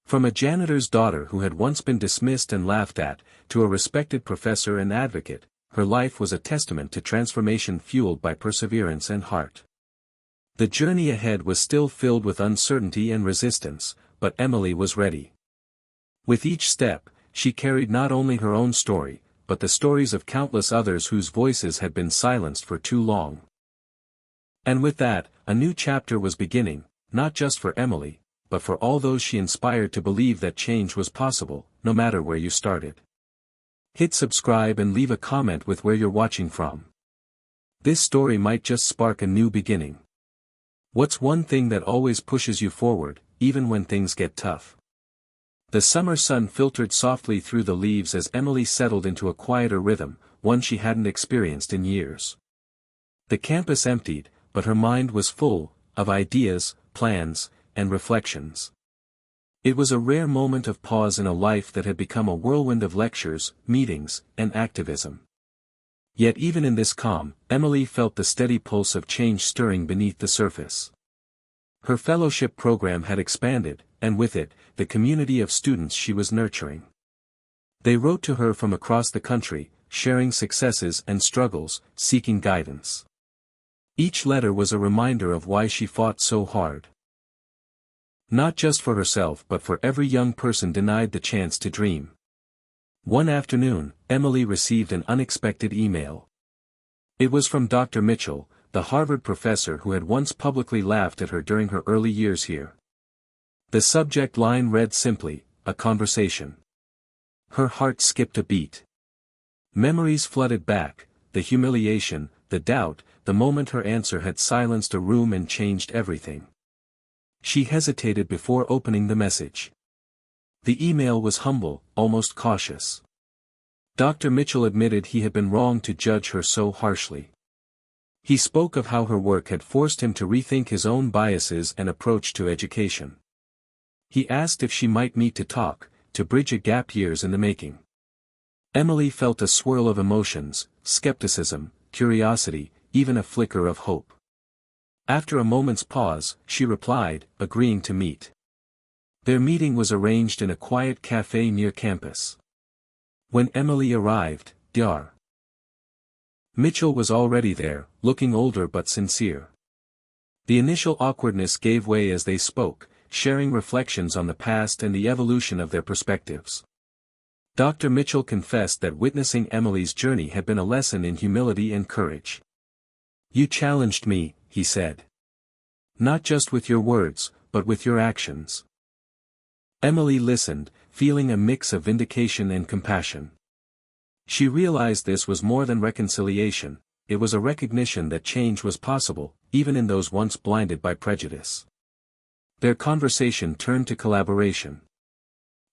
From a janitor's daughter who had once been dismissed and laughed at, to a respected professor and advocate, her life was a testament to transformation fueled by perseverance and heart. The journey ahead was still filled with uncertainty and resistance, but Emily was ready. With each step, she carried not only her own story, but the stories of countless others whose voices had been silenced for too long. And with that, a new chapter was beginning, not just for Emily, but for all those she inspired to believe that change was possible, no matter where you started. Hit subscribe and leave a comment with where you're watching from. This story might just spark a new beginning. What's one thing that always pushes you forward, even when things get tough? The summer sun filtered softly through the leaves as Emily settled into a quieter rhythm, one she hadn't experienced in years. The campus emptied, but her mind was full of ideas, plans, and reflections. It was a rare moment of pause in a life that had become a whirlwind of lectures, meetings, and activism. Yet even in this calm, Emily felt the steady pulse of change stirring beneath the surface. Her fellowship program had expanded, and with it, the community of students she was nurturing. They wrote to her from across the country, sharing successes and struggles, seeking guidance. Each letter was a reminder of why she fought so hard. Not just for herself but for every young person denied the chance to dream. One afternoon, Emily received an unexpected email. It was from Dr. Mitchell, the Harvard professor who had once publicly laughed at her during her early years here. The subject line read simply, "A conversation." Her heart skipped a beat. Memories flooded back, the humiliation, the doubt, the moment her answer had silenced a room and changed everything. She hesitated before opening the message. The email was humble, almost cautious. Dr. Mitchell admitted he had been wrong to judge her so harshly. He spoke of how her work had forced him to rethink his own biases and approach to education. He asked if she might meet to talk, to bridge a gap years in the making. Emily felt a swirl of emotions, skepticism, curiosity, even a flicker of hope. After a moment's pause, she replied, agreeing to meet. Their meeting was arranged in a quiet cafe near campus. When Emily arrived, Dr. Mitchell was already there, looking older but sincere. The initial awkwardness gave way as they spoke, sharing reflections on the past and the evolution of their perspectives. Dr. Mitchell confessed that witnessing Emily's journey had been a lesson in humility and courage. "You challenged me," he said. "Not just with your words, but with your actions." Emily listened, feeling a mix of vindication and compassion. She realized this was more than reconciliation, it was a recognition that change was possible, even in those once blinded by prejudice. Their conversation turned to collaboration.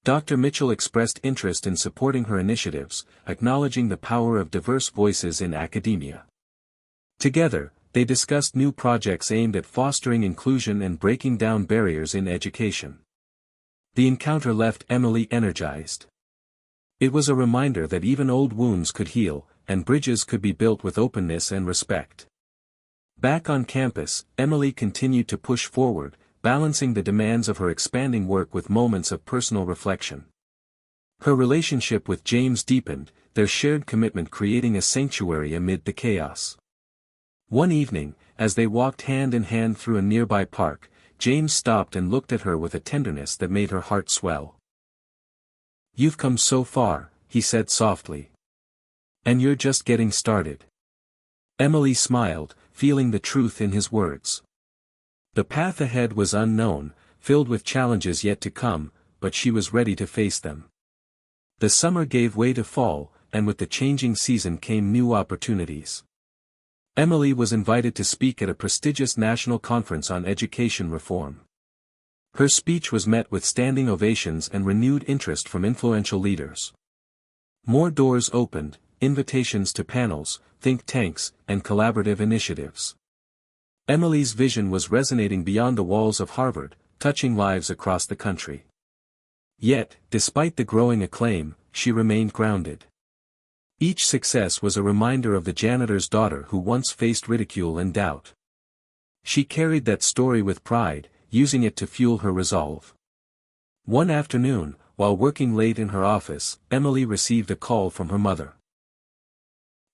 Dr. Mitchell expressed interest in supporting her initiatives, acknowledging the power of diverse voices in academia. Together, they discussed new projects aimed at fostering inclusion and breaking down barriers in education. The encounter left Emily energized. It was a reminder that even old wounds could heal, and bridges could be built with openness and respect. Back on campus, Emily continued to push forward, balancing the demands of her expanding work with moments of personal reflection. Her relationship with James deepened, their shared commitment creating a sanctuary amid the chaos. One evening, as they walked hand in hand through a nearby park, James stopped and looked at her with a tenderness that made her heart swell. "You've come so far," he said softly. "And you're just getting started." Emily smiled, feeling the truth in his words. The path ahead was unknown, filled with challenges yet to come, but she was ready to face them. The summer gave way to fall, and with the changing season came new opportunities. Emily was invited to speak at a prestigious national conference on education reform. Her speech was met with standing ovations and renewed interest from influential leaders. More doors opened, invitations to panels, think tanks, and collaborative initiatives. Emily's vision was resonating beyond the walls of Harvard, touching lives across the country. Yet, despite the growing acclaim, she remained grounded. Each success was a reminder of the janitor's daughter who once faced ridicule and doubt. She carried that story with pride, using it to fuel her resolve. One afternoon, while working late in her office, Emily received a call from her mother.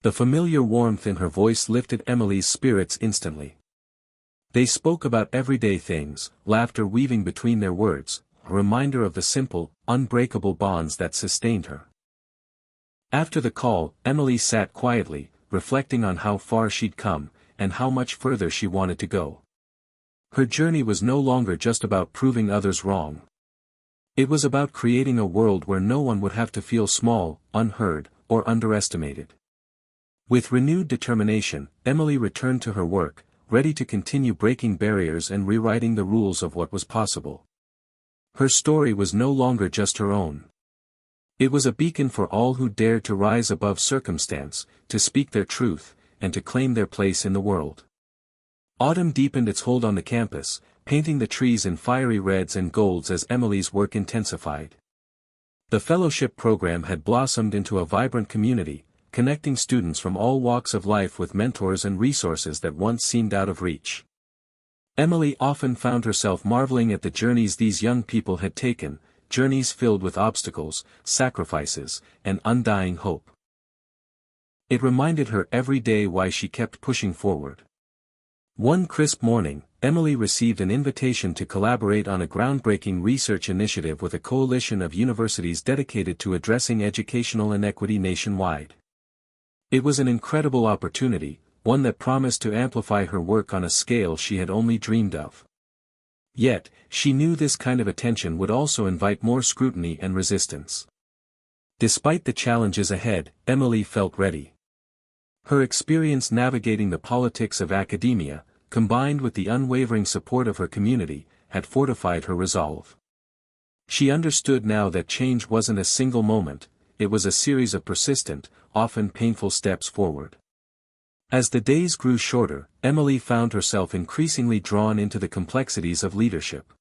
The familiar warmth in her voice lifted Emily's spirits instantly. They spoke about everyday things, laughter weaving between their words, a reminder of the simple, unbreakable bonds that sustained her. After the call, Emily sat quietly, reflecting on how far she'd come, and how much further she wanted to go. Her journey was no longer just about proving others wrong. It was about creating a world where no one would have to feel small, unheard, or underestimated. With renewed determination, Emily returned to her work, ready to continue breaking barriers and rewriting the rules of what was possible. Her story was no longer just her own. It was a beacon for all who dared to rise above circumstance, to speak their truth, and to claim their place in the world. Autumn deepened its hold on the campus, painting the trees in fiery reds and golds as Emily's work intensified. The fellowship program had blossomed into a vibrant community, connecting students from all walks of life with mentors and resources that once seemed out of reach. Emily often found herself marveling at the journeys these young people had taken, journeys filled with obstacles, sacrifices, and undying hope. It reminded her every day why she kept pushing forward. One crisp morning, Emily received an invitation to collaborate on a groundbreaking research initiative with a coalition of universities dedicated to addressing educational inequity nationwide. It was an incredible opportunity, one that promised to amplify her work on a scale she had only dreamed of. Yet, she knew this kind of attention would also invite more scrutiny and resistance. Despite the challenges ahead, Emily felt ready. Her experience navigating the politics of academia, combined with the unwavering support of her community, had fortified her resolve. She understood now that change wasn't a single moment, it was a series of persistent, often painful steps forward. As the days grew shorter, Emily found herself increasingly drawn into the complexities of leadership.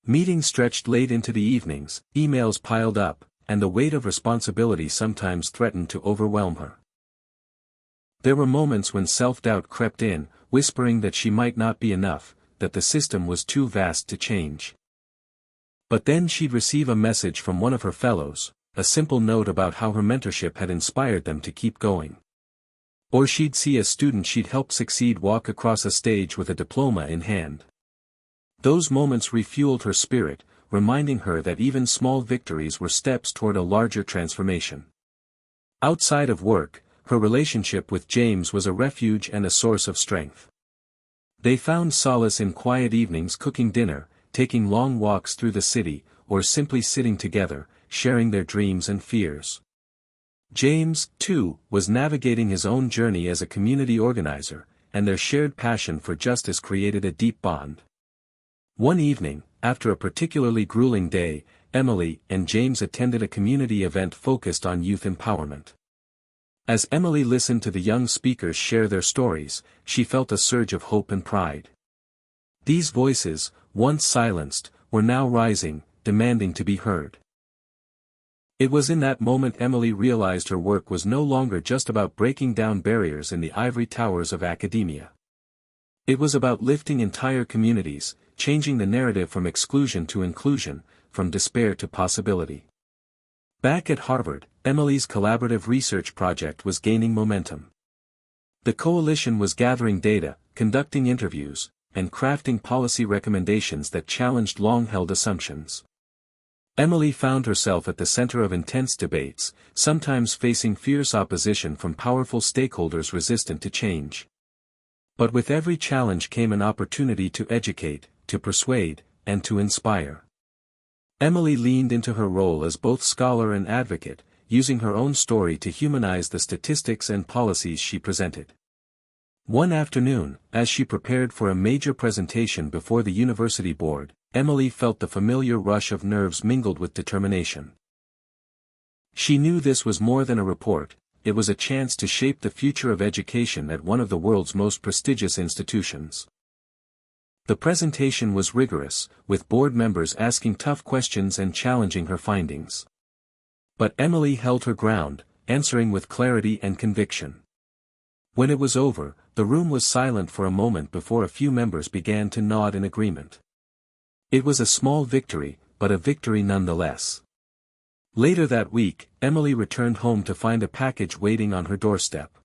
Meetings stretched late into the evenings, emails piled up, and the weight of responsibility sometimes threatened to overwhelm her. There were moments when self-doubt crept in, whispering that she might not be enough, that the system was too vast to change. But then she'd receive a message from one of her fellows, a simple note about how her mentorship had inspired them to keep going. Or she'd see a student she'd helped succeed walk across a stage with a diploma in hand. Those moments refueled her spirit, reminding her that even small victories were steps toward a larger transformation. Outside of work, her relationship with James was a refuge and a source of strength. They found solace in quiet evenings cooking dinner, taking long walks through the city, or simply sitting together, sharing their dreams and fears. James, too, was navigating his own journey as a community organizer, and their shared passion for justice created a deep bond. One evening, after a particularly grueling day, Emily and James attended a community event focused on youth empowerment. As Emily listened to the young speakers share their stories, she felt a surge of hope and pride. These voices, once silenced, were now rising, demanding to be heard. It was in that moment Emily realized her work was no longer just about breaking down barriers in the ivory towers of academia. It was about lifting entire communities, changing the narrative from exclusion to inclusion, from despair to possibility. Back at Harvard, Emily's collaborative research project was gaining momentum. The coalition was gathering data, conducting interviews, and crafting policy recommendations that challenged long-held assumptions. Emily found herself at the center of intense debates, sometimes facing fierce opposition from powerful stakeholders resistant to change. But with every challenge came an opportunity to educate, to persuade, and to inspire. Emily leaned into her role as both scholar and advocate, using her own story to humanize the statistics and policies she presented. One afternoon, as she prepared for a major presentation before the university board, Emily felt the familiar rush of nerves mingled with determination. She knew this was more than a report, it was a chance to shape the future of education at one of the world's most prestigious institutions. The presentation was rigorous, with board members asking tough questions and challenging her findings. But Emily held her ground, answering with clarity and conviction. When it was over, the room was silent for a moment before a few members began to nod in agreement. It was a small victory, but a victory nonetheless. Later that week, Emily returned home to find a package waiting on her doorstep.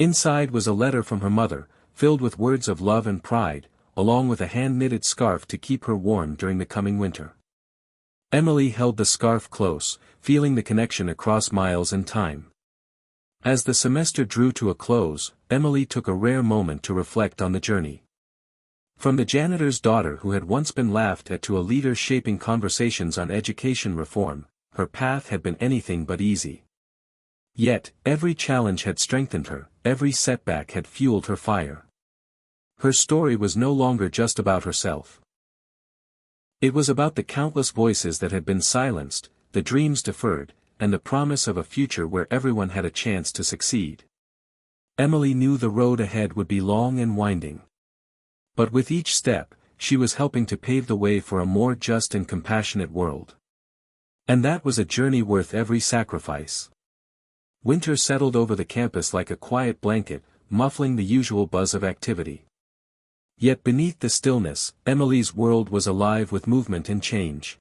Inside was a letter from her mother, filled with words of love and pride, along with a hand-knitted scarf to keep her warm during the coming winter. Emily held the scarf close, feeling the connection across miles and time. As the semester drew to a close, Emily took a rare moment to reflect on the journey. From the janitor's daughter who had once been laughed at to a leader shaping conversations on education reform, her path had been anything but easy. Yet, every challenge had strengthened her, every setback had fueled her fire. Her story was no longer just about herself. It was about the countless voices that had been silenced, the dreams deferred, and the promise of a future where everyone had a chance to succeed. Emily knew the road ahead would be long and winding. But with each step, she was helping to pave the way for a more just and compassionate world. And that was a journey worth every sacrifice. Winter settled over the campus like a quiet blanket, muffling the usual buzz of activity. Yet beneath the stillness, Emily's world was alive with movement and change.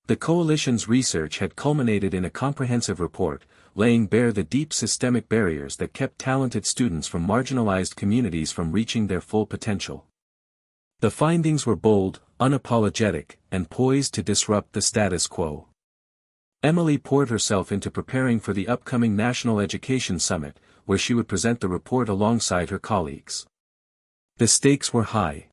The coalition's research had culminated in a comprehensive report, laying bare the deep systemic barriers that kept talented students from marginalized communities from reaching their full potential. The findings were bold, unapologetic, and poised to disrupt the status quo. Emily poured herself into preparing for the upcoming National Education Summit, where she would present the report alongside her colleagues. The stakes were high.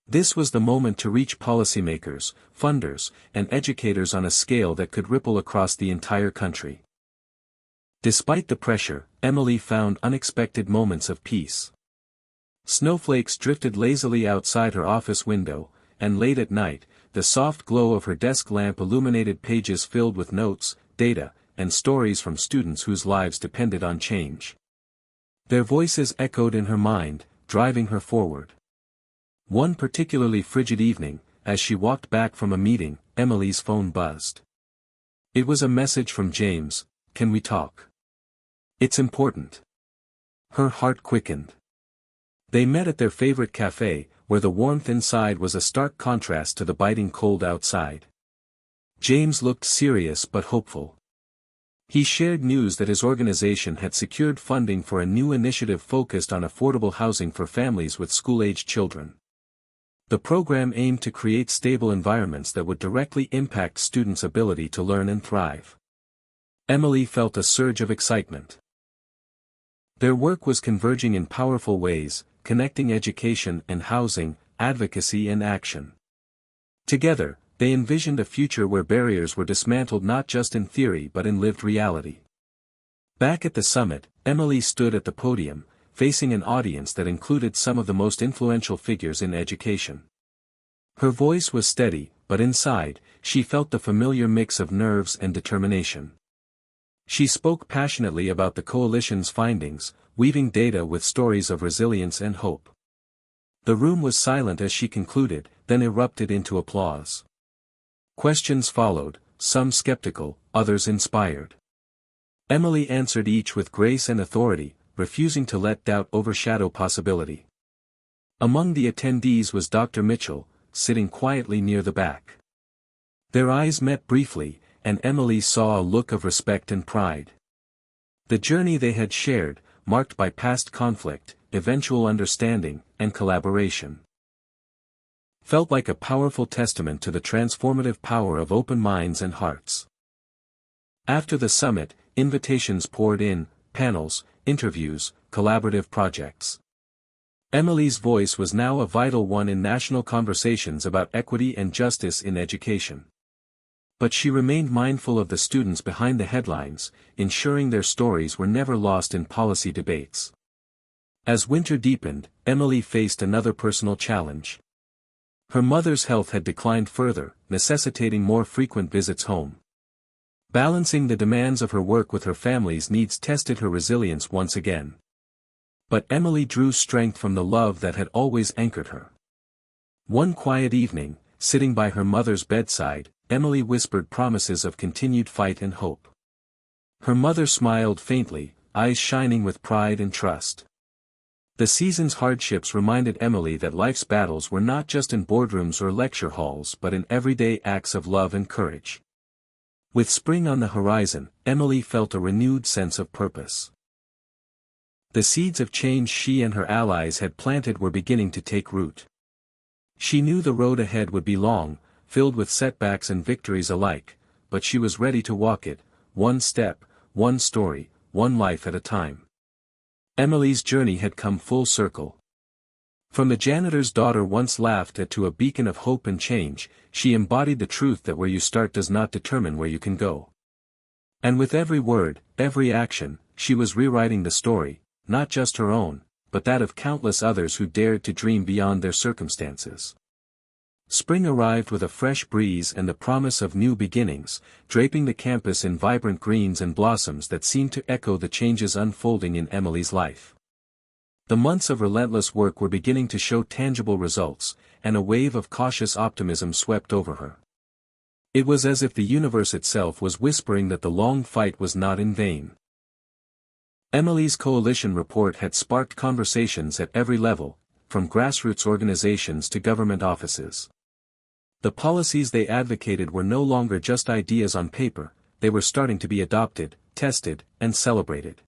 This was the moment to reach policymakers, funders, and educators on a scale that could ripple across the entire country. Despite the pressure, Emily found unexpected moments of peace. Snowflakes drifted lazily outside her office window, and late at night, the soft glow of her desk lamp illuminated pages filled with notes, data, and stories from students whose lives depended on change. Their voices echoed in her mind, driving her forward. One particularly frigid evening, as she walked back from a meeting, Emily's phone buzzed. It was a message from James. "Can we talk? It's important." Her heart quickened. They met at their favorite cafe, where the warmth inside was a stark contrast to the biting cold outside. James looked serious but hopeful. He shared news that his organization had secured funding for a new initiative focused on affordable housing for families with school-aged children. The program aimed to create stable environments that would directly impact students' ability to learn and thrive. Emily felt a surge of excitement. Their work was converging in powerful ways, connecting education and housing, advocacy and action. Together, they envisioned a future where barriers were dismantled not just in theory but in lived reality. Back at the summit, Emily stood at the podium, facing an audience that included some of the most influential figures in education. Her voice was steady, but inside, she felt the familiar mix of nerves and determination. She spoke passionately about the coalition's findings, weaving data with stories of resilience and hope. The room was silent as she concluded, then erupted into applause. Questions followed, some skeptical, others inspired. Emily answered each with grace and authority, refusing to let doubt overshadow possibility. Among the attendees was Dr. Mitchell, sitting quietly near the back. Their eyes met briefly, and Emily saw a look of respect and pride. The journey they had shared, marked by past conflict, eventual understanding, and collaboration, felt like a powerful testament to the transformative power of open minds and hearts. After the summit, invitations poured in, panels, interviews, collaborative projects. Emily's voice was now a vital one in national conversations about equity and justice in education. But she remained mindful of the students behind the headlines, ensuring their stories were never lost in policy debates. As winter deepened, Emily faced another personal challenge. Her mother's health had declined further, necessitating more frequent visits home. Balancing the demands of her work with her family's needs tested her resilience once again. But Emily drew strength from the love that had always anchored her. One quiet evening, sitting by her mother's bedside, Emily whispered promises of continued fight and hope. Her mother smiled faintly, eyes shining with pride and trust. The season's hardships reminded Emily that life's battles were not just in boardrooms or lecture halls but in everyday acts of love and courage. With spring on the horizon, Emily felt a renewed sense of purpose. The seeds of change she and her allies had planted were beginning to take root. She knew the road ahead would be long, filled with setbacks and victories alike, but she was ready to walk it, one step, one story, one life at a time. Emily's journey had come full circle. From the janitor's daughter once laughed at to a beacon of hope and change, she embodied the truth that where you start does not determine where you can go. And with every word, every action, she was rewriting the story, not just her own, but that of countless others who dared to dream beyond their circumstances. Spring arrived with a fresh breeze and the promise of new beginnings, draping the campus in vibrant greens and blossoms that seemed to echo the changes unfolding in Emily's life. The months of relentless work were beginning to show tangible results, and a wave of cautious optimism swept over her. It was as if the universe itself was whispering that the long fight was not in vain. Emily's coalition report had sparked conversations at every level, from grassroots organizations to government offices. The policies they advocated were no longer just ideas on paper, they were starting to be adopted, tested, and celebrated.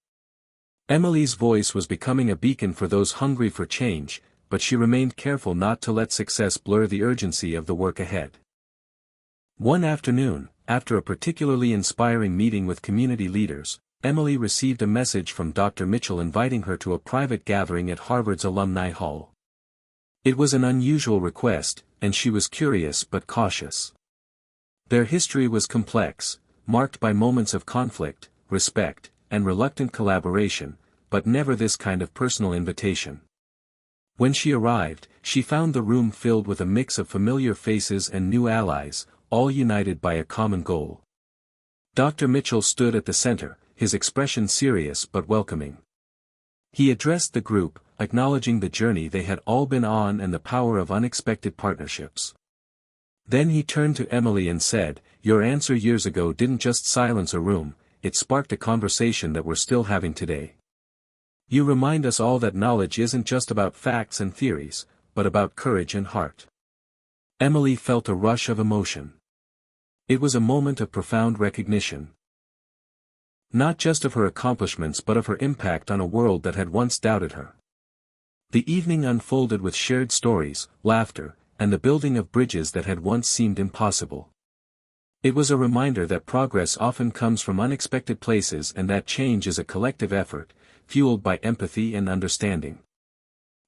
Emily's voice was becoming a beacon for those hungry for change, but she remained careful not to let success blur the urgency of the work ahead. One afternoon, after a particularly inspiring meeting with community leaders, Emily received a message from Dr. Mitchell inviting her to a private gathering at Harvard's Alumni Hall. It was an unusual request, and she was curious but cautious. Their history was complex, marked by moments of conflict, respect, and reluctant collaboration, but never this kind of personal invitation. When she arrived, she found the room filled with a mix of familiar faces and new allies, all united by a common goal. Dr. Mitchell stood at the center, his expression serious but welcoming. He addressed the group, acknowledging the journey they had all been on and the power of unexpected partnerships. Then he turned to Emily and said, "Your answer years ago didn't just silence a room, it sparked a conversation that we're still having today. You remind us all that knowledge isn't just about facts and theories, but about courage and heart." Emily felt a rush of emotion. It was a moment of profound recognition. Not just of her accomplishments but of her impact on a world that had once doubted her. The evening unfolded with shared stories, laughter, and the building of bridges that had once seemed impossible. It was a reminder that progress often comes from unexpected places and that change is a collective effort, fueled by empathy and understanding.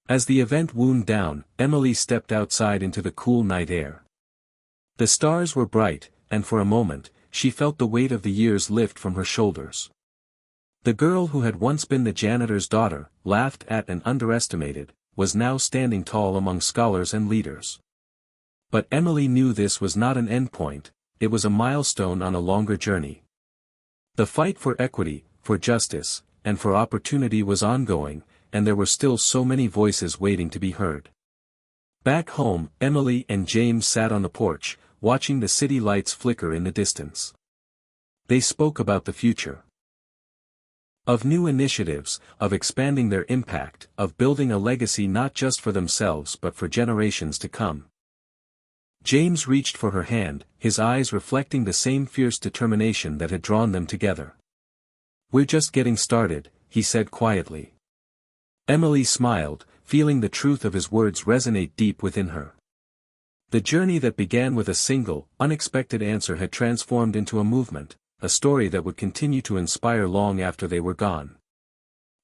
As the event wound down, Emily stepped outside into the cool night air. The stars were bright, and for a moment, she felt the weight of the years lift from her shoulders. The girl who had once been the janitor's daughter, laughed at and underestimated, was now standing tall among scholars and leaders. But Emily knew this was not an endpoint, it was a milestone on a longer journey. The fight for equity, for justice, and for opportunity was ongoing, and there were still so many voices waiting to be heard. Back home, Emily and James sat on the porch, watching the city lights flicker in the distance. They spoke about the future. Of new initiatives, of expanding their impact, of building a legacy not just for themselves but for generations to come. James reached for her hand, his eyes reflecting the same fierce determination that had drawn them together. "We're just getting started," he said quietly. Emily smiled, feeling the truth of his words resonate deep within her. The journey that began with a single, unexpected answer had transformed into a movement, a story that would continue to inspire long after they were gone.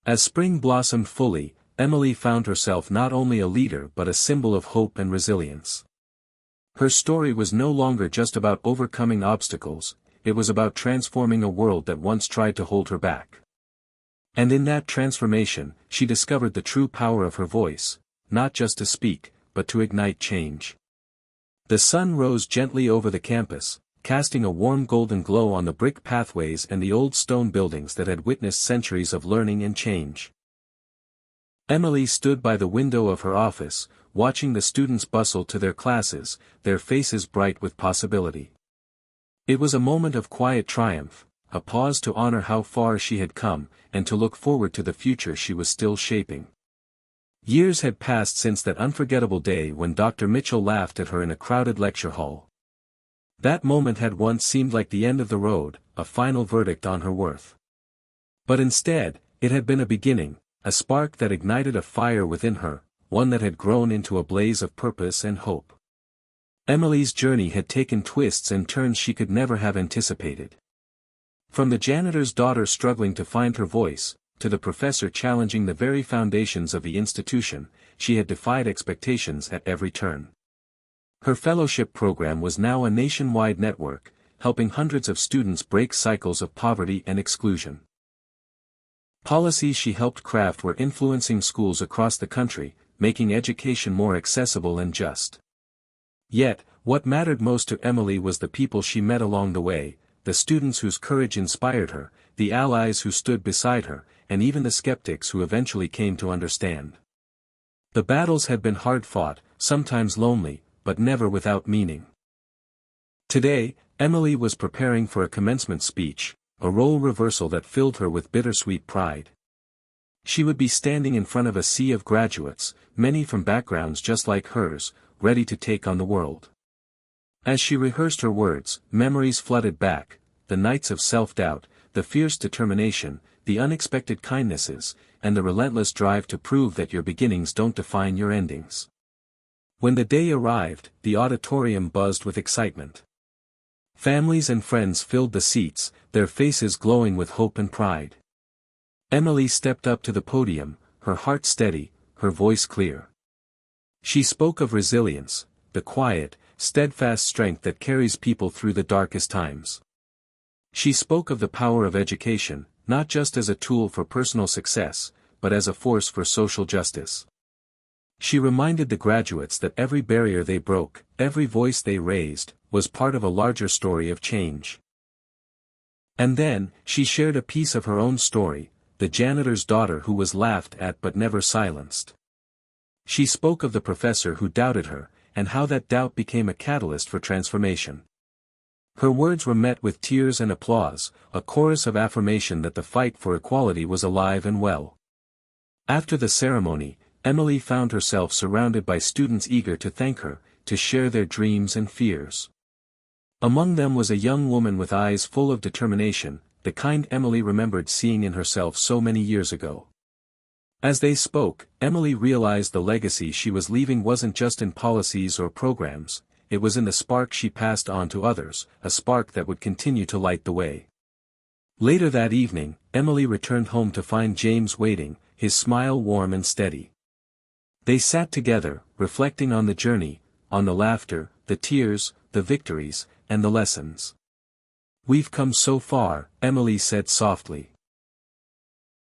As spring blossomed fully, Emily found herself not only a leader but a symbol of hope and resilience. Her story was no longer just about overcoming obstacles, it was about transforming a world that once tried to hold her back. And in that transformation, she discovered the true power of her voice, not just to speak, but to ignite change. The sun rose gently over the campus, casting a warm golden glow on the brick pathways and the old stone buildings that had witnessed centuries of learning and change. Emily stood by the window of her office, watching the students bustle to their classes, their faces bright with possibility. It was a moment of quiet triumph, a pause to honor how far she had come, and to look forward to the future she was still shaping. Years had passed since that unforgettable day when Dr. Mitchell laughed at her in a crowded lecture hall. That moment had once seemed like the end of the road, a final verdict on her worth. But instead, it had been a beginning, a spark that ignited a fire within her, one that had grown into a blaze of purpose and hope. Emily's journey had taken twists and turns she could never have anticipated. From the janitor's daughter struggling to find her voice, to the professor challenging the very foundations of the institution, she had defied expectations at every turn. Her fellowship program was now a nationwide network, helping hundreds of students break cycles of poverty and exclusion. Policies she helped craft were influencing schools across the country, making education more accessible and just. Yet, what mattered most to Emily was the people she met along the way, the students whose courage inspired her, the allies who stood beside her, and even the skeptics who eventually came to understand. The battles had been hard fought, sometimes lonely, but never without meaning. Today, Emily was preparing for a commencement speech, a role reversal that filled her with bittersweet pride. She would be standing in front of a sea of graduates, many from backgrounds just like hers, ready to take on the world. As she rehearsed her words, memories flooded back, the nights of self-doubt, the fierce determination, the unexpected kindnesses, and the relentless drive to prove that your beginnings don't define your endings. When the day arrived, the auditorium buzzed with excitement. Families and friends filled the seats, their faces glowing with hope and pride. Emily stepped up to the podium, her heart steady, her voice clear. She spoke of resilience, the quiet, steadfast strength that carries people through the darkest times. She spoke of the power of education, not just as a tool for personal success, but as a force for social justice. She reminded the graduates that every barrier they broke, every voice they raised, was part of a larger story of change. And then, she shared a piece of her own story, the janitor's daughter who was laughed at but never silenced. She spoke of the professor who doubted her, and how that doubt became a catalyst for transformation. Her words were met with tears and applause, a chorus of affirmation that the fight for equality was alive and well. After the ceremony, Emily found herself surrounded by students eager to thank her, to share their dreams and fears. Among them was a young woman with eyes full of determination, the kind Emily remembered seeing in herself so many years ago. As they spoke, Emily realized the legacy she was leaving wasn't just in policies or programs, it was in the spark she passed on to others, a spark that would continue to light the way. Later that evening, Emily returned home to find James waiting, his smile warm and steady. They sat together, reflecting on the journey, on the laughter, the tears, the victories, and the lessons. "We've come so far," Emily said softly.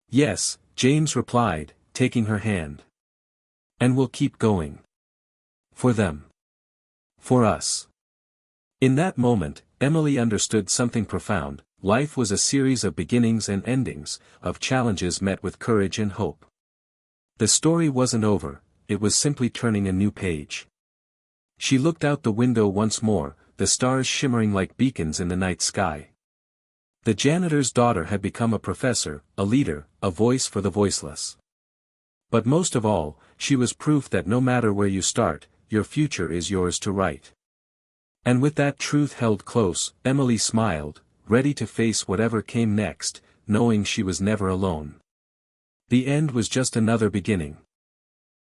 "Yes," James replied, taking her hand. "And we'll keep going. For them. For us." In that moment, Emily understood something profound. Life was a series of beginnings and endings, of challenges met with courage and hope. The story wasn't over, it was simply turning a new page. She looked out the window once more, the stars shimmering like beacons in the night sky. The janitor's daughter had become a professor, a leader, a voice for the voiceless. But most of all, she was proof that no matter where you start, your future is yours to write. And with that truth held close, Emily smiled, ready to face whatever came next, knowing she was never alone. The end was just another beginning.